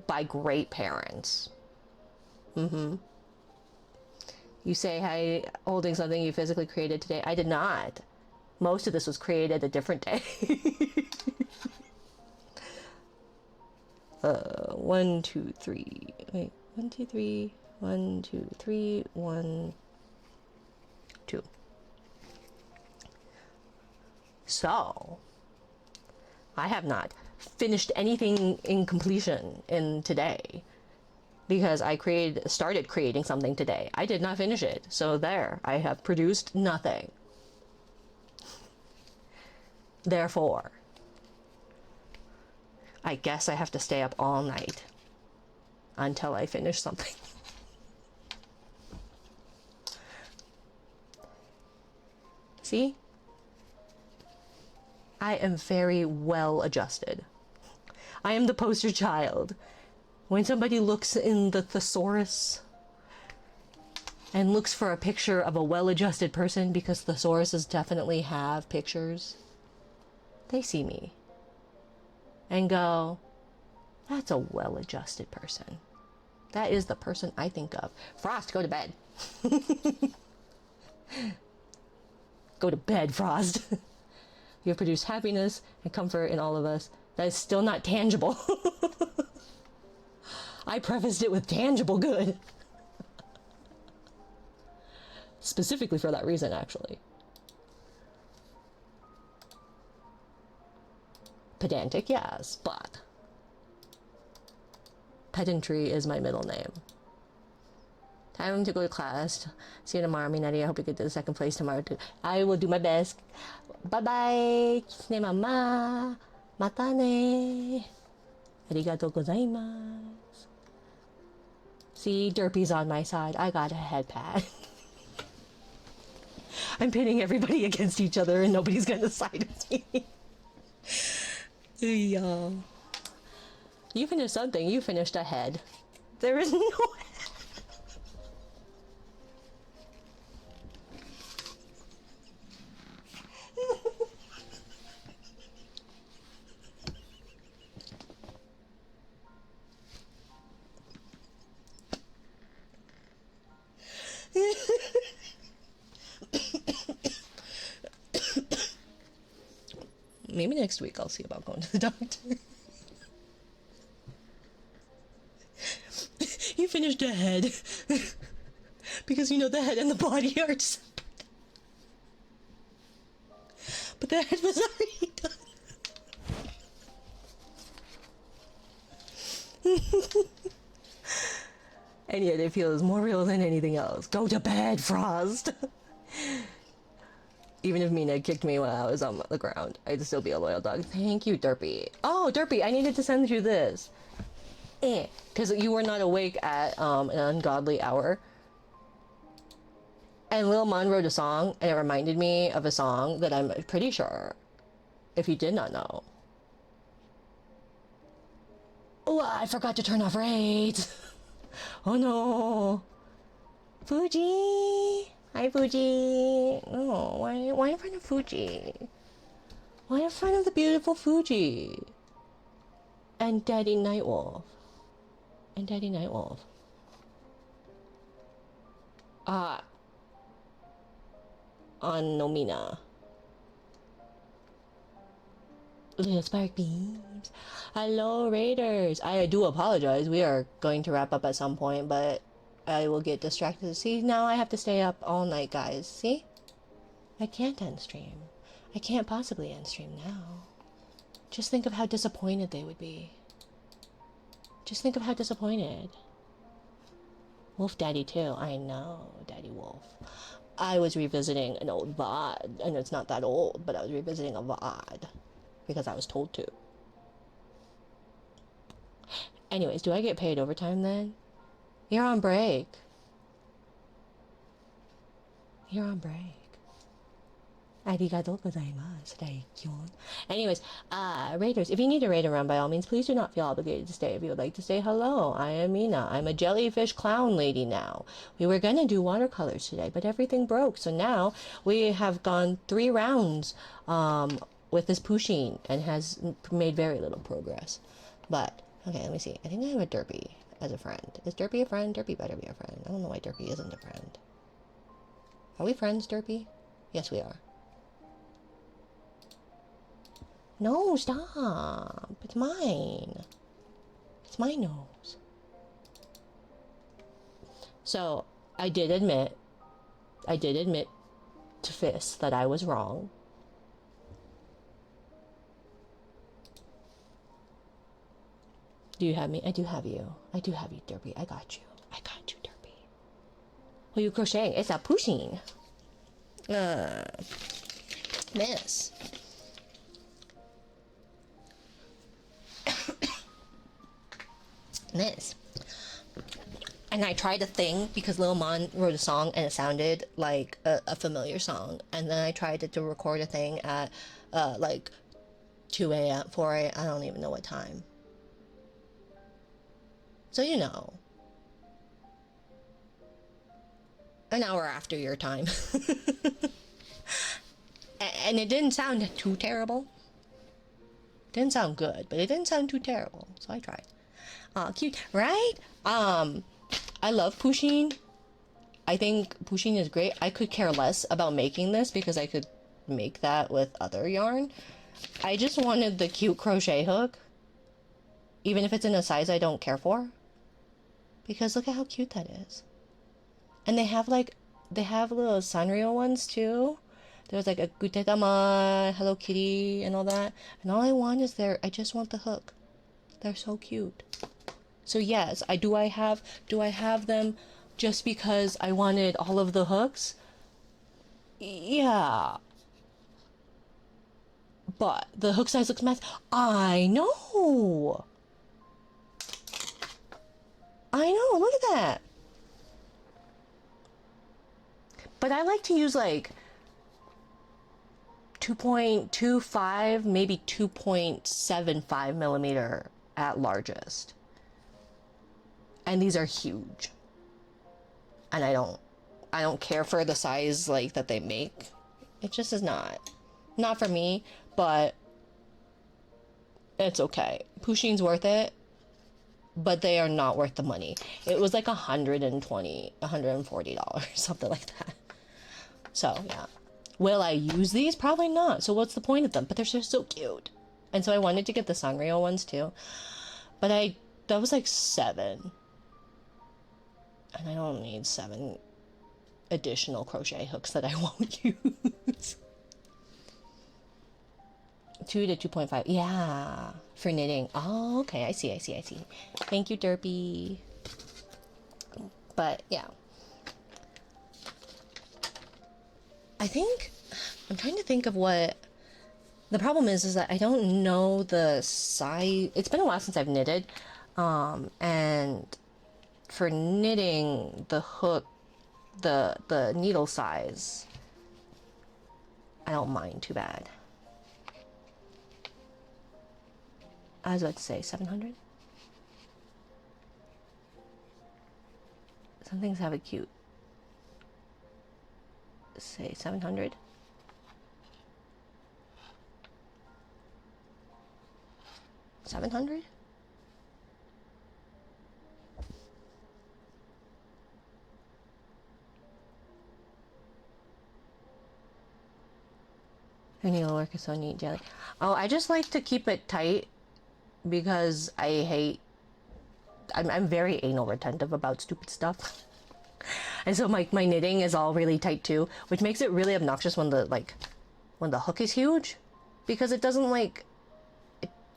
by great parents. You say, "Hi, holding something you physically created today." I did not. Most of this was created a different day. 1, 2, 3. Wait, 1, 2, 3. 1, 2, 3. 1, 2. So, I have not finished anything in completion in today. Because I started creating something today. I did not finish it. So there, I have produced nothing. Therefore, I guess I have to stay up all night until I finish something. See? I am very well adjusted. I am the poster child. When somebody looks in the thesaurus and looks for a picture of a well-adjusted person, because thesauruses definitely have pictures, they see me and go, that's a well-adjusted person. That is the person I think of. Frost, go to bed. Go to bed, Frost. You have produced happiness and comfort in all of us. That is still not tangible. I prefaced it with tangible good. Specifically for that reason, actually. Pedantic, yes, but pedantry is my middle name. Time to go to class. See you tomorrow, Minari. I hope you get to the second place tomorrow, too. I will do my best. Bye-bye. Kissune mama. Mata ne. Arigatou gozaimasu. See, Derpy's on my side. I got a head pad. I'm pitting everybody against each other and nobody's gonna side with me. Yeah. You finished something. You finished ahead. There is no head. Maybe next week I'll see about going to the doctor. You finished the head. Because you know the head and the body are separate. But the head was already done. And yet it feels more real than anything else. Go to bed, Frost. Even if Mina kicked me when I was on the ground, I'd still be a loyal dog. Thank you, Derpy. Oh, Derpy, I needed to send you this. Because you were not awake at an ungodly hour. And Lil Mon wrote a song, and it reminded me of a song that I'm pretty sure, if you did not know. Oh, I forgot to turn off raids. Oh no. Fuji. Hi, Fuji. Oh, why in front of Fuji? Why in front of the beautiful Fuji? And Daddy Nightwolf. And Daddy Nightwolf. On Nomina. Little spark beams. Hello, Raiders. I do apologize. We are going to wrap up at some point, but I will get distracted. See, now I have to stay up all night, guys. See? I can't end stream. I can't possibly end stream now. Just think of how disappointed they would be. Just think of how disappointed. Wolf Daddy too. I know, Daddy Wolf. I was revisiting an old VOD, and it's not that old, but I was revisiting a VOD because I was told to. Anyways, do I get paid overtime then? You're on break. You're on break. Arigatou gozaimasu, Raikyon. Anyways, Raiders, if you need to raid around, by all means, please do not feel obligated to stay. If you would like to say hello, I am Mina. I'm a jellyfish clown lady now. We were gonna do watercolors today, but everything broke. So now we have gone 3 rounds with this Pusheen and has made very little progress. But, okay, let me see. I think I have a Derpy as a friend. Is Derpy a friend? Derpy better be a friend. I don't know why Derpy isn't a friend. Are we friends, Derpy? Yes, we are. No, stop. It's mine. It's my nose. So, I did admit to Fist that I was wrong. Do you have me? I do have you. I do have you, Derpy. I got you. I got you, Derpy. What are you crocheting? It's a pushing. Miss. Miss. And I tried a thing because Lil Mon wrote a song and it sounded like a familiar song. And then I tried to record a thing at like 2 a.m., 4 a.m., I don't even know what time. So you know. An hour after your time. And it didn't sound too terrible. Didn't sound good, but it didn't sound too terrible. So I tried. Cute, right? I love Pusheen. I think Pusheen is great. I could care less about making this because I could make that with other yarn. I just wanted the cute crochet hook. Even if it's in a size I don't care for. Because look at how cute that is. And they have little Sanrio ones too. There's like a Gutetama, Hello Kitty, and all that. And all I want is I just want the hook. They're so cute. So yes, do I have them just because I wanted all of the hooks? Yeah. But the hook size looks massive. I know. Look at that. But I like to use like 2.25, maybe 2.75 millimeter at largest. And these are huge. And I don't care for the size like that they make. It just is not for me, but it's okay. Pusheen's worth it, but they are not worth the money. It was like $140, something like that. So yeah, Will I use these? Probably not. So what's the point of them? But they're just so cute. And so I wanted to get the Sanrio ones too. But that was like 7. And I don't need 7 additional crochet hooks that I won't use. 2 to 2.5. Yeah. For knitting. Oh, okay. I see. Thank you, Derpy. But yeah. I think I'm trying to think of what the problem is that I don't know the size. It's been a while since I've knitted, and for knitting, the hook, the needle size, I don't mind too bad. I was about to say 700. Some things have a cute. Say 700. $700? Her needle work is so neat, Jelly. Oh, I just like to keep it tight because I'm very anal retentive about stupid stuff. And so my knitting is all really tight too, which makes it really obnoxious when the hook is huge, because it doesn't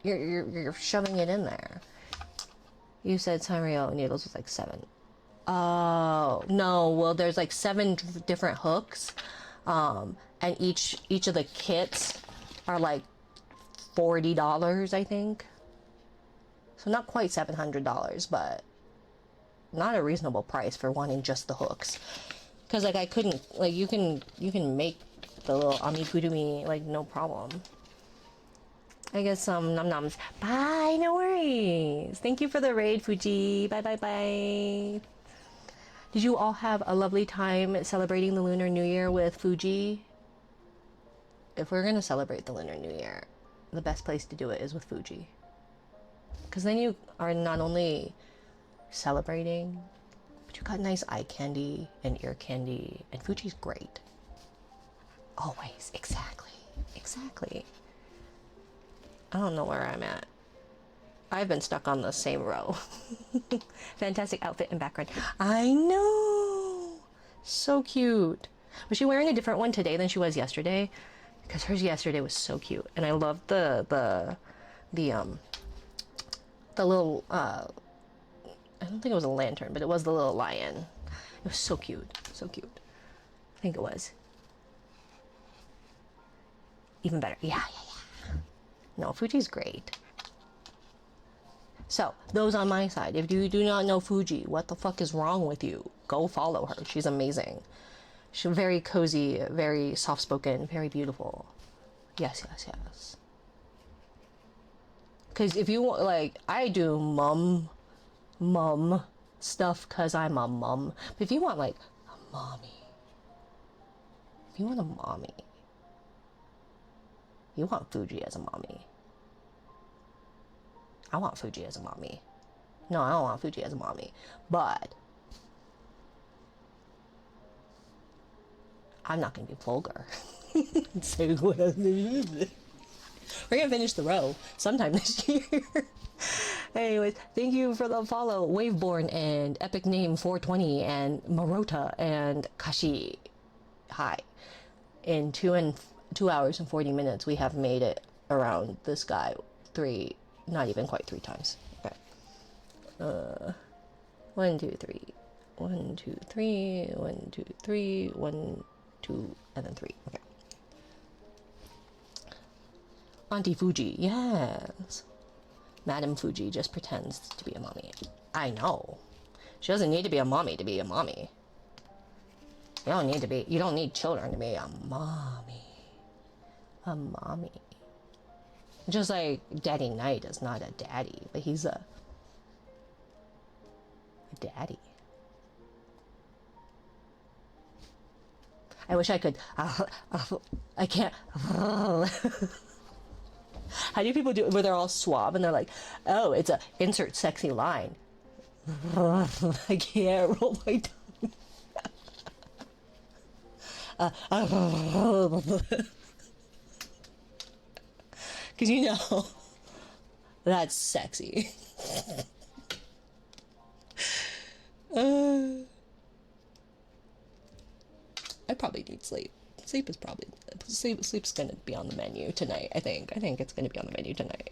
you're shoving it in there. You said Sanrio needles was like 7. Oh no, well there's like 7 different hooks, and each of the kits are like $40, I think. So not quite $700, but not a reasonable price for wanting just the hooks. Because like I couldn't, like you can make the little amigurumi like no problem. I guess some num nums. Bye, no worries. Thank you for the raid, Fuji. Bye bye bye. Did you all have a lovely time celebrating the Lunar New Year with Fuji? If we're gonna celebrate the Lunar New Year, the best place to do it is with Fuji. Because then you are not only celebrating, but you got nice eye candy and ear candy, and Fuji's great. Always. Exactly. I don't know where I'm at. I've been stuck on the same row. Fantastic outfit and background. I know. So cute. Was she wearing a different one today than she was yesterday? Because hers yesterday was so cute, and I loved the little I don't think it was a lantern, but it was the little lion. It was so cute. I think it was. Even better. Yeah. No, Fuji's great. So, those on my side, if you do not know Fuji, what the fuck is wrong with you? Go follow her. She's amazing. She's very cozy, very soft-spoken, very beautiful. Yes. Because if you want, like, I do mum stuff because I'm a mum. But if you want, like, a mommy, if you want a mommy, you want Fuji as a mommy. I want Fuji as a mommy. No, I don't want Fuji as a mommy. But I'm not going to be vulgar. We're going to finish the row sometime this year. Anyways, thank you for the follow, Waveborn and Epic Name 420 and Marota and Kashi. Hi. In 2 hours and 40 minutes, we have made it around this guy 3, not even quite 3 times. Okay. 1, 2, 3. 1, 2, 3. 1, 2, 3. 1, 2, and then 3. Okay. Auntie Fuji, yes. Madam Fuji just pretends to be a mommy. I know. She doesn't need to be a mommy to be a mommy. You don't need children to be a mommy. A mommy. Just like Daddy Knight is not a daddy, but he's a daddy. I wish I could. I can't. How do people do it where they're all suave and they're like, oh, it's a insert sexy line. I can't roll my tongue. Because you know, that's sexy. uh, I probably need sleep. Sleep's gonna be on the menu tonight. I think it's gonna be on the menu tonight.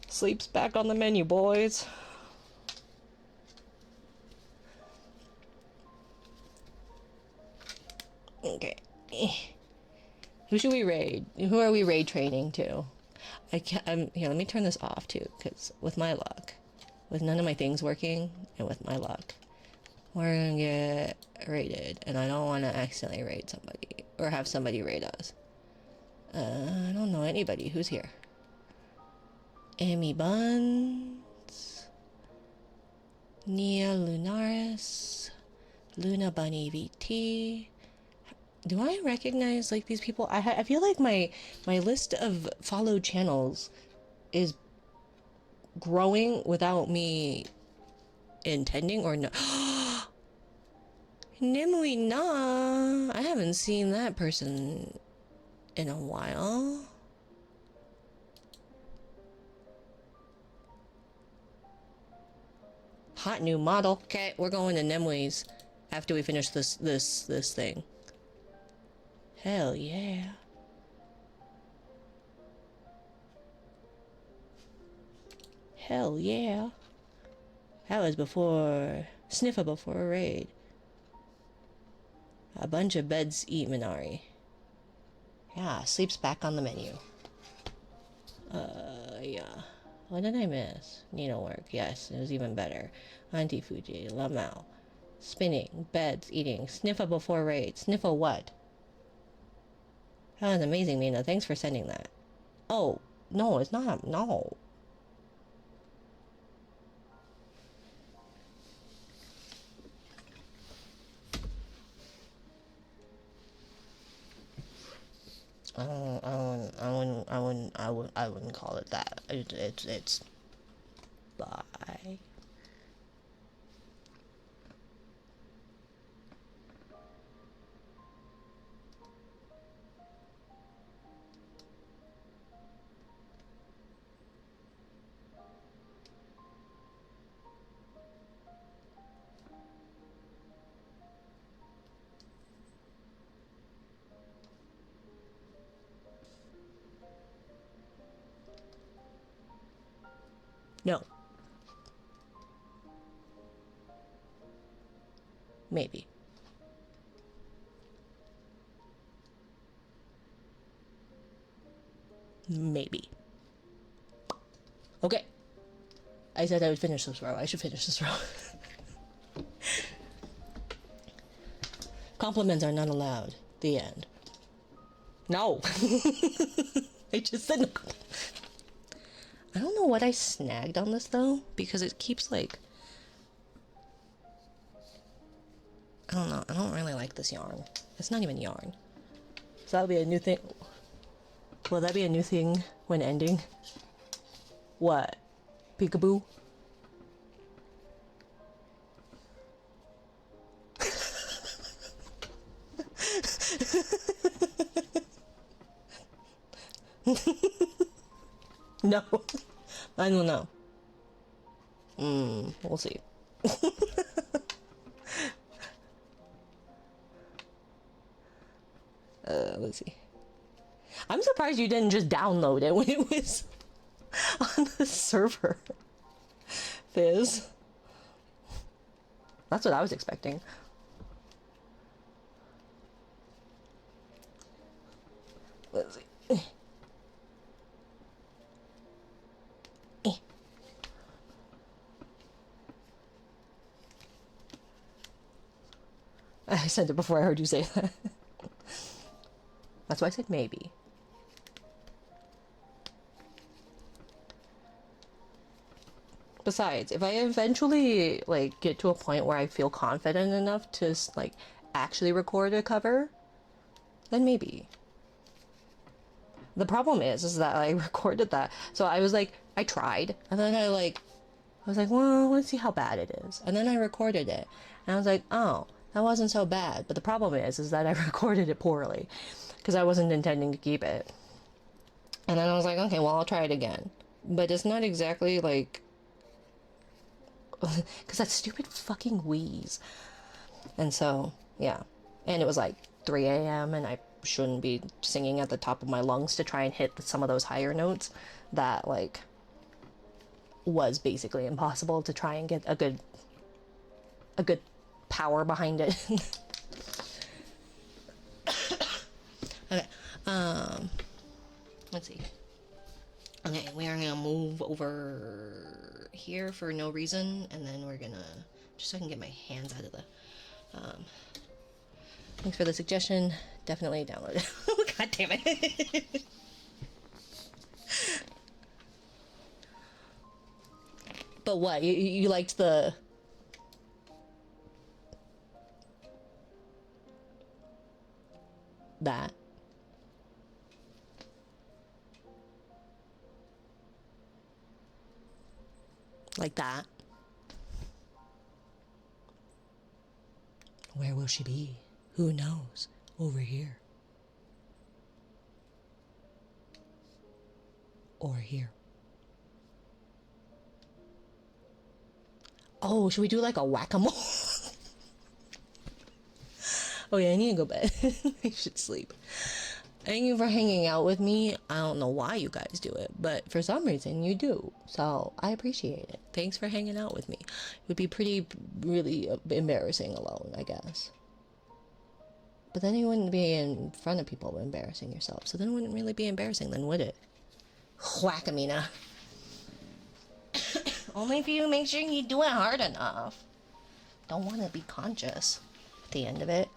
Sleep's back on the menu, boys. Okay. Who should we raid? Who are we raid training to? I can't. Here, let me turn this off too, because with my luck, with none of my things working, and with my luck, we're gonna get raided, and I don't want to accidentally raid somebody or have somebody raid us. I don't know anybody who's here. Amy Buns, Nia Lunaris, Luna Bunny VT. Do I recognize like these people? I feel like my list of followed channels is growing without me intending or no. Nimui Na. I haven't seen that person in a while. Hot new model. Okay, we're going to Nimui's after we finish this thing. Hell yeah. Hell yeah. That was before Sniffer before a raid. A bunch of beds eat Minari. Yeah, sleep's back on the menu. Yeah. What did I miss? Needlework. Yes, it was even better. Auntie Fuji, Lamau. Spinning, beds, eating. Sniffer before raid. Sniffer what? That was amazing, Mina. Thanks for sending that. Oh, no, it's not. No. I wouldn't call it that. It's bye. No. Maybe. Maybe. Okay. I said I would finish this row. I should finish this row. Compliments are not allowed. The end. No. I just said no. I don't know what I snagged on this though, because it keeps like... I don't know. I don't really like this yarn. It's not even yarn. So that'll be a new thing. Will that be a new thing when ending? What? Peekaboo? No. I don't know. We'll see. Let's see. I'm surprised you didn't just download it when it was on the server. Fizz. That's what I was expecting. Let's see. I said it before I heard you say that. That's why I said maybe. Besides, if I eventually like get to a point where I feel confident enough to like actually record a cover, then maybe. The problem is that I recorded that, so I was like, I tried, and then I was like, well, let's see how bad it is, and then I recorded it, and I was like, oh, that wasn't so bad. But the problem is that I recorded it poorly because I wasn't intending to keep it. And then I was like, okay, well, I'll try it again. But it's not exactly like, because that stupid fucking wheeze. And so, yeah. And it was like 3 a.m. and I shouldn't be singing at the top of my lungs to try and hit some of those higher notes that, like, was basically impossible to try and get a good power behind it. Okay, let's see. Okay, we are gonna move over here for no reason, and then we're gonna, just so I can get my hands out of the, thanks for the suggestion. Definitely download it. God damn it. But what, you liked the... that? Like that? Where will she be? Who knows? Over here. Or here. Oh, should we do like a whack-a-mole? Oh yeah, I need to go bed. I should sleep. Thank you for hanging out with me. I don't know why you guys do it, but for some reason you do. So I appreciate it. Thanks for hanging out with me. It would be really embarrassing alone, I guess. But then you wouldn't be in front of people embarrassing yourself. So then it wouldn't really be embarrassing, then would it? Whack-a-mina. Only if you make sure you do it hard enough. Don't want to be conscious at the end of it.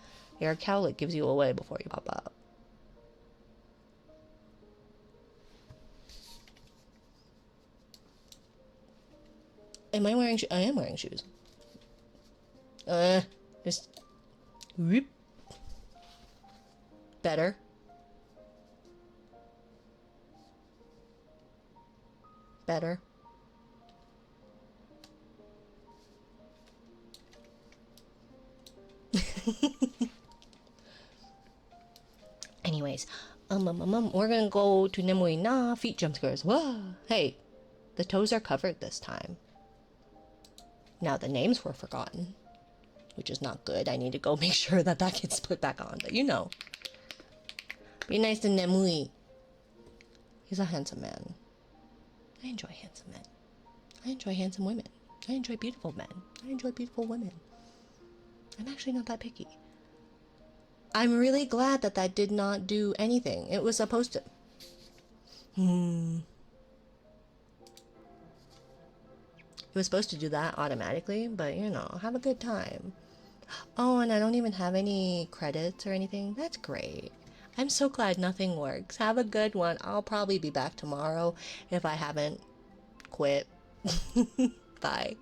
Your cowlick gives you away before you pop up. Am I wearing shoes? I am wearing shoes. Just... whoop. Better. Better. Anyways, we're gonna go to Nemui Na, feet jump scares. Whoa! Hey, the toes are covered this time. Now the names were forgotten, which is not good. I need to go make sure that gets put back on, but you know. Be nice to Nemui. He's a handsome man. I enjoy handsome men. I enjoy handsome women. I enjoy beautiful men. I enjoy beautiful women. I'm actually not that picky. I'm really glad that did not do anything. It was supposed to... It was supposed to do that automatically, but you know, have a good time. Oh, and I don't even have any credits or anything. That's great. I'm so glad nothing works. Have a good one. I'll probably be back tomorrow if I haven't quit. Bye.